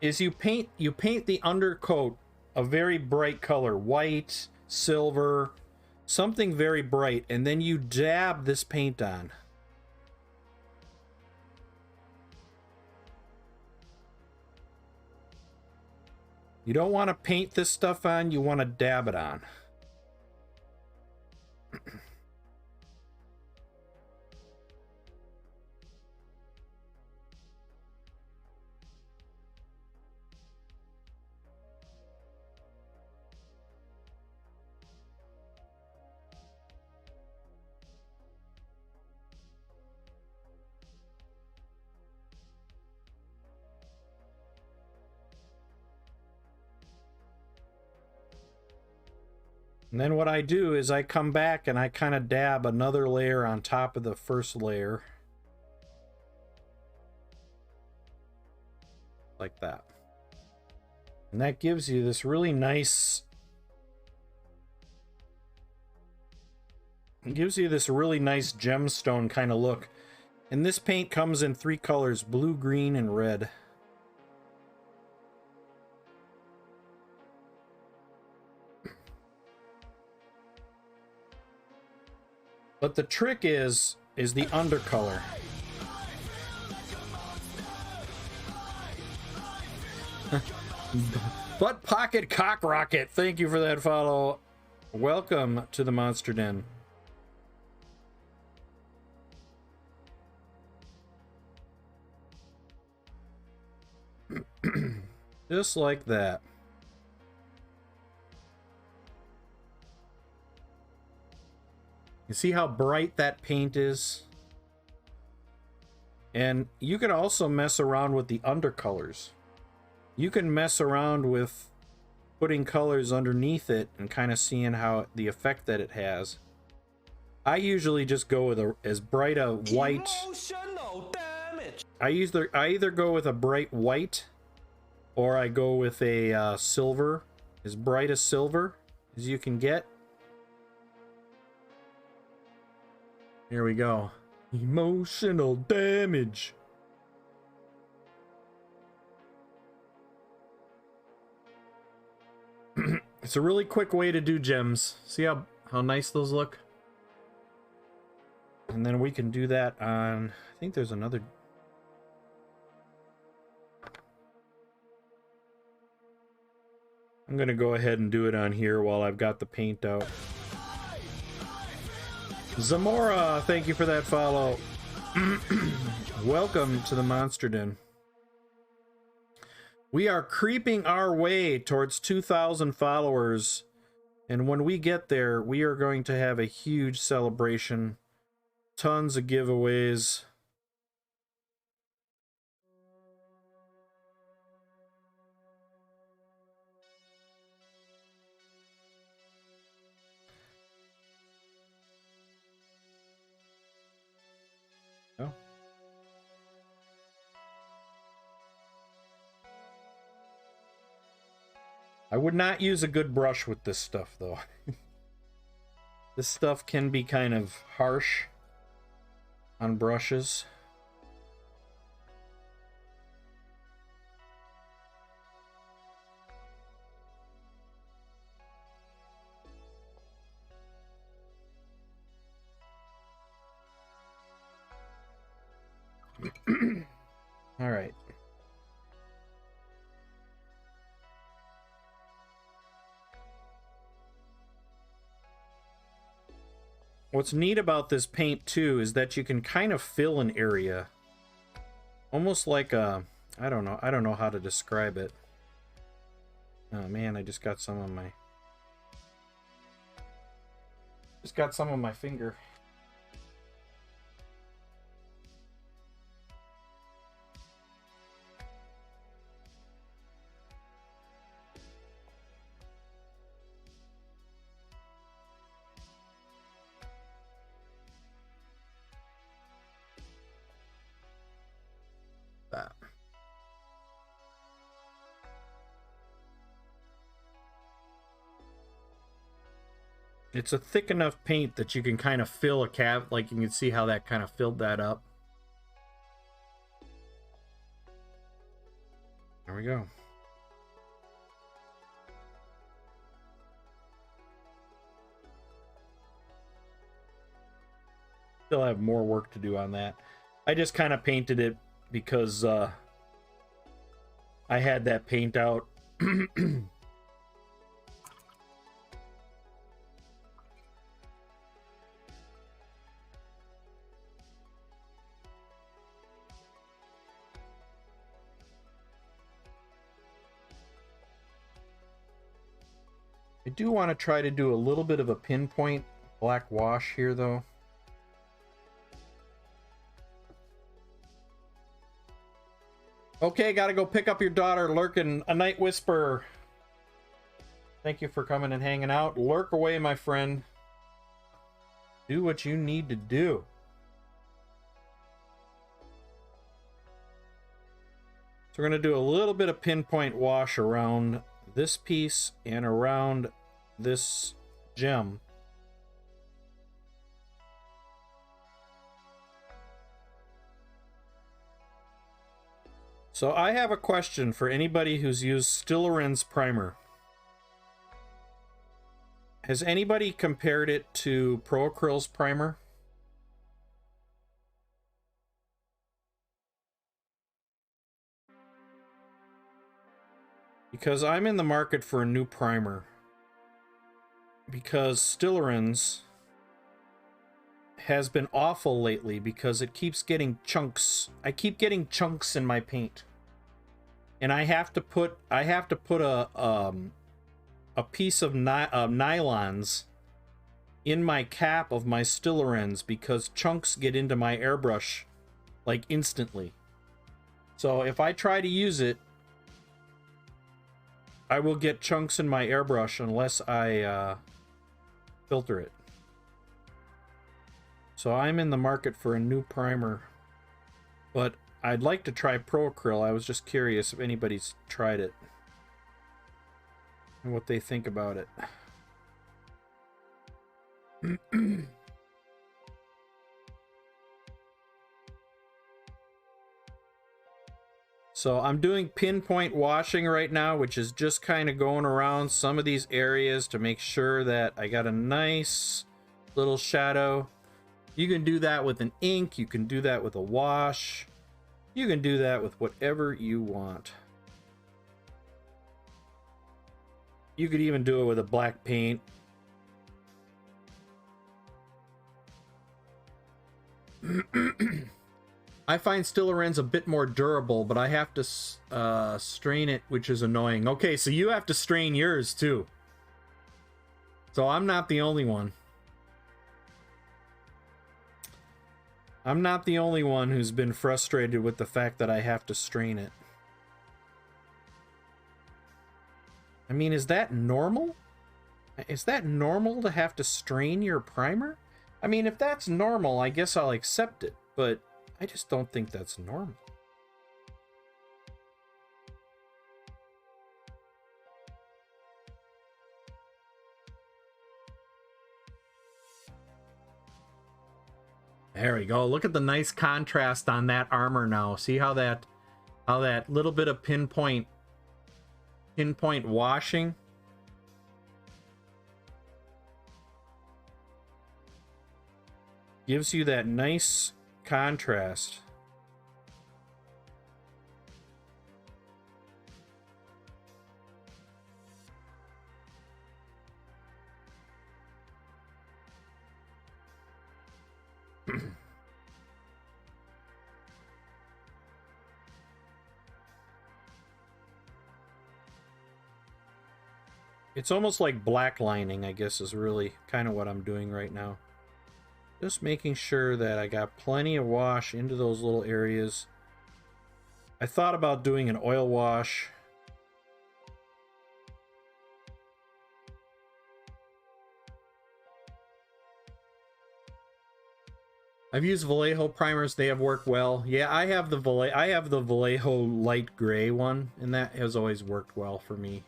is you paint the undercoat a very bright color, white, silver, something very bright, and then you dab this paint on. You don't want to paint this stuff on, you want to dab it on. And then what I do is I come back and I kind of dab another layer on top of the first layer. Like that. And that gives you this really nice... It gives you this really nice gemstone kind of look. And this paint comes in 3 colors, blue, green, and red. But the trick is the undercolor. Butt Pocket Cock Rocket, thank you for that follow. Welcome to the Monster Den. Just like that. You see how bright that paint is? And you can also mess around with the undercolors. You can mess around with putting colors underneath it and kind of seeing how the effect that it has. I usually just go with as bright a white. Emotional damage. I either go with a bright white, or I go with a silver, as bright as silver as you can get. Here we go. Emotional damage. It's a really quick way to do gems. See how nice those look? And then we can do that on, I think there's another. I'm gonna go ahead and do it on here while I've got the paint out. Zamora, thank you for that follow. Welcome to the Monster Den. We are creeping our way towards 2,000 followers, and when we get there, we are going to have a huge celebration. Tons of giveaways. Oh. I would not use a good brush with this stuff, though. This stuff can be kind of harsh on brushes. All right. What's neat about this paint too is that you can kind of fill an area. Almost like a, I don't know how to describe it. Oh man, I just got some on my finger. That. It's a thick enough paint that you can kind of fill a cap, like you can see how that kind of filled that up. There we go. Still have more work to do on that. I just kind of painted it because I had that paint out. I do want to try to do a little bit of a pinpoint black wash here, though. Okay, gotta go pick up your daughter, Lurkin, a Night Whisperer. Thank you for coming and hanging out. Lurk away, my friend. Do what you need to do. So we're gonna do a little bit of pinpoint wash around this piece and around this gem. So I have a question for anybody who's used Stillerins primer. Has anybody compared it to Pro-Acryl's primer? Because I'm in the market for a new primer. Because Stillerins has been awful lately because it keeps getting chunks. I keep getting chunks in my paint. And I have to put a piece of nylons in my cap of my Stillerins because chunks get into my airbrush like instantly. So if I try to use it, I will get chunks in my airbrush unless I filter it. So I'm in the market for a new primer, but I'd like to try Pro Acryl. I was just curious if anybody's tried it and what they think about it. So I'm doing pinpoint washing right now, which is just kind of going around some of these areas to make sure that I got a nice little shadow. You can do that with an ink, you can do that with a wash, you can do that with whatever you want. You could even do it with a black paint. I find Stilloren's a bit more durable, but I have to strain it, which is annoying. Okay, so you have to strain yours too. So I'm not the only one. I'm not the only one who's been frustrated with the fact that I have to strain it. I mean, is that normal? Is that normal to have to strain your primer? I mean, if that's normal, I guess I'll accept it, but I just don't think that's normal. There we go. Look at the nice contrast on that armor now. See how that little bit of pinpoint washing gives you that nice contrast. It's almost like black lining, I guess, is really kind of what I'm doing right now. Just making sure that I got plenty of wash into those little areas. I thought about doing an oil wash. I've used Vallejo primers. They have worked well. Yeah, I have the Vallejo light gray one, and that has always worked well for me.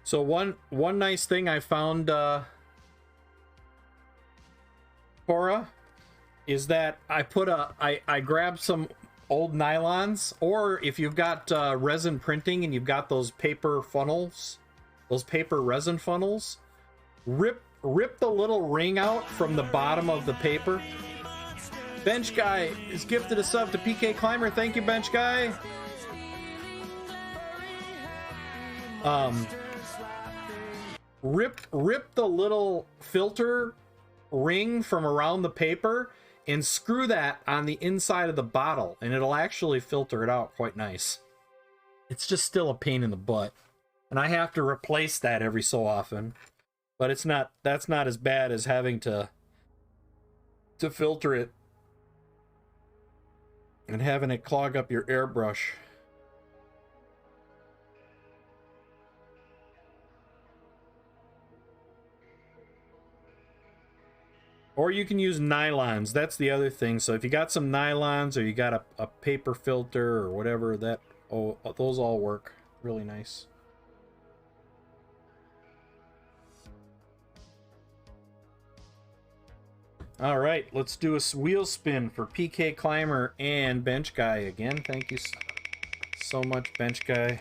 So one nice thing I found, Cora, is that I grabbed some old nylons, or if you've got resin printing and you've got those paper funnels, those paper resin funnels, rip the little ring out from the bottom of the paper. Bench Guy is gifted a sub to PK Climber. Thank you, Bench Guy. Rip the little filter ring from around the paper and screw that on the inside of the bottle, and it'll actually filter it out quite nice. It's just still a pain in the butt, and I have to replace that every so often, but that's not as bad as having to filter it and having it clog up your airbrush. Or you can use nylons. That's the other thing. So if you got some nylons, or you got a paper filter or whatever, those all work really nice. All right, let's do a wheel spin for PK Climber and Bench Guy again. Thank you so much, Bench Guy.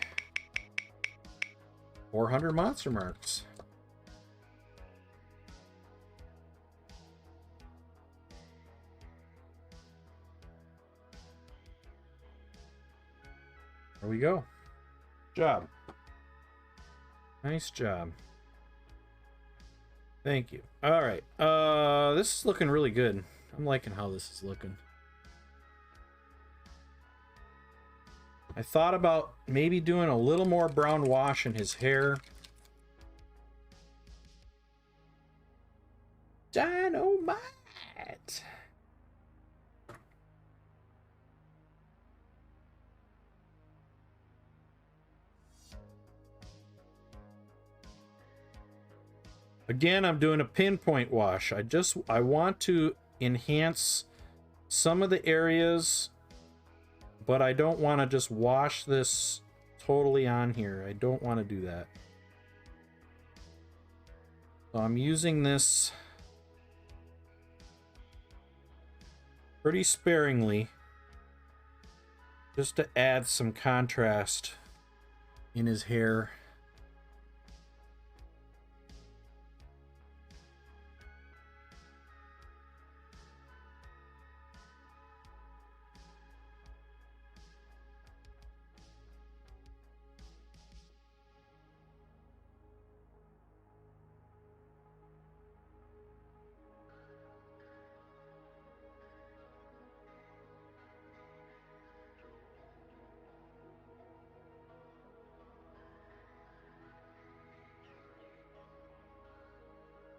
400 monster marks. There we go. Job. Nice job. Thank you. All right. This is looking really good. I'm liking how this is looking. I thought about maybe doing a little more brown wash in his hair. Dynamite! Again, I'm doing a pinpoint wash. I want to enhance some of the areas, but I don't want to just wash this totally on here. I don't want to do that. So I'm using this pretty sparingly just to add some contrast in his hair.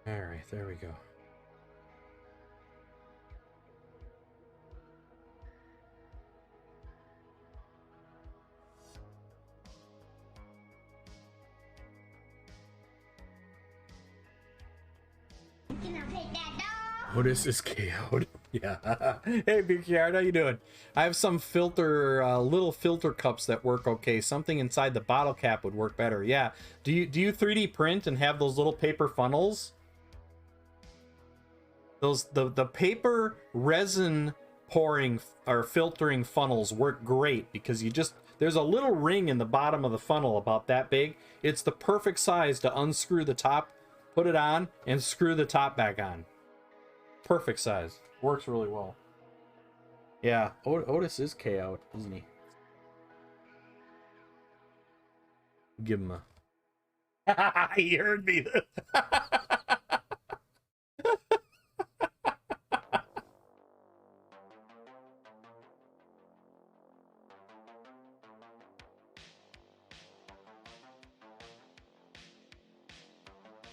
All right, there we go. Otis is KO'd. Yeah. Hey, Big Yard, how you doing? I have some little filter cups that work okay. Something inside the bottle cap would work better. Yeah. Do you 3D print and have those little paper funnels? The paper resin pouring or filtering funnels work great because there's a little ring in the bottom of the funnel about that big. It's the perfect size to unscrew the top, put it on, and screw the top back on. Perfect size. Works really well. Yeah, Otis is KO'd, isn't he? Give him a... He heard me.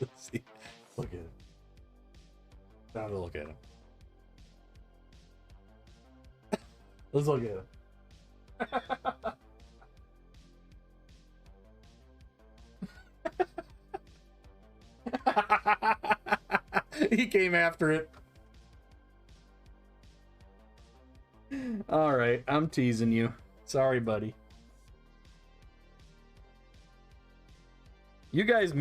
Let's see. Look at it. Time to look at him. Let's look at him. He came after it. All right, I'm teasing you. Sorry, buddy. You guys,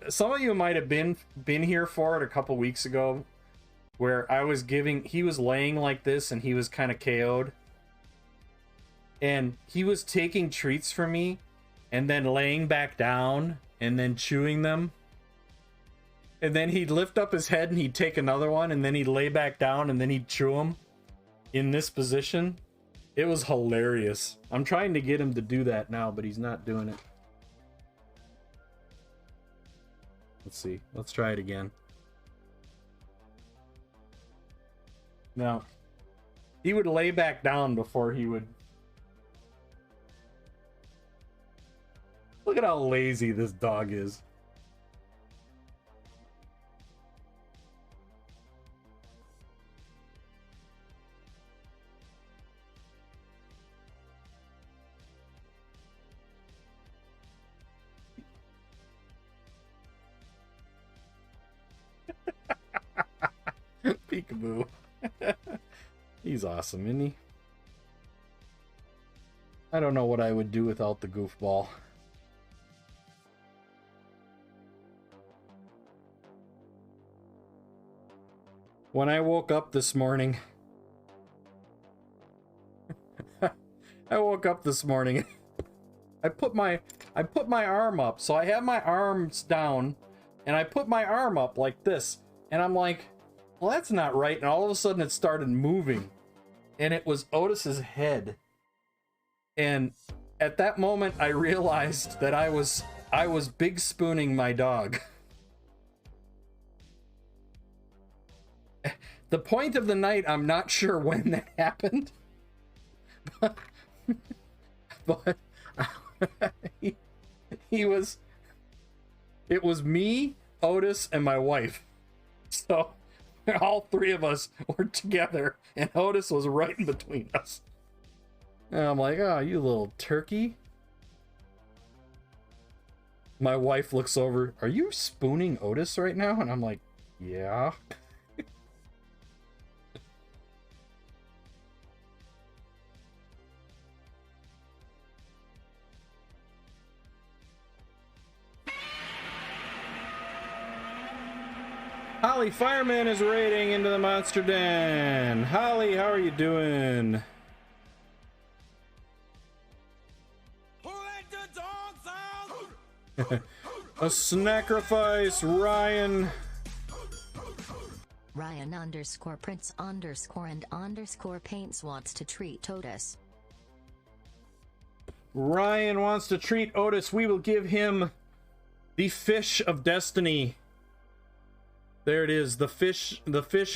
some of you might have been here for it a couple weeks ago, where he was laying like this and he was kind of KO'd, and he was taking treats from me and then laying back down and then chewing them, and then he'd lift up his head and he'd take another one and then he'd lay back down and then he'd chew them in this position. It was hilarious. I'm trying to get him to do that now, but he's not doing it. Let's see. Let's try it again. No. He would lay back down before he would... Look at how lazy this dog is. Peekaboo. He's awesome, isn't he? I don't know what I would do without the goofball. When I woke up this morning, I put my arm up. So I have my arms down and I put my arm up like this, and I'm like, well, that's not right. And all of a sudden it started moving, and it was Otis's head. And at that moment I realized that I was big spooning my dog. The point of the night, I'm not sure when that happened. but he was. It was me, Otis, and my wife. So all three of us were together, and Otis was right in between us. And I'm like, oh, you little turkey. My wife looks over, are you spooning Otis right now? And I'm like, yeah. Holly Fireman is raiding into the monster den. Holly, how are you doing? A sacrifice, Ryan. Ryan underscore Prince underscore and underscore Paints wants to treat Otis. Ryan wants to treat Otis. We will give him the fish of destiny. There it is. The fish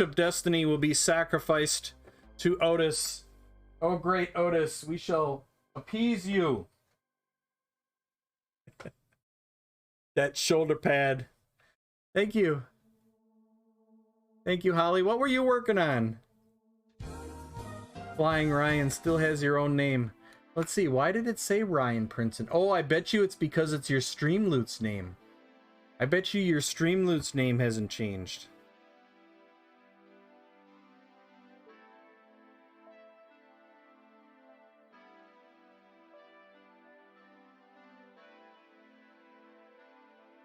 of destiny will be sacrificed to Otis. Oh, great, Otis. We shall appease you. That shoulder pad. Thank you. Thank you, Holly. What were you working on? Flying Ryan still has your own name. Let's see. Why did it say Ryan Princeton? Oh, I bet you it's because it's your Streamloot's name. I bet you your Streamloot's name hasn't changed.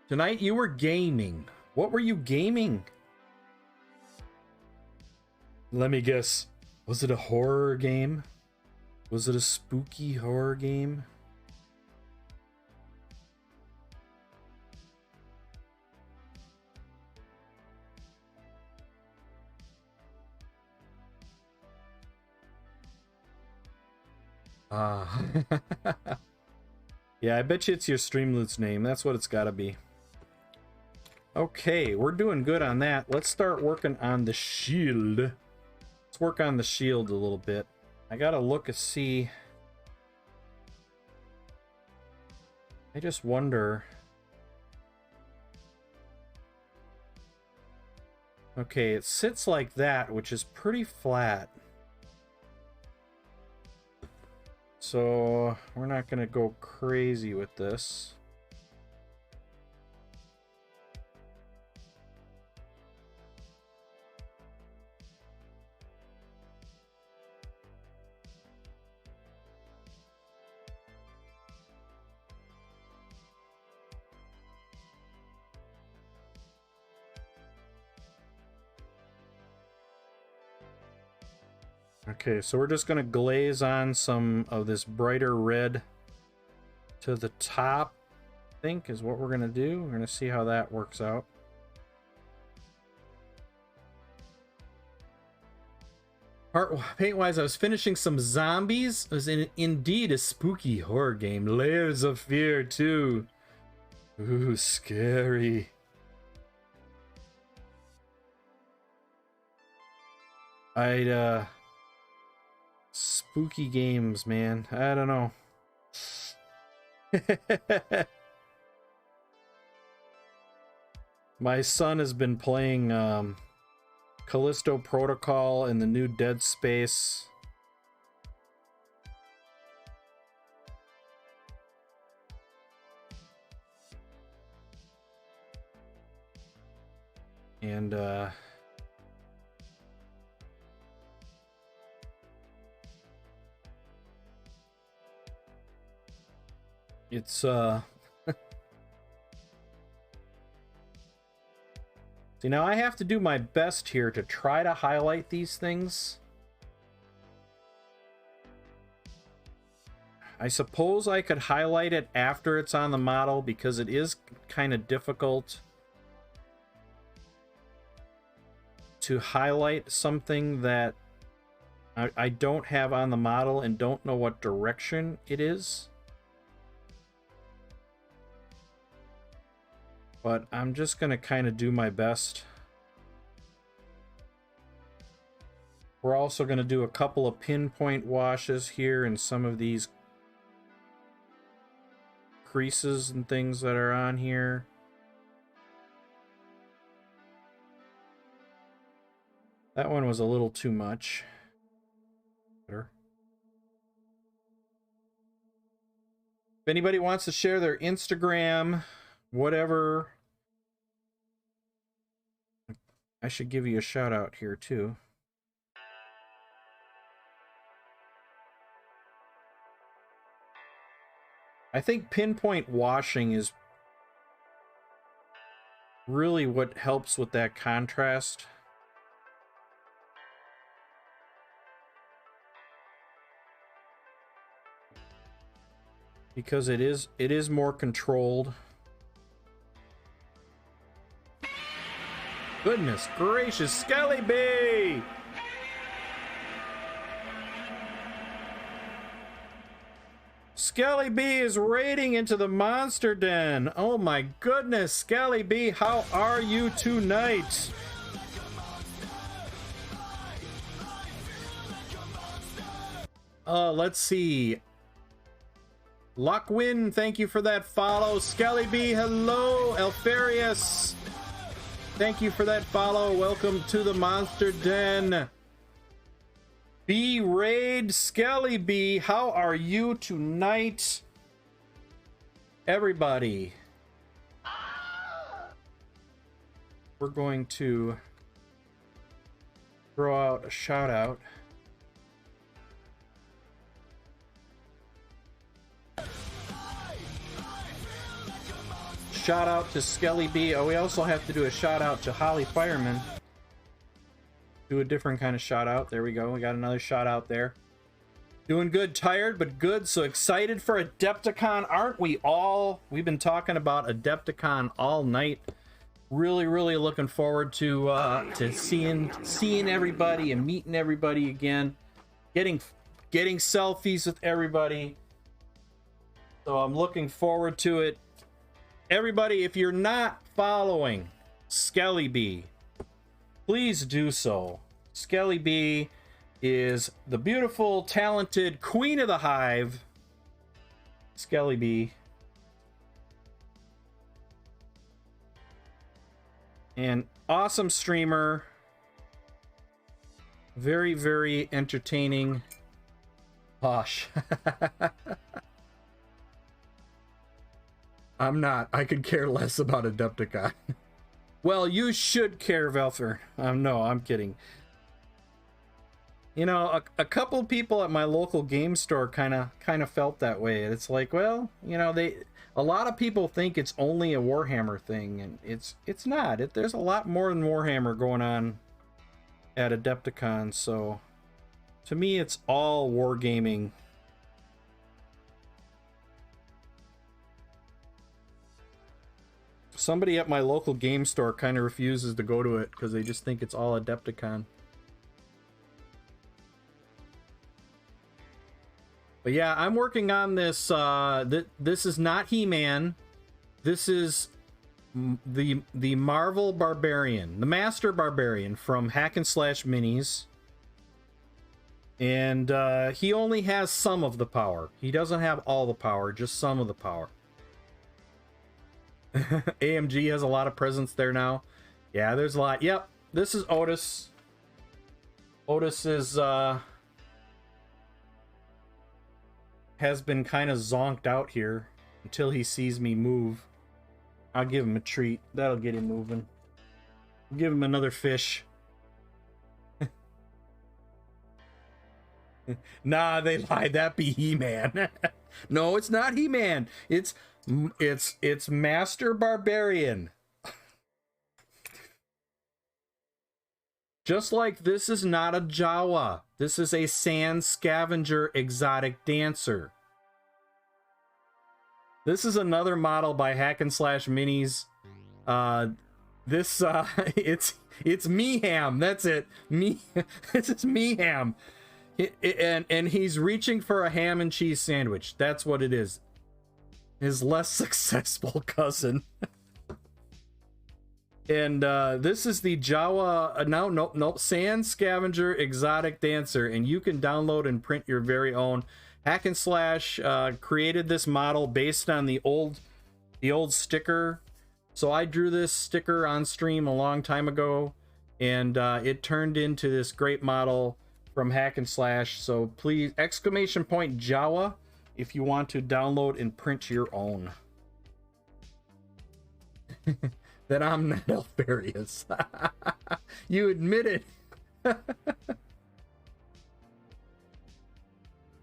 Tonight you were gaming. What were you gaming? Let me guess. Was it a horror game? Was it a spooky horror game? Ah. Yeah, I bet you it's your Streamloot's name. That's what it's gotta be. Okay, we're doing good on that. Let's start working on the shield. Let's work on the shield a little bit. I gotta look and see. I just wonder. Okay, it sits like that, which is pretty flat. So we're not gonna go crazy with this. Okay, so we're just going to glaze on some of this brighter red to the top, I think is what we're going to do. We're going to see how that works out. Paint-wise, I was finishing some zombies. It was indeed a spooky horror game. Layers of Fear, too. Ooh, scary. Spooky games, man. I don't know. My son has been playing Callisto Protocol and the new Dead Space. And it's see, now I have to do my best here to try to highlight these things. I suppose I could highlight it after it's on the model because it is kind of difficult to highlight something that I don't have on the model and don't know what direction it is. But I'm just going to kind of do my best. We're also going to do a couple of pinpoint washes here in some of these creases and things that are on here. That one was a little too much. Better. If anybody wants to share their Instagram, whatever, I should give you a shout out here too. I think pinpoint washing is really what helps with that contrast. Because it is more controlled. Goodness gracious, Skelly B! Skelly B is raiding into the monster den. Oh my goodness, Skelly B, how are you tonight? Let's see. Lockwin, thank you for that follow. Skelly B, hello. Alfarius, thank you for that follow. Welcome to the monster den. B Raid, Skelly B, how are you tonight? Everybody, we're going to throw out a shout out. Shout out to Skelly B. Oh, we also have to do a shout out to Holly Fireman. Do a different kind of shout out. There we go. We got another shout out there. Doing good, tired, but good. So excited for Adepticon, aren't we all? We've been talking about Adepticon all night. Really, really looking forward to seeing everybody and meeting everybody again. Getting selfies with everybody. So I'm looking forward to it. Everybody, if you're not following Skelly B, please do so. Skelly B is the beautiful, talented queen of the hive. Skelly B. An awesome streamer. Very, very entertaining. Posh. I'm not. I could care less about Adepticon. Well, you should care, Velfer. No, I'm kidding. You know, a couple people at my local game store kind of felt that way. It's like, well, you know, a lot of people think it's only a Warhammer thing, and it's not. There's a lot more than Warhammer going on at Adepticon. So, to me, it's all wargaming. Somebody at my local game store kind of refuses to go to it because they just think it's all Adepticon. But yeah, I'm working on this. This is not He-Man. This is the Marvel Barbarian, the Master Barbarian from Hack and Slash Minis. And he only has some of the power. He doesn't have all the power, just some of the power. AMG has a lot of presence there now. Yeah, there's a lot. Yep, this is Otis. Otis is has been kind of zonked out here until he sees me move. I'll give him a treat. That'll get him moving. Give him another fish. Nah, they lied. That'd be He-Man. No, it's not He-Man. It's Master Barbarian. Just like this is not a Jawa. This is a Sand Scavenger exotic dancer. This is another model by Hack and Slash Minis. It's Meham. That's it. This is Meham. And he's reaching for a ham and cheese sandwich. That's what it is. His less successful cousin. And this is the Jawa Sand Scavenger exotic dancer, and you can download and print your very own. Hack and Slash created this model based on the old sticker. So I drew this sticker on stream a long time ago, and it turned into this great model from Hack and Slash. So please, !Jawa, if you want to download and print your own. That I'm not Alfarius. You admit it.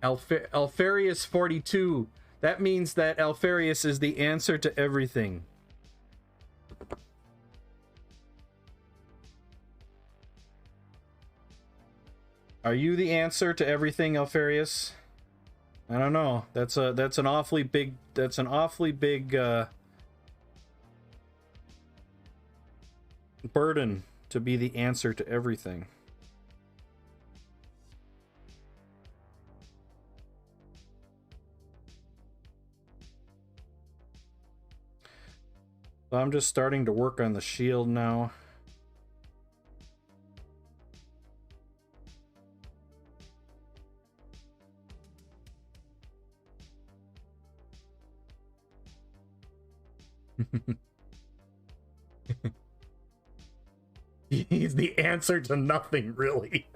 Alfarius 42. That means that Alfarius is the answer to everything. Are you the answer to everything, Alfarius? I don't know. That's an awfully big burden to be the answer to everything. So I'm just starting to work on the shield now. He's the answer to nothing, really.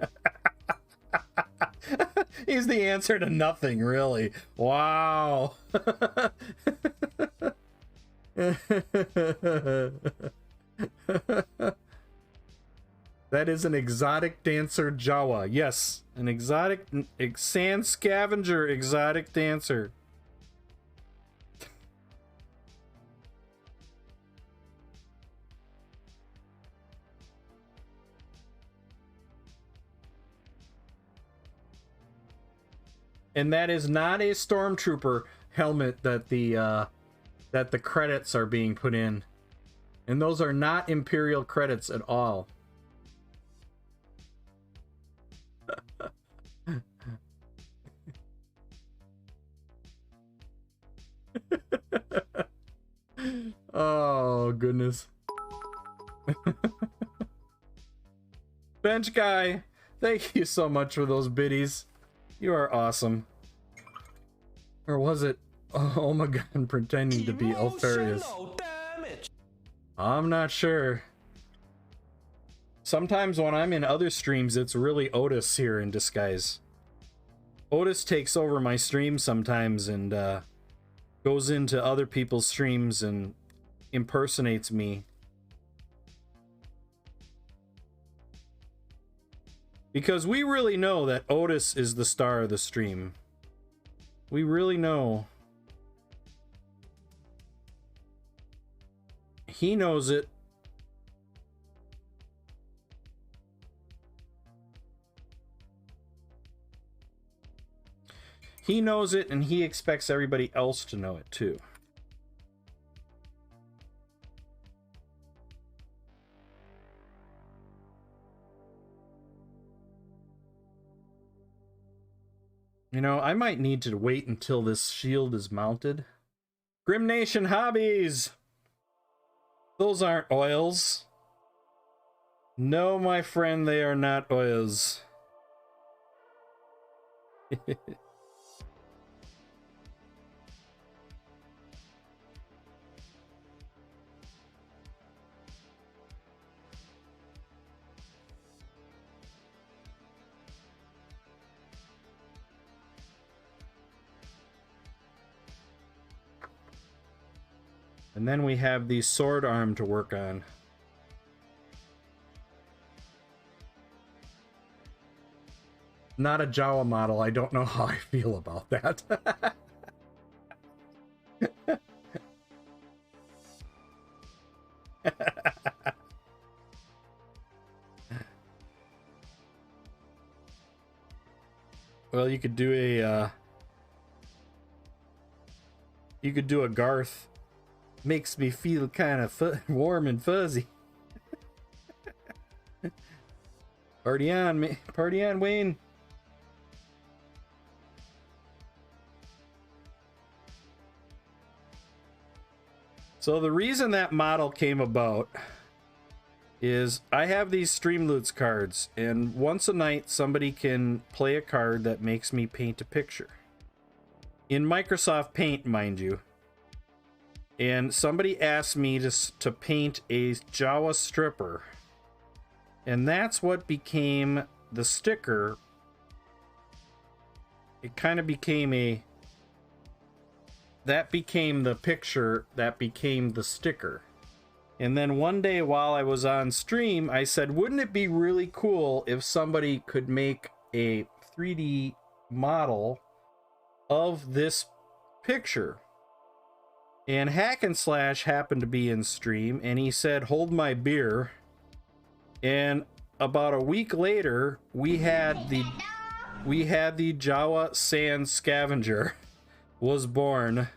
He's the answer to nothing, really. Wow. That is an exotic dancer Jawa. Yes, an exotic sand scavenger exotic dancer. And that is not a stormtrooper helmet that the credits are being put in. And those are not Imperial credits at all. Oh, goodness. Bench guy, thank you so much for those biddies. You are awesome. Or was it Omegon pretending to be Alfarius? I'm not sure. Sometimes when I'm in other streams, it's really Otis here in disguise. Otis takes over my stream sometimes and goes into other people's streams and impersonates me. Because we really know that Otis is the star of the stream. We really know. He knows it. He knows it, and he expects everybody else to know it too. You know, I might need to wait until this shield is mounted. Grim Nation Hobbies! Those aren't oils. No, my friend, they are not oils. And then we have the sword arm to work on. Not a Jawa model. I don't know how I feel about that. Well, you could do a Garth. Makes me feel kind of warm and fuzzy. Party on, Wayne. So the reason that model came about is I have these Streamloots cards, and once a night somebody can play a card that makes me paint a picture. in Microsoft Paint, mind you. And somebody asked me to paint a Jawa stripper. And that's what became the sticker. It kind of became that became the picture, that became the sticker. And then one day while I was on stream, I said, wouldn't it be really cool if somebody could make a 3D model of this picture? And Hack and Slash happened to be in stream, and he said, hold my beer. And about a week later, we had the Jawa Sand Scavenger was born.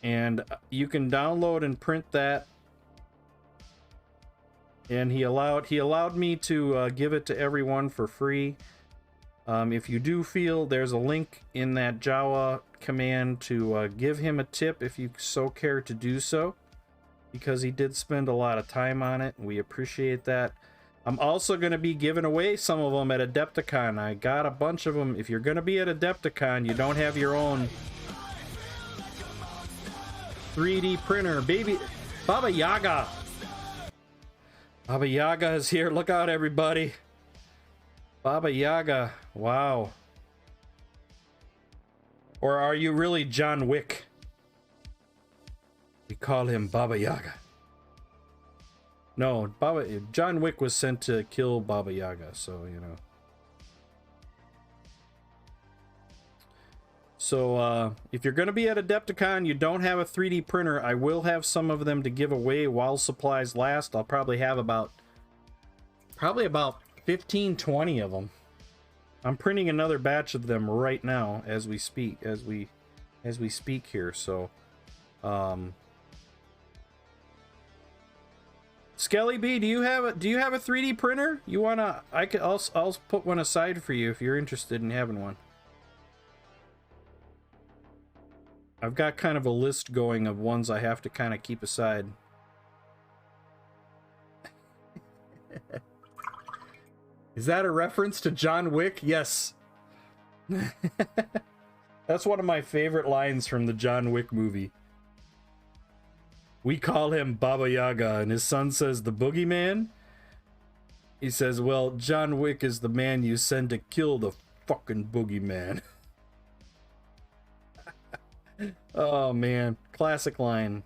And you can download and print that. And he allowed me to give it to everyone for free. If you do feel, there's a link in that Jawa command to give him a tip if you so care to do so, because he did spend a lot of time on it. We appreciate that. I'm also going to be giving away some of them at Adepticon. I got a bunch of them. If you're going to be at Adepticon, you don't have your own 3D printer. Baby Baba Yaga. Baba Yaga is here. Look out, everybody. Baba Yaga. Wow. Or are you really John Wick? We call him Baba Yaga. No, John Wick was sent to kill Baba Yaga, so, you know. So, if you're going to be at Adepticon, you don't have a 3D printer, I will have some of them to give away while supplies last. I'll probably have about 15, 20 of them. I'm printing another batch of them right now as we speak, as we speak here. So, Skelly B, do you have a 3D printer? You wanna? I'll put one aside for you if you're interested in having one. I've got kind of a list going of ones I have to kind of keep aside. Is that a reference to John Wick? Yes. That's one of my favorite lines from the John Wick movie. We call him Baba Yaga, and his son says, the boogeyman? He says, well, John Wick is the man you send to kill the fucking boogeyman. Oh, man. Classic line.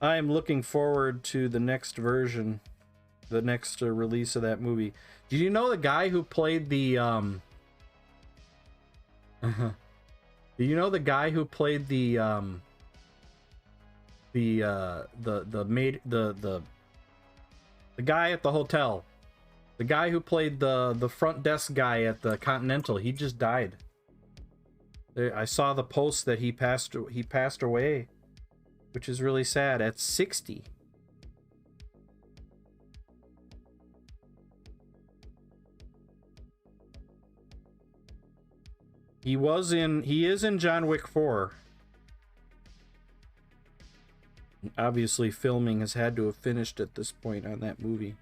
I am looking forward to the next version, the next release of that movie. Did you know the guy who played the Do you know the guy who played the guy at the hotel? The guy who played the front desk guy at the Continental, he just died. I saw the post that he passed away, which is really sad at 60. He is in John Wick 4. Obviously, filming has had to have finished at this point on that movie.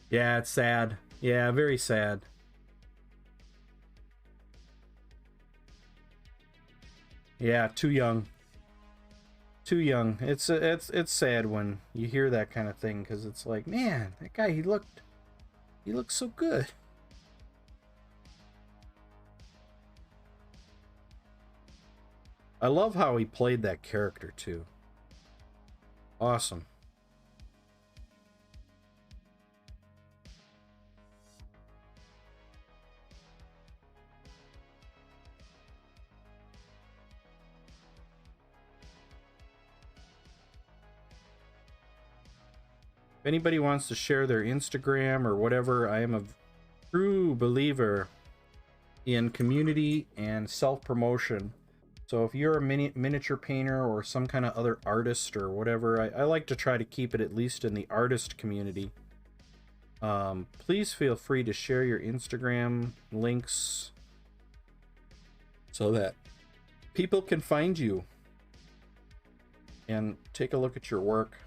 Yeah, it's sad. Yeah, very sad. Yeah, too young. Too young. It's sad when you hear that kind of thing, because it's like, man, that guy, he looked so good. I love how he played that character too. Awesome. If anybody wants to share their Instagram or whatever, I am a true believer in community and self-promotion. So if you're a miniature painter or some kind of other artist or whatever, I like to try to keep it at least in the artist community. Please feel free to share your Instagram links so that people can find you and take a look at your work.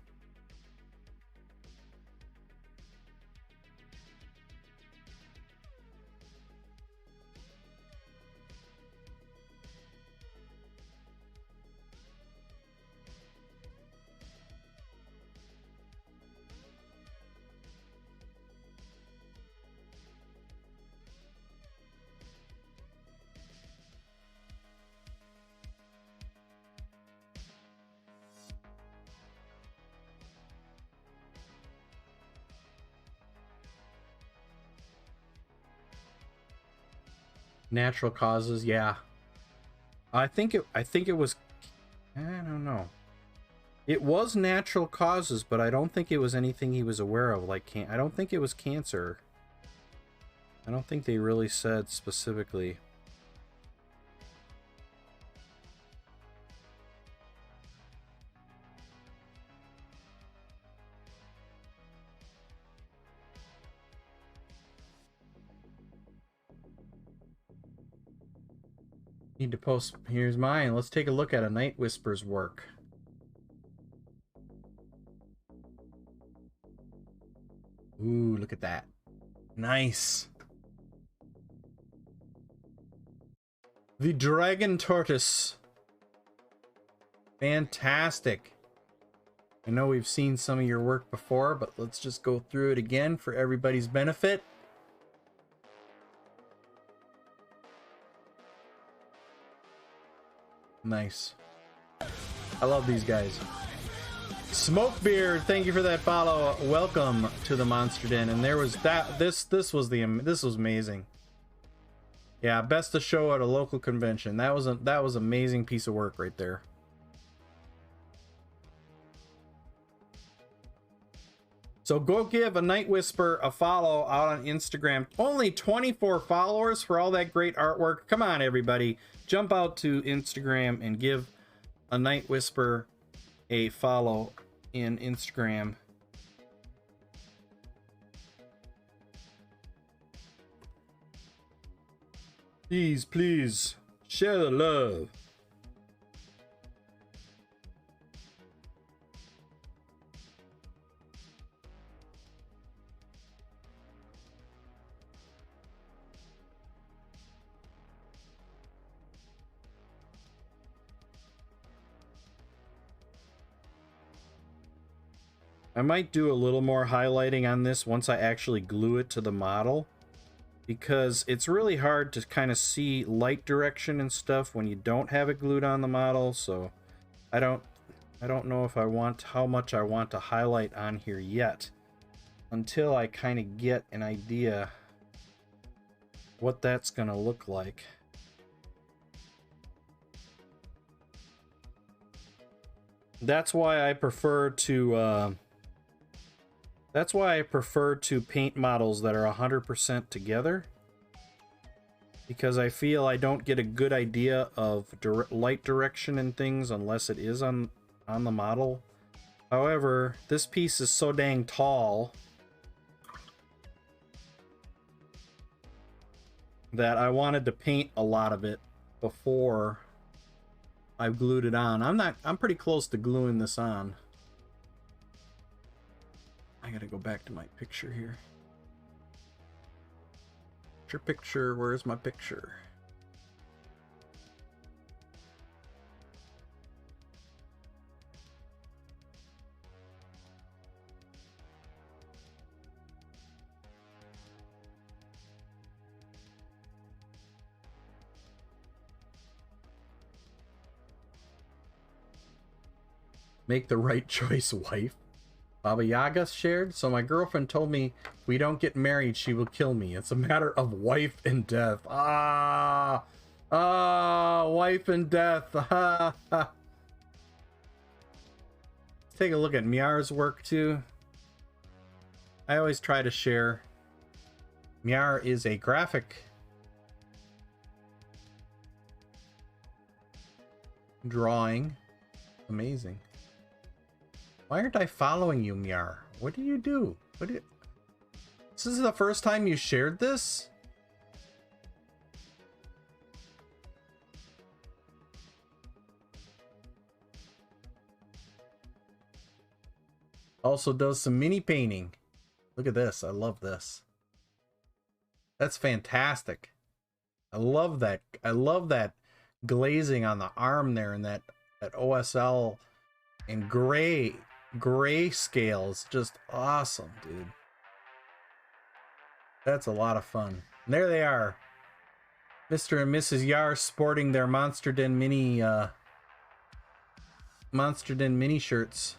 Natural causes, yeah. I think it was, I don't know. It was natural causes, but I don't think it was anything he was aware of. Like, I don't think it was cancer. I don't think they really said specifically. Need to post. Here's mine. Let's take a look at a Night Whisper's work. Ooh, look at that. Nice. The Dragon Tortoise. Fantastic. I know we've seen some of your work before, but let's just go through it again for everybody's benefit. Nice. I love these guys. Smokebeard, thank you for that follow. Welcome to the Monster Den. And there was that. This was amazing. Yeah, best of show at a local convention. That was amazing piece of work right there. So go give a Night Whisper a follow out on Instagram. Only 24 followers for all that great artwork. Come on, everybody. Jump out to Instagram and give a Night Whisper a follow in Instagram. Please, share the love. I might do a little more highlighting on this once I actually glue it to the model, because it's really hard to kind of see light direction and stuff when you don't have it glued on the model. So I don't know if I want how much I want to highlight on here yet, until I kind of get an idea what that's gonna look like. That's why I prefer to paint models that are 100% together, because I feel I don't get a good idea of light direction and things unless it is on the model. However, this piece is so dang tall that I wanted to paint a lot of it before I glued it on. I'm pretty close to gluing this on. I gotta go back to my picture here. Picture, where's my picture? Make the right choice, wife. Baba Yaga shared, so my girlfriend told me if we don't get married, she will kill me. It's a matter of wife and death. Wife and death. Let's take a look at Miar's work too. I always try to share. Miar is a graphic drawing. Amazing. Why aren't I following you, Miar? What do you do? This is the first time you shared this? Also does some mini painting. Look at this. I love this. That's fantastic. I love that. I love that glazing on the arm there, and that OSL and gray scale is just awesome, dude. That's a lot of fun. And there they are, Mr. and Mrs. Yar, sporting their Monster Den mini shirts.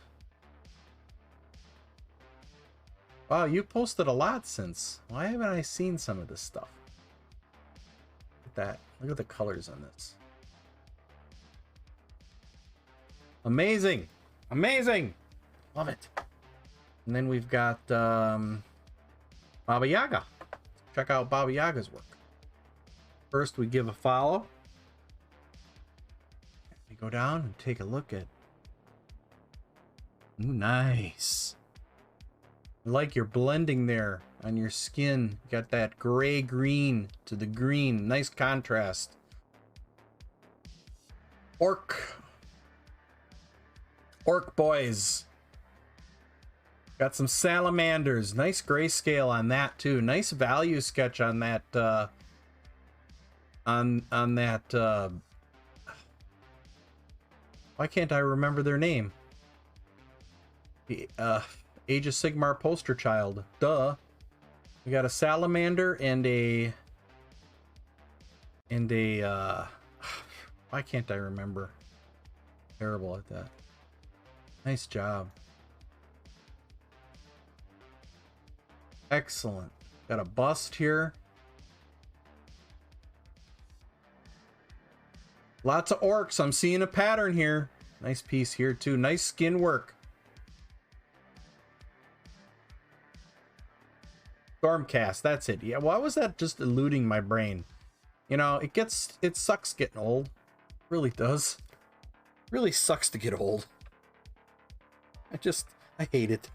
Wow, you posted a lot since. Why haven't I seen some of this stuff? at that. Look at the colors on this. Amazing. Amazing. Love it. And then we've got Baba Yaga. Check out Baba Yaga's work. First, we give a follow. We go down and take a look at. Ooh, nice. I like your blending there on your skin. You got that gray green to the green. Nice contrast. Orc boys. Got some salamanders. Nice grayscale on that too. Nice value sketch on that on that why can't I remember their name? The Age of Sigmar poster child. Duh. We got a salamander and a why can't I remember? Terrible at that. Nice job. Excellent. Got a bust here. Lots of orcs. I'm seeing a pattern here. Nice piece here too. Nice skin work. Stormcast. That's it. Yeah. Why was that just eluding my brain? You know, it sucks getting old. It really does. It really sucks to get old. I hate it.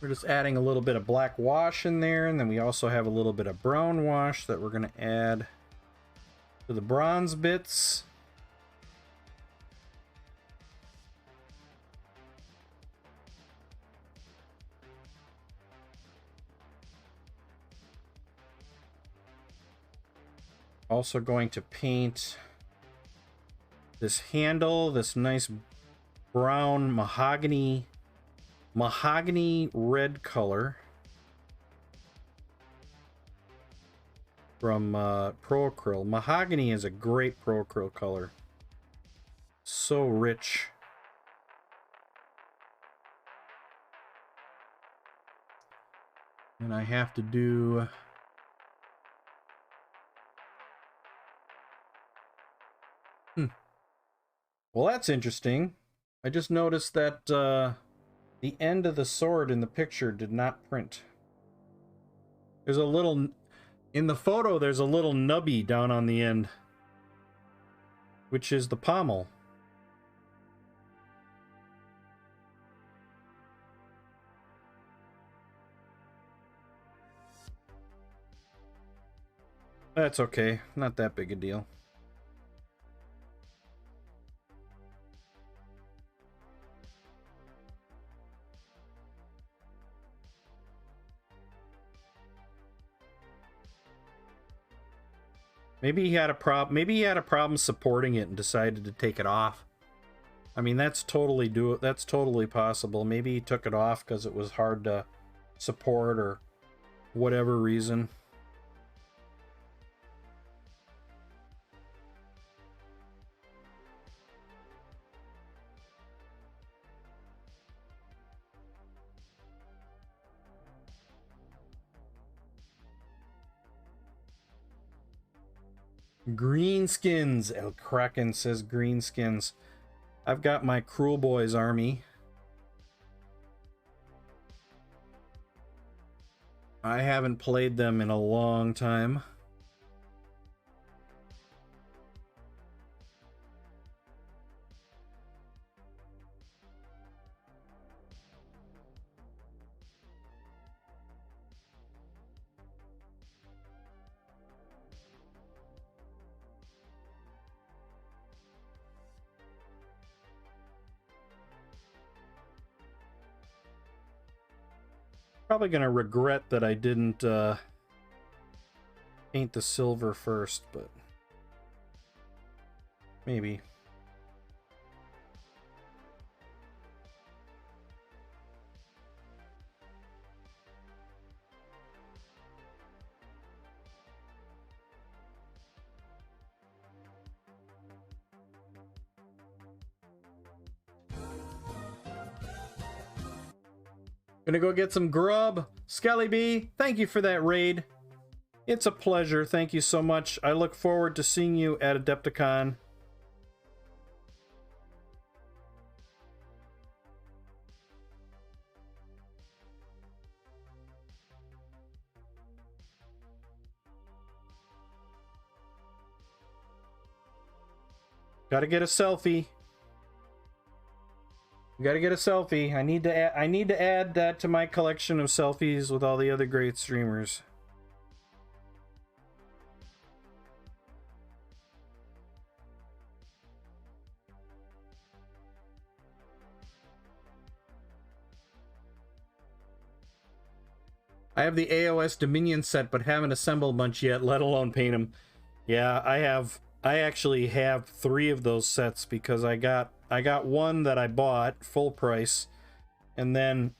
We're just adding a little bit of black wash in there, and then we also have a little bit of brown wash that we're going to add to the bronze bits. Also going to paint this handle, this nice brown mahogany red color from Pro Acryl. Mahogany is a great Pro Acryl color. So rich. And I have to do well, that's interesting. I just noticed that the end of the sword in the picture did not print. There's a little, in the photo, there's a little nubby down on the end, which is the pommel. That's okay. Not that big a deal. Maybe he had a problem. Maybe he had a problem supporting it and decided to take it off. I mean, that's totally possible. Maybe he took it off because it was hard to support or whatever reason. Greenskins. El Kraken says greenskins. I've got my Cruel Boys army. I haven't played them in a long time. Probably gonna regret that I didn't paint the silver first, but maybe. Gonna go get some grub. Skelly B, thank you for that raid. It's a pleasure. Thank you so much. I look forward to seeing you at Adepticon. Gotta get a selfie. Gotta get a selfie. I need to add that to my collection of selfies with all the other great streamers. I have the AOS Dominion set, but haven't assembled much yet, let alone paint them. Yeah, I actually have 3 of those sets because I got one that I bought full price, and then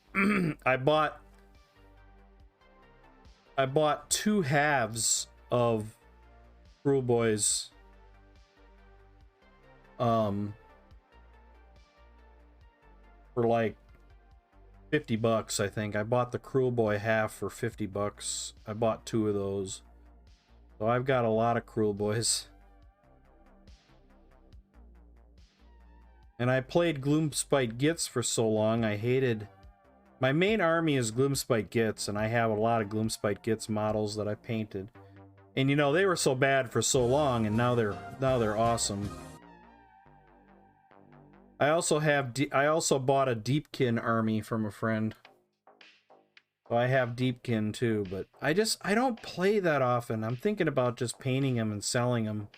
I bought 2 halves of Cruel Boys. For like $50, I think. I bought the Cruel Boy half for $50. I bought 2 of those. So I've got a lot of Cruel Boys. And I played Gloomspite Gitz for so long, I hated... My main army is Gloomspite Gitz, and I have a lot of Gloomspite Gitz models that I painted. And you know, they were so bad for so long, and now they're awesome. I also bought a Deepkin army from a friend. So I have Deepkin too, but I don't play that often. I'm thinking about just painting them and selling them.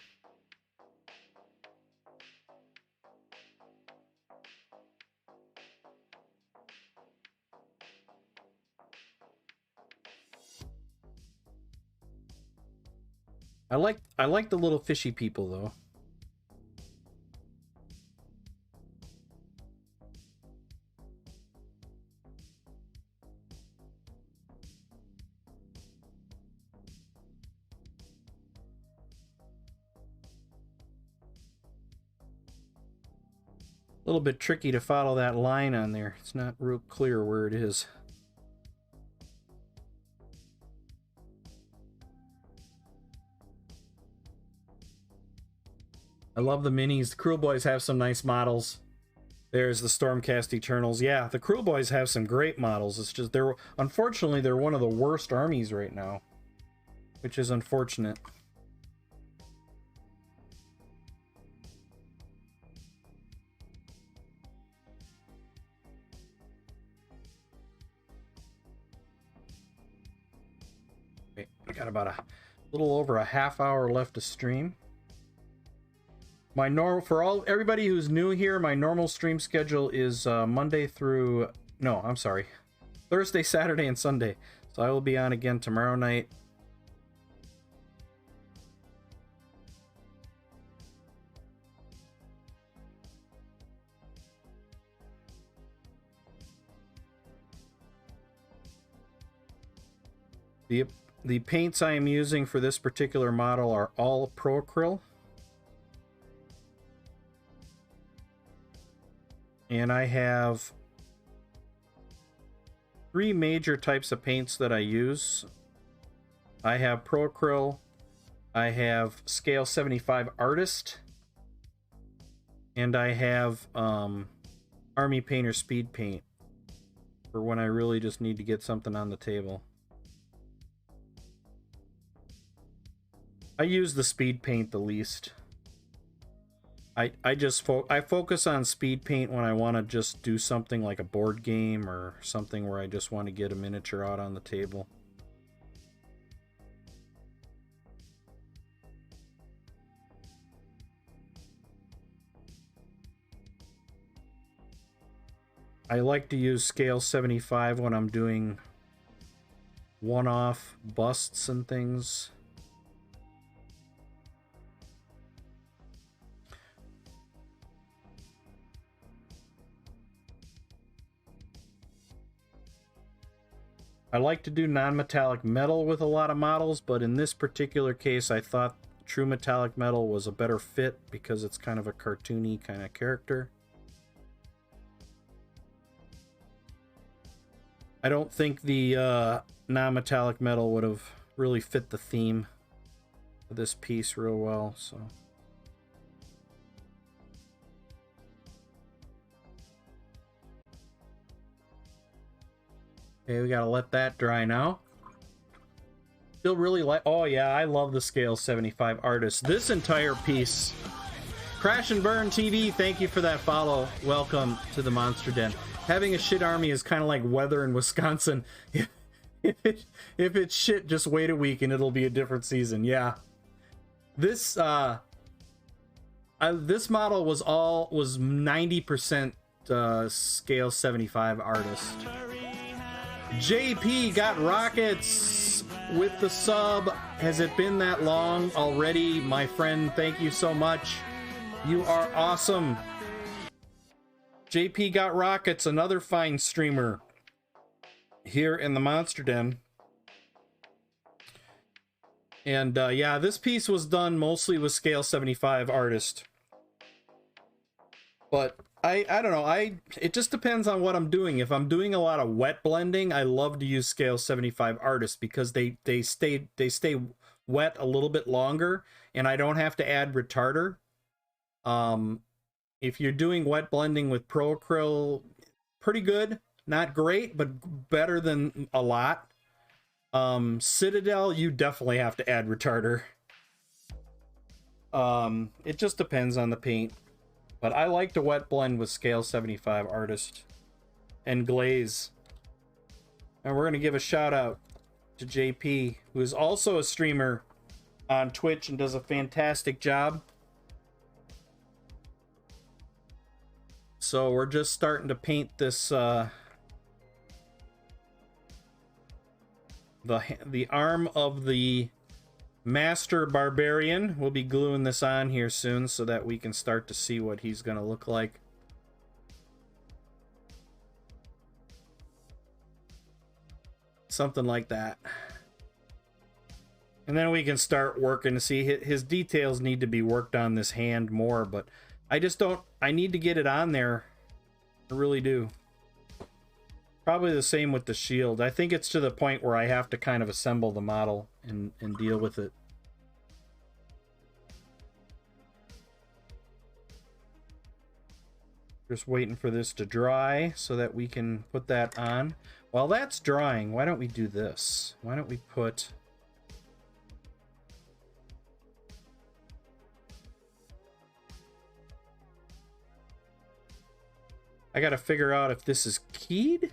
I like the little fishy people though. A little bit tricky to follow that line on there. It's not real clear where it is. I love the minis. The Cruel Boys have some nice models. There's the Stormcast Eternals. Yeah, the Cruel Boys have some great models. It's just unfortunately they're one of the worst armies right now, which is unfortunate. Okay, I got about a little over a half hour left to stream. My everybody who's new here, my normal stream schedule is Thursday, Saturday, and Sunday. So I will be on again tomorrow night. The paints I am using for this particular model are all Pro Acryl. And I have 3 major types of paints that I use. I have Pro Acryl, I have Scale 75 Artist, and I have Army Painter Speed Paint for when I really just need to get something on the table. I use the Speed Paint the least. I focus on speed paint when I want to just do something like a board game or something where I just want to get a miniature out on the table. I like to use Scale 75 when I'm doing one-off busts and things. I like to do non-metallic metal with a lot of models, but in this particular case I thought true metallic metal was a better fit because it's kind of a cartoony kind of character. I don't think the non-metallic metal would have really fit the theme of this piece real well, so. Okay, we gotta let that dry now. Still really like, oh yeah, I love the Scale 75 artist. This entire piece. Crash and Burn TV, thank you for that follow. Welcome to the Monster Den. Having a shit army is kind of like weather in Wisconsin. If it's shit, just wait a week and it'll be a different season. Yeah. This this model was 90% Scale 75 artist. JP got rockets with the sub. Has it been that long already, my friend? Thank you so much. You are awesome. JP got rockets, another fine streamer here in the Monster Den. And yeah, this piece was done mostly with Scale 75 artist. But I don't know, it just depends on what I'm doing. If I'm doing a lot of wet blending, I love to use Scale 75 artist because they stay wet a little bit longer and I don't have to add retarder. If you're doing wet blending with Pro Acryl, pretty good. Not great, but better than a lot. Citadel, you definitely have to add retarder. It just depends on the paint. But I like to wet blend with Scale 75 artist and glaze. And we're going to give a shout out to JP, who is also a streamer on Twitch and does a fantastic job. So we're just starting to paint this the arm of the Master Barbarian. We'll be gluing this on here soon so that we can start to see what he's going to look like. Something like that. And then we can start working to see his details need to be worked on this hand more, but I just don't, I need to get it on there. I really do. Probably the same with the shield. I think it's to the point where I have to kind of assemble the model and deal with it. Just waiting for this to dry so that we can put that on. While that's drying, why don't we do this? Why don't we put... I gotta figure out if this is keyed.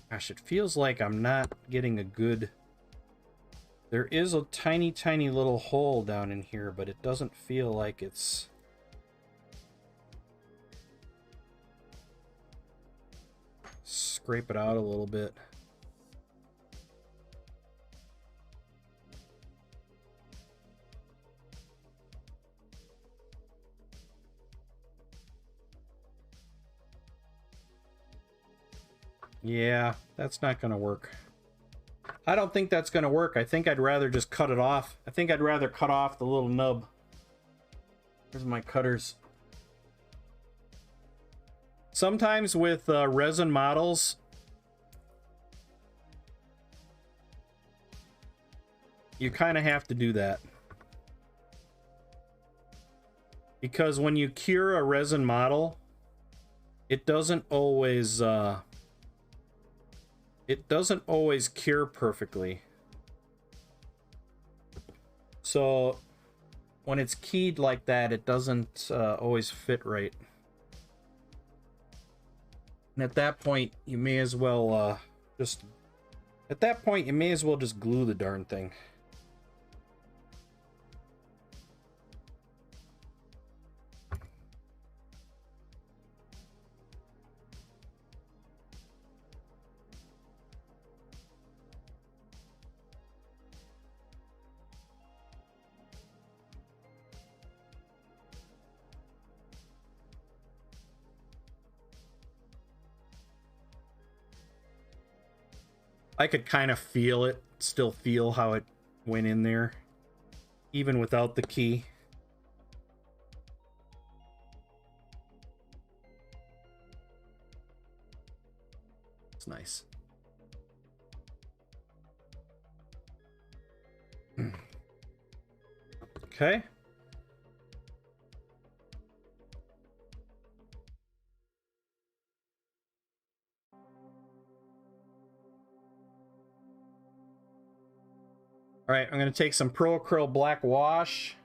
Gosh, it feels like I'm not getting a good... There is a tiny, tiny little hole down in here, but it doesn't feel like it's... Scrape it out a little bit. Yeah, that's not going to work. I don't think that's going to work. I think I'd rather just cut it off. I think I'd rather cut off the little nub. Here's my cutters. Sometimes with resin models, you kind of have to do that. Because when you cure a resin model, it doesn't always cure perfectly. So when it's keyed like that, it doesn't always fit right. And at that point, you may as well just glue the darn thing. I could kind of feel it, still feel how it went in there, even without the key. It's nice. Okay. All right, I'm going to take some Pro Acryl Black Wash.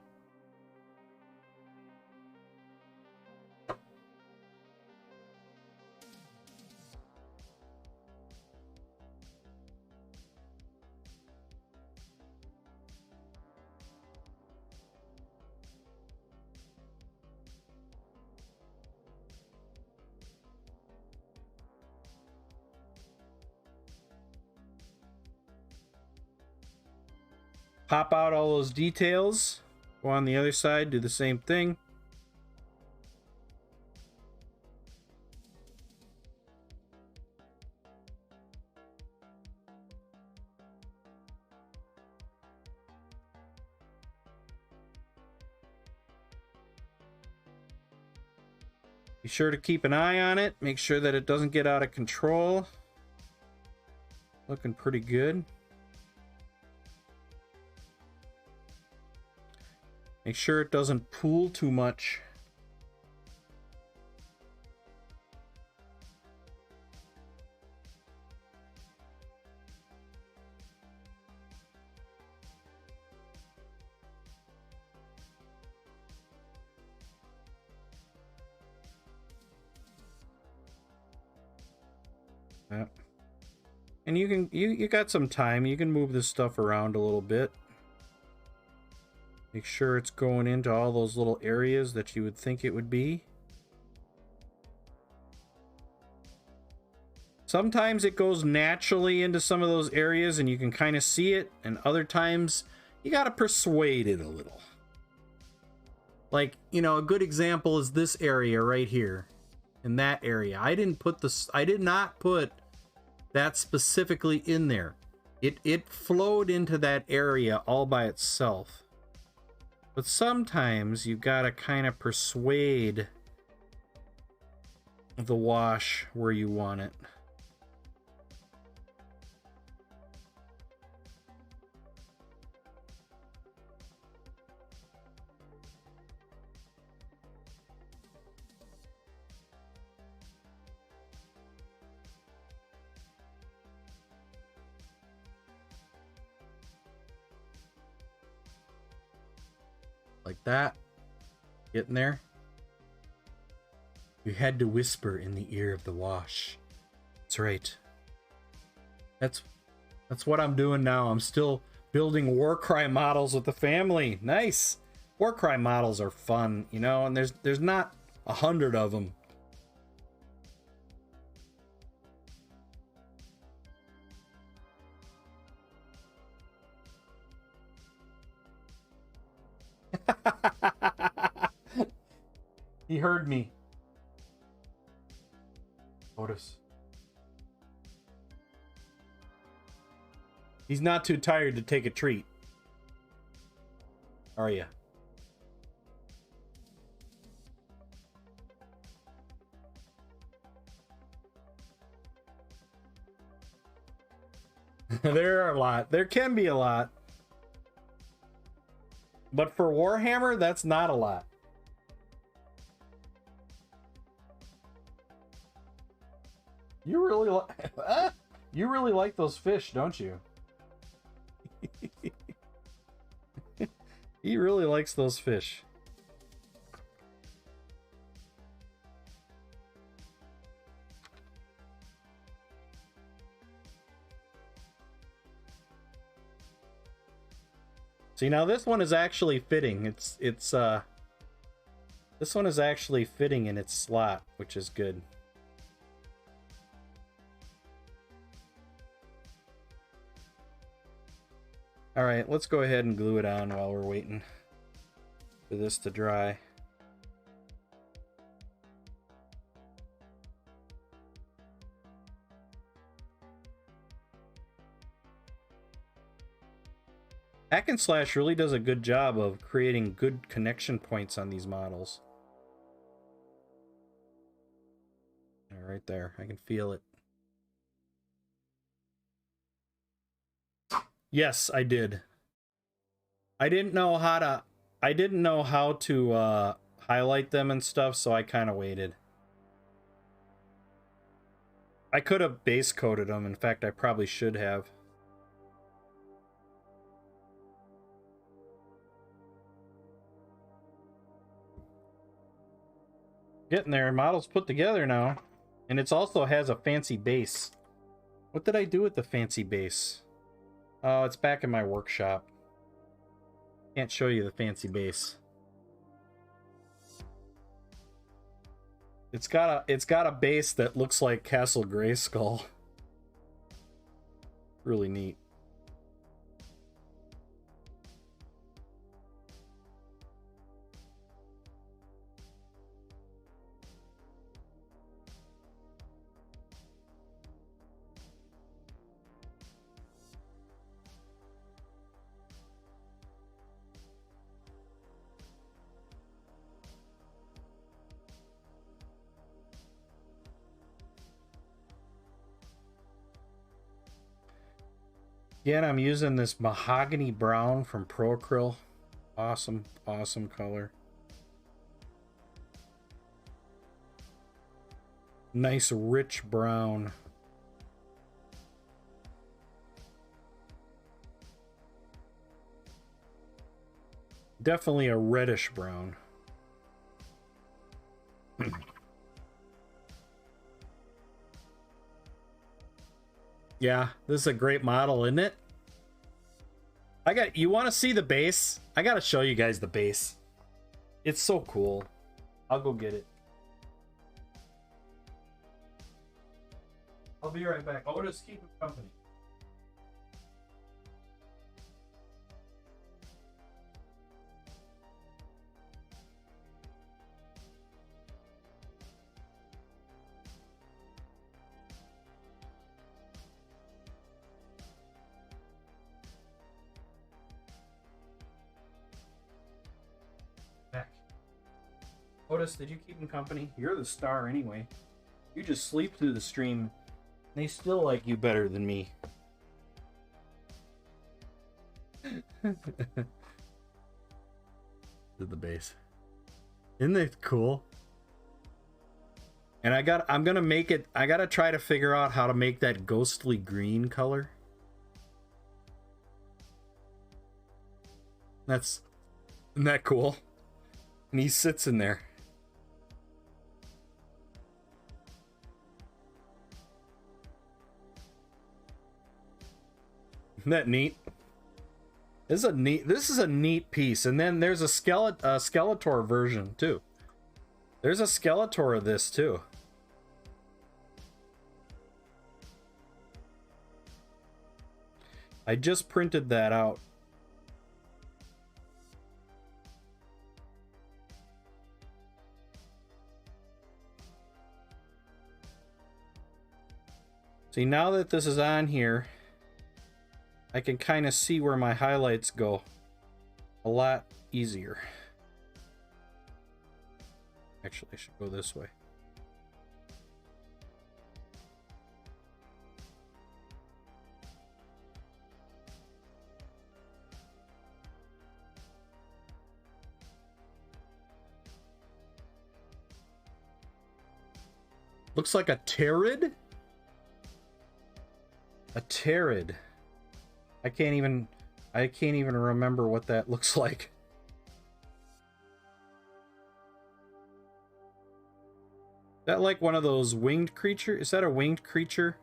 Pop out all those details. Go on the other side, do the same thing. Be sure to keep an eye on it. Make sure that it doesn't get out of control. Looking pretty good. Make sure it doesn't pool too much. Yep. And you got some time. You can move this stuff around a little bit. Make sure it's going into all those little areas that you would think it would be. Sometimes it goes naturally into some of those areas and you can kind of see it, and other times you got to persuade it a little. Like, you know, a good example is this area right here. In that area. I did not put that specifically in there. It flowed into that area all by itself. But sometimes you gotta kind of persuade the wash where you want it. Like that. Getting there. You had to whisper in the ear of the wash. That's right. That's what I'm doing now. I'm still building Warcry models with the family. Nice. Warcry models are fun, you know, and there's not 100 of them. He heard me. Otis. He's not too tired to take a treat. Are you? There are a lot. There can be a lot. But for Warhammer, that's not a lot. You really like those fish, don't you? He really likes those fish. See, now this one is actually fitting. This one is actually fitting in its slot, which is good. All right, let's go ahead and glue it on while we're waiting for this to dry. Hack and Slash really does a good job of creating good connection points on these models. Right there, I can feel it. Yes, I did. I didn't know how to highlight them and stuff, so I kind of waited. I could have base coated them. In fact, I probably should have. Getting there. Model's put together now. And it also has a fancy base. What did I do with the fancy base? Oh, it's back in my workshop. Can't show you the fancy base. It's got a base that looks like Castle Grayskull. Really neat. Again, I'm using this mahogany brown from Pro Acryl. Awesome, awesome color. Nice rich brown. Definitely a reddish brown. Yeah, this is a great model, isn't it? You want to see the base? I got to show you guys the base. It's so cool. I'll go get it. I'll be right back. I'll just keep it company. Otis, did you keep him company? You're the star anyway. You just sleep through the stream. They still like you better than me. To the base. Isn't it cool? And I'm gonna make it. I gotta try to figure out how to make that ghostly green color. Isn't that cool? And he sits in there. Isn't that neat? This is a neat piece. And then there's a Skeletor version too. There's a Skeletor of this too. I just printed that out. See, now that this is on here, I can kind of see where my highlights go a lot easier. Actually, I should go this way. Looks like a pterid? A pterid. I can't even remember what that looks like. Is that like one of those winged creatures? Is that a winged creature?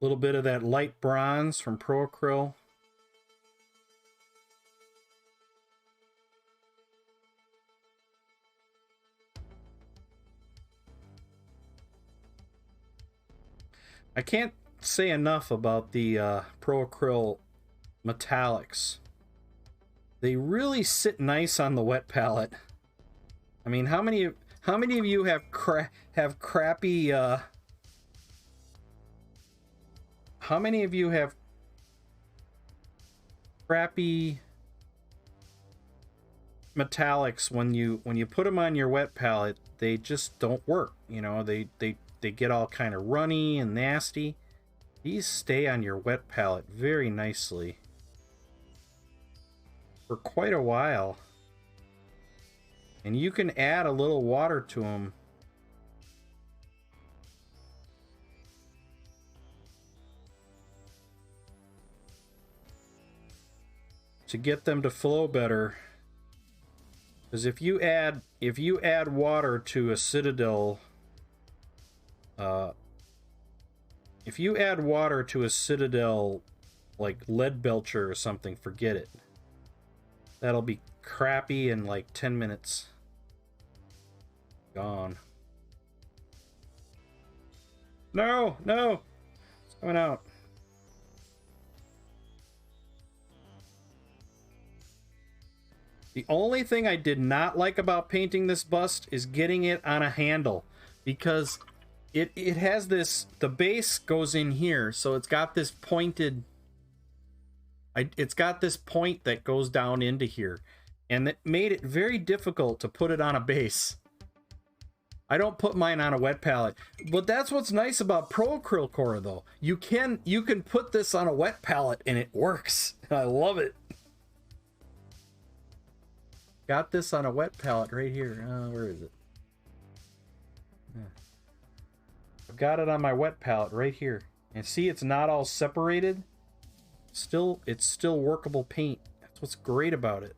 little bit of that light bronze from Pro Acryl. I can't say enough about the Pro Acryl metallics. They really sit nice on the wet palette. I mean, how many of you have crappy how many of you have crappy metallics when you put them on your wet palette, they just don't work, you know, they get all kind of runny and nasty. These stay on your wet palette very nicely for quite a while. And you can add a little water to them. To get them to flow better. Because if you add water to a Citadel, if you add water to a Citadel like lead belcher or something, forget it. That'll be crappy in like 10 minutes. Gone. No, no, it's coming out. The only thing I did not like about painting this bust is getting it on a handle, because it has this, the base goes in here, so it's got this pointed, it's got this point that goes down into here, and it made it very difficult to put it on a base. I don't put mine on a wet palette, but that's what's nice about Pro Acryl Core though. You can put this on a wet palette and it works. I love it. Got this on a wet palette right here. Where is it? I've got it on my wet palette right here. And see, it's not all separated. It's still workable paint. That's what's great about it.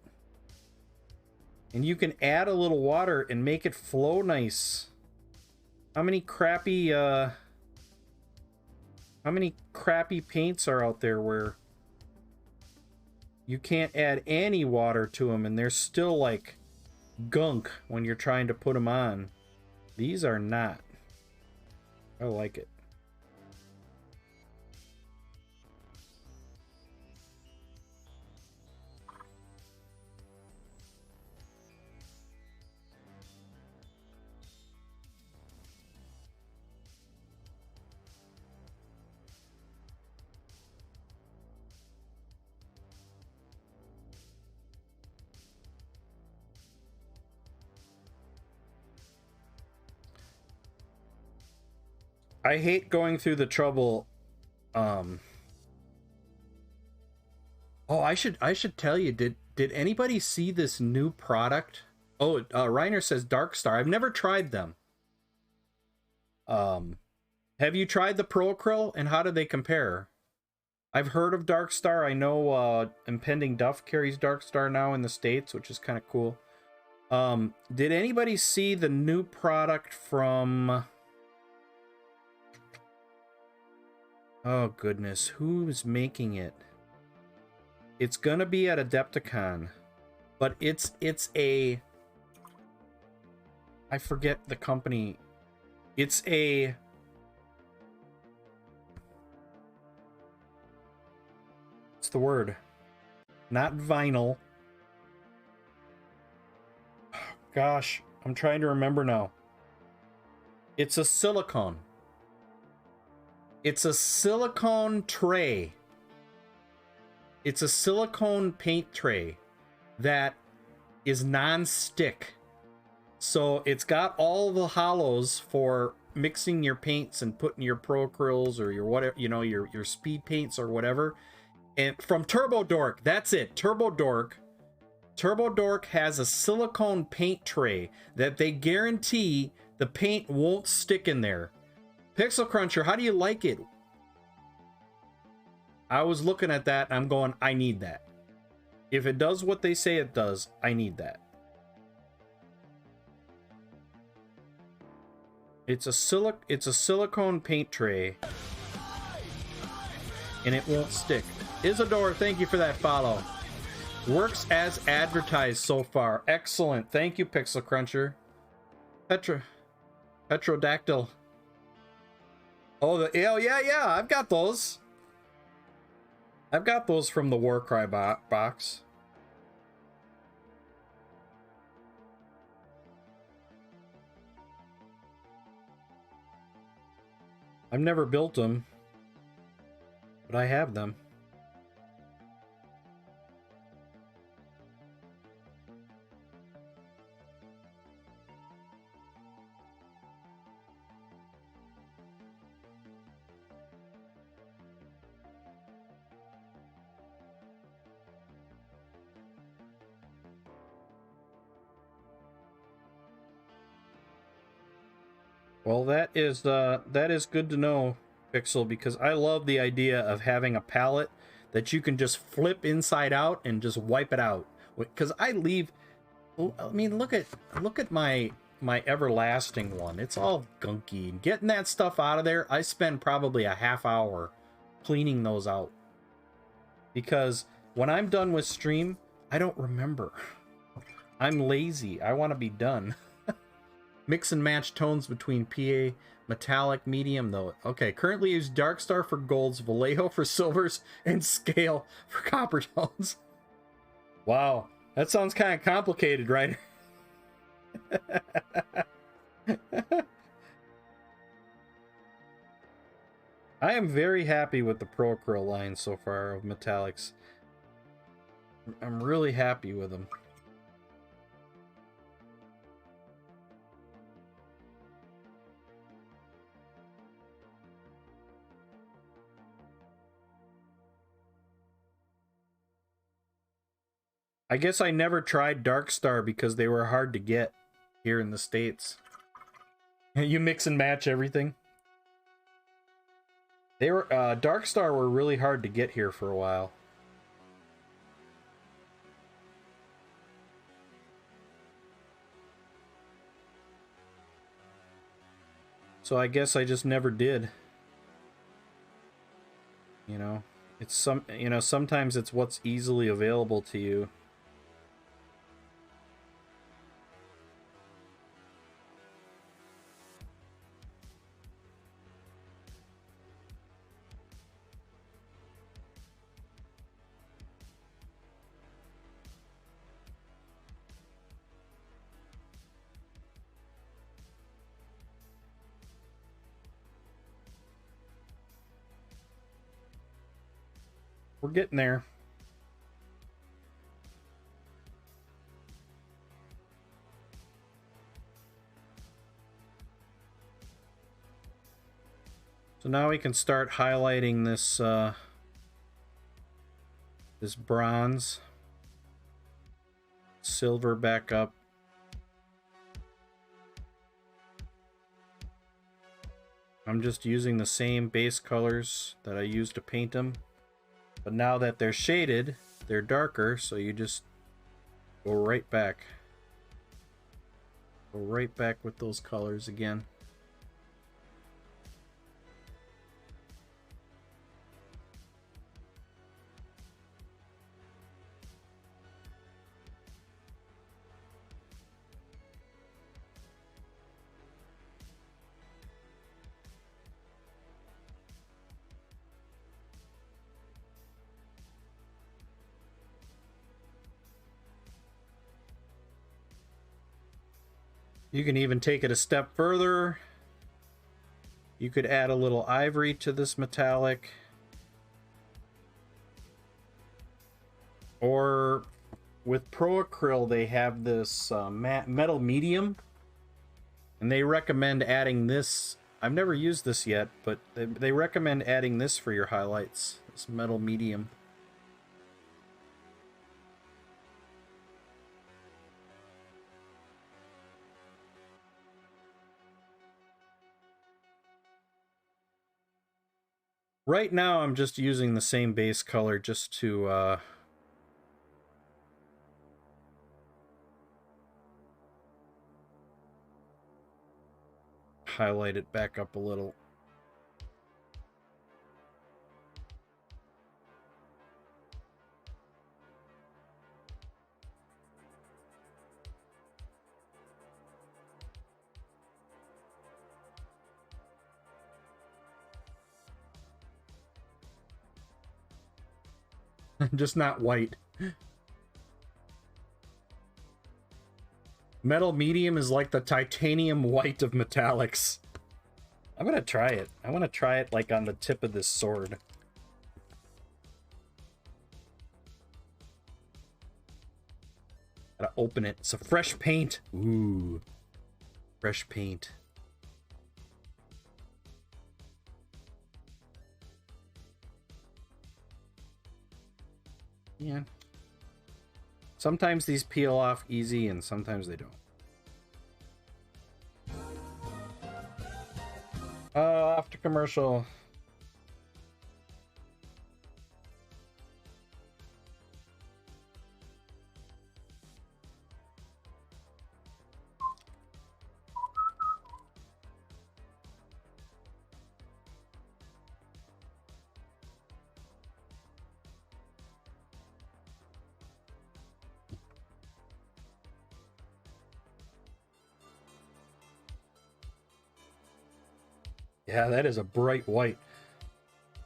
And you can add a little water and make it flow nice. How many crappy paints are out there where you can't add any water to them and they're still like gunk when you're trying to put them on? These are not. I like it. I hate going through the trouble. Oh, I should tell you, did anybody see this new product? Oh, Reiner says Dark Star. I've never tried them. Have you tried the Pro Acryl, and how do they compare? I've heard of Dark Star. I know Impending Duff carries Dark Star now in the States, which is kind of cool. Did anybody see the new product from... Oh goodness, who's making it? It's gonna be at Adepticon, but it's a... I forget the company. It's a... What's the word? Not vinyl. Gosh, I'm trying to remember now. It's a silicone. It's a silicone tray. It's a silicone paint tray that is non-stick. So it's got all the hollows for mixing your paints and putting your Pro Acryls or your whatever, you know, your speed paints or whatever. And from Turbo Dork, that's it. Turbo Dork has a silicone paint tray that they guarantee the paint won't stick in there. Pixel Cruncher, how do you like it? I was looking at that and I'm going, I need that. If it does what they say it does, I need that. It's a silicone paint tray. and it won't stick. Isadore, thank you for that follow. Works as advertised so far. Excellent. Thank you, Pixel Cruncher. Petrodactyl. Oh, yeah. I've got those. I've got those from the Warcry box. I've never built them, but I have them. Well, that is good to know, Pixel, because I love the idea of having a palette that you can just flip inside out and just wipe it out. Because I mean, look at my everlasting one. It's all gunky. And getting that stuff out of there, I spend probably a half hour cleaning those out. Because when I'm done with stream, I don't remember. I'm lazy. I want to be done. Mix and match tones between PA, metallic, medium, though. Okay, currently use Darkstar for golds, Vallejo for silvers, and Scale for copper tones. Wow, that sounds kind of complicated, right? I am very happy with the Pro Acryl line so far of metallics. I'm really happy with them. I guess I never tried Darkstar because they were hard to get here in the States. You mix and match everything. They were Darkstar were really hard to get here for a while. So I guess I just never did. You know, it's sometimes it's what's easily available to you. We're getting there. So now we can start highlighting this this bronze, silver back up. I'm just using the same base colors that I used to paint them. But now that they're shaded, they're darker, so you just go right back. Go right back with those colors again. You can even take it a step further. You could add a little ivory to this metallic. Or with Pro Acryl, they have this metal medium. And they recommend adding this. I've never used this yet, but they recommend adding this for your highlights. This metal medium. Right now, I'm just using the same base color just to highlight it back up a little. Just not white. Metal medium is like the titanium white of metallics. I'm gonna try it. I want to try it like on the tip of this sword. Gotta open it. It's a fresh paint. Ooh. Fresh paint. Yeah. Sometimes these peel off easy and sometimes they don't. After commercial. Yeah, that is a bright white.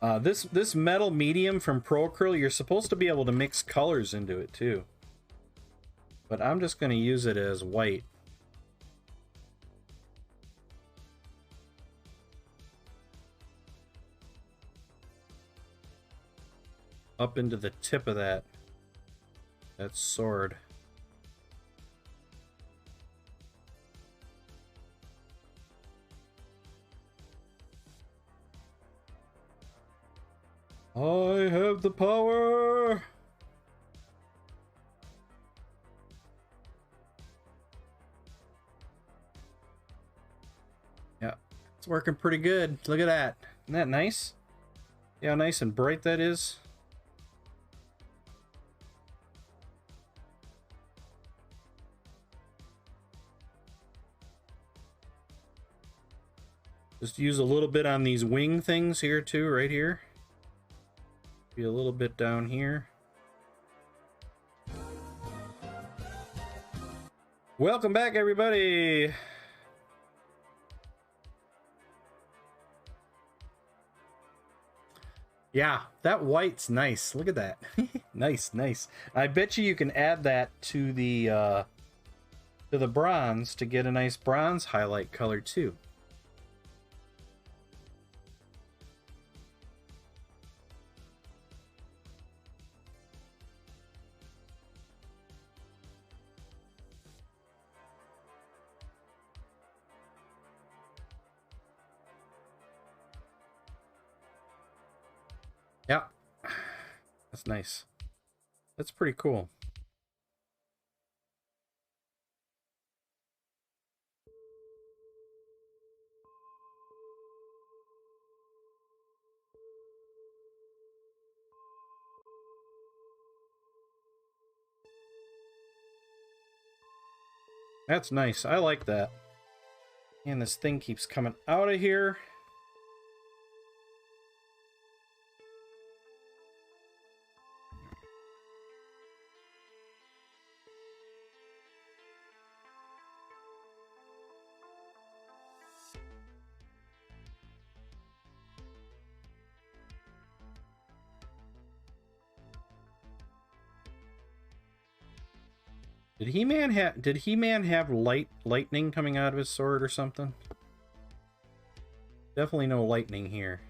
This metal medium from Pro Acryl, you're supposed to be able to mix colors into it too. But I'm just going to use it as white. Up into the tip of that sword. I have the power. Yeah, it's working pretty good. Look at that. Isn't that nice? See how nice and bright that is? Just use a little bit on these wing things here too, right here. Be a little bit down here. Welcome back, everybody. Yeah, that white's nice. Look at that. Nice, nice. I bet you can add that to the bronze to get a nice bronze highlight color too. Yeah, that's nice. That's pretty cool. That's nice. I like that. And this thing keeps coming out of here. Did He-Man have lightning coming out of his sword or something? Definitely no lightning here.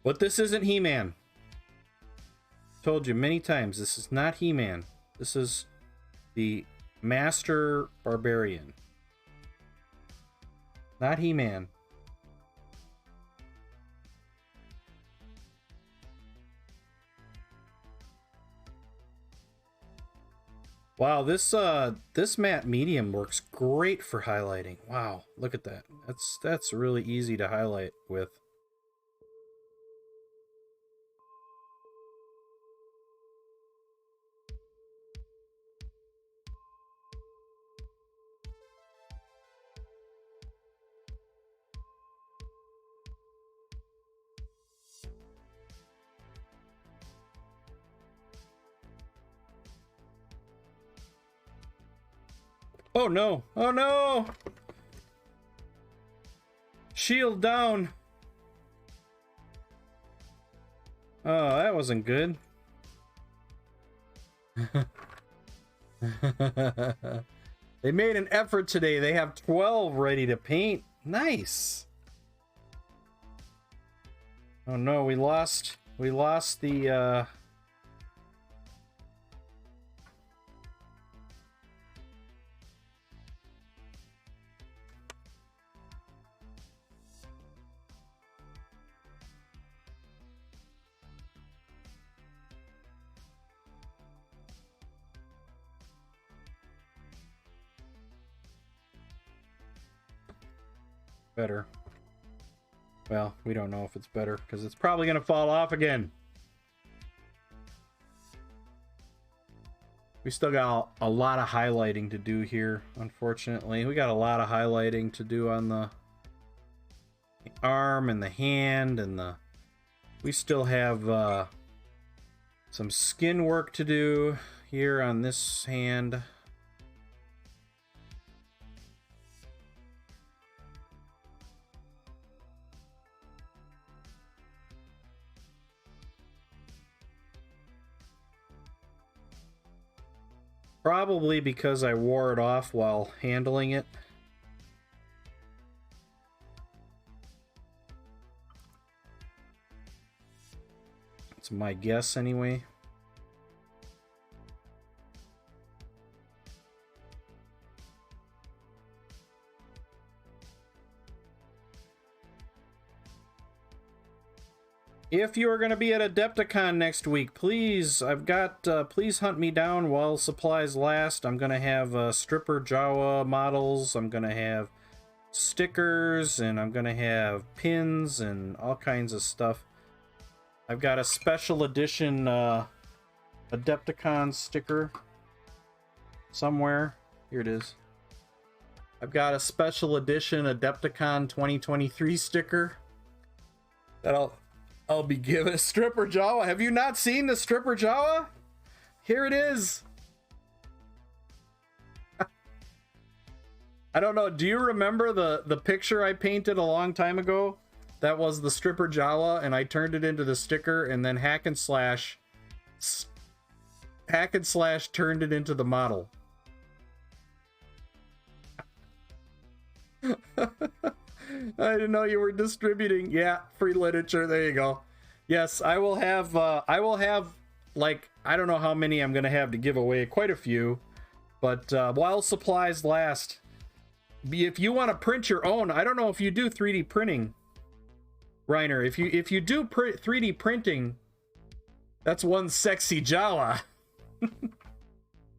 But this isn't He-Man. Told you many times, this is not He-Man. This is the Master Barbarian. Not He-Man. Wow, this matte medium works great for highlighting. Wow, look at that. That's really easy to highlight with. Oh no! Oh no! Shield down! Oh, that wasn't good. They made an effort today. They have 12 ready to paint. Nice. Oh no, we lost the better. Well, we don't know if it's better because it's probably going to fall off again. We still got a lot of highlighting to do here, unfortunately. We got a lot of highlighting to do on the arm and the hand and the... We still have some skin work to do here on this hand. Probably because I wore it off while handling it. It's my guess anyway. If you are going to be at Adepticon next week, please, please hunt me down while supplies last. I'm going to have stripper Jawa models. I'm going to have stickers, and I'm going to have pins and all kinds of stuff. I've got a special edition Adepticon sticker somewhere. Here it is. I've got a special edition Adepticon 2023 sticker that I'll be giving stripper Jawa. Have you not seen the stripper Jawa? Here it is. I don't know. Do you remember the picture I painted a long time ago? That was the stripper Jawa, and I turned it into the sticker, and then Hack and Slash turned it into the model. I didn't know you were distributing. Yeah, free literature. There you go. Yes, I will have like, I don't know how many I'm going to have to give away. Quite a few. But while supplies last, if you want to print your own, I don't know if you do 3D printing, Reiner. If you do 3D printing, that's one sexy Jawa.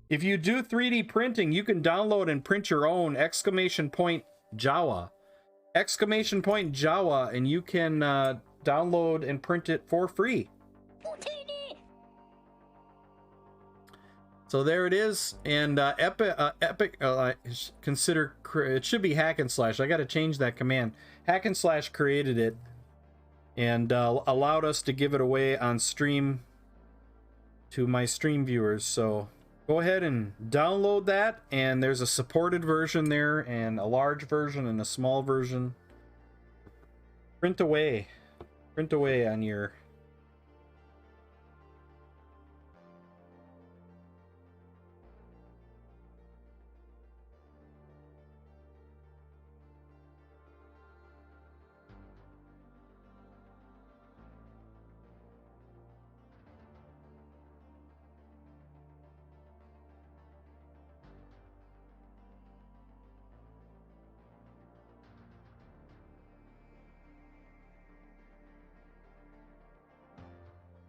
If you do 3D printing, you can download and print your own ! Jawa. ! Jawa, and you can download and print it for free. So there it is. And Epic consider, it should be Hack and Slash. I got to change that command. Hack and Slash created it and allowed us to give it away on stream to my stream viewers. So go ahead and download that, and there's a supported version there and a large version and a small version. Print away on your...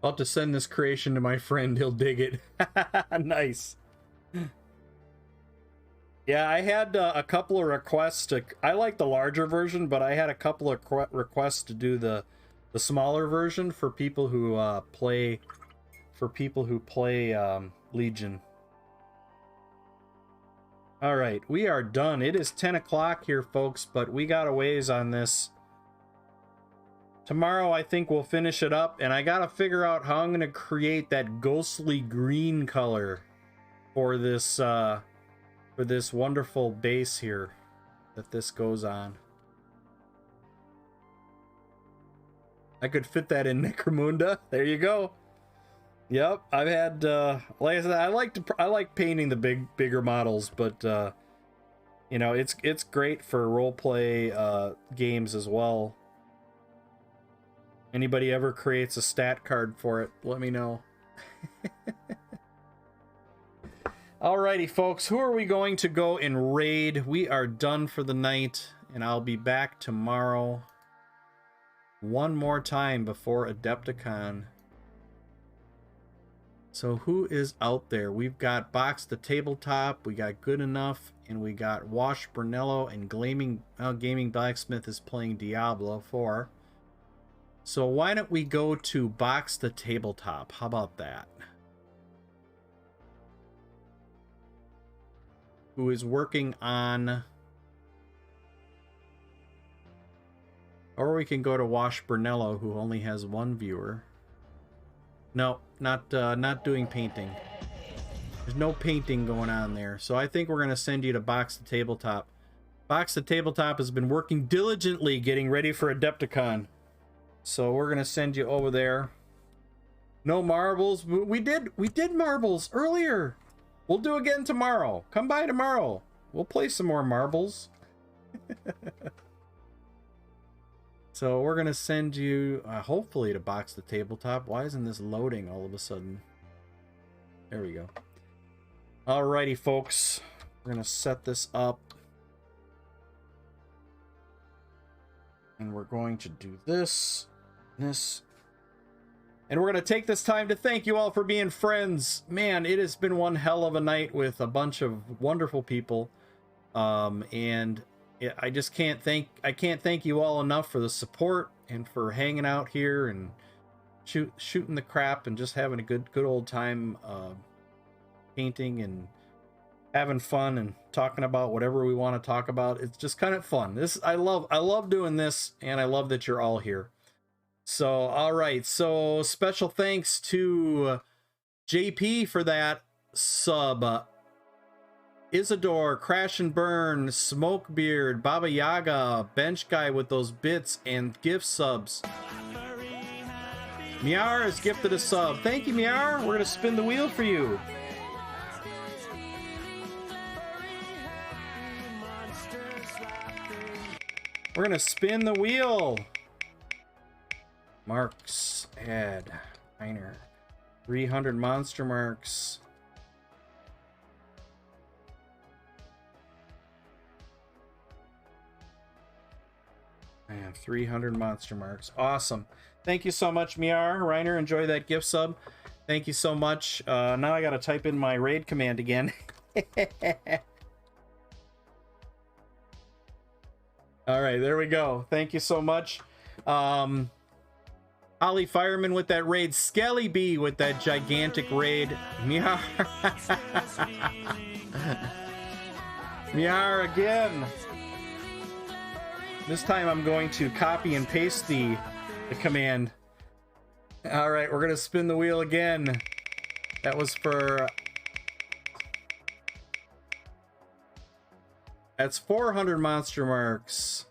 About to send this creation to my friend. He'll dig it. Nice. Yeah, I had a couple of requests to... I like the larger version, but I had a couple of requests to do the smaller version for people who play... Legion. All right, we are done. It is 10 o'clock here, folks, but we got a ways on this. Tomorrow, I think we'll finish it up, and I gotta figure out how I'm gonna create that ghostly green color for this for this wonderful base here that this goes on. I could fit that in Necromunda. There you go. Yep, I've had like I said, I like painting the bigger models, but you know, it's great for role play games as well. Anybody ever creates a stat card for it, let me know. Alrighty, folks, who are we going to go and raid? We are done for the night, and I'll be back tomorrow one more time before Adepticon. So who is out there? We've got Box the Tabletop, we got Good Enough, and we got Wash Brunello, and Gaming Blacksmith is playing Diablo 4. So why don't we go to Box the Tabletop? How about that? Who is working on... Or we can go to Wash Brunello, who only has one viewer. No, not doing painting. There's no painting going on there. So I think we're going to send you to Box the Tabletop. Box the Tabletop has been working diligently getting ready for Adepticon. So we're going to send you over there. No marbles. We did marbles earlier. We'll do again tomorrow. Come by tomorrow. We'll play some more marbles. So we're going to send you, hopefully, to Box the Tabletop. Why isn't this loading all of a sudden? There we go. Alrighty, folks. We're going to set this up. And we're going to do this. And we're going to take this time to thank you all for being friends. Man, it has been one hell of a night with a bunch of wonderful people. And I just can't thank you all enough for the support and for hanging out here and shooting the crap and just having a good old time painting and having fun and talking about whatever we want to talk about. It's just kind of fun. I love doing this, and I love that you're all here. So, all right. So, special thanks to JP for that sub. Isidore, Crash and Burn, Smokebeard, Baba Yaga, Bench Guy with those bits and gift subs. Miar has gifted a sub. Thank you, Miar. We're going to spin the wheel for you. We're going to spin the wheel. Marks, add, Heiner, 300 monster marks. I have 300 monster marks. Awesome. Thank you so much, Miar. Reiner, enjoy that gift sub. Thank you so much. Now I got to type in my raid command again. All right, there we go. Thank you so much. Holly Fireman with that raid. Skelly B with that gigantic raid. Miar. Miar again. This time I'm going to copy and paste the command. All right, we're going to spin the wheel again. That was for... That's 400 monster marks.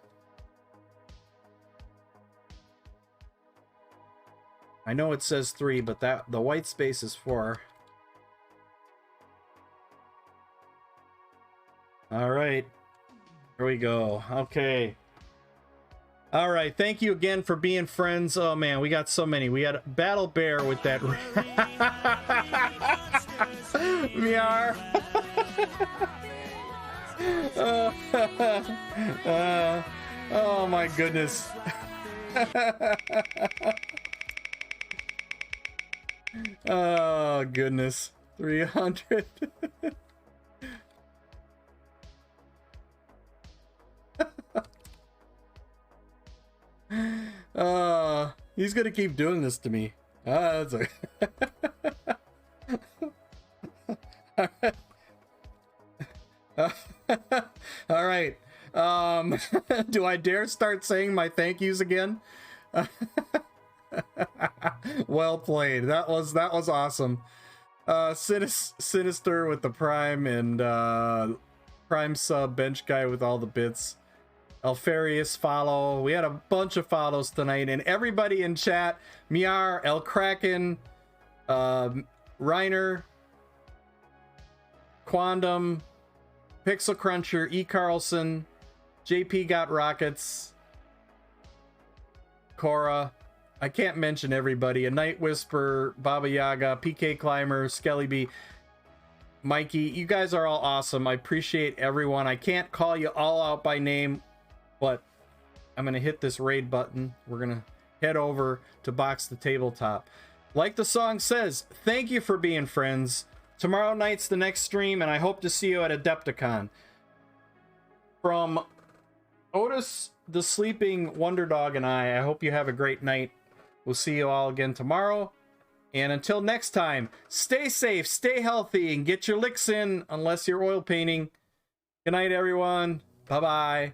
I know it says 3, but the white space is 4. All right. Here we go. Okay. All right, thank you again for being friends. Oh man, we got so many. We had Battle Bear with that. Miar. Oh my goodness. Oh goodness. 300. He's gonna keep doing this to me. That's a... All right. Do I dare start saying my thank yous again? Well played. That was awesome. Sinister with the Prime and Prime sub, bench guy with all the bits. Alfarius follow. We had a bunch of follows tonight, and everybody in chat, Miar, El Kraken, Reiner, Quandam, Pixel Cruncher, E. Carlson, JP Got Rockets, Cora. I can't mention everybody. A Night Whisper, Baba Yaga, PK Climber, Skelly B, Mikey. You guys are all awesome. I appreciate everyone. I can't call you all out by name, but I'm going to hit this raid button. We're going to head over to Box the Tabletop. Like the song says, thank you for being friends. Tomorrow night's the next stream, and I hope to see you at Adepticon. From Otis, the Sleeping Wonder Dog, and I hope you have a great night. We'll see you all again tomorrow. And until next time, stay safe, stay healthy, and get your licks in, unless you're oil painting. Good night, everyone. Bye-bye.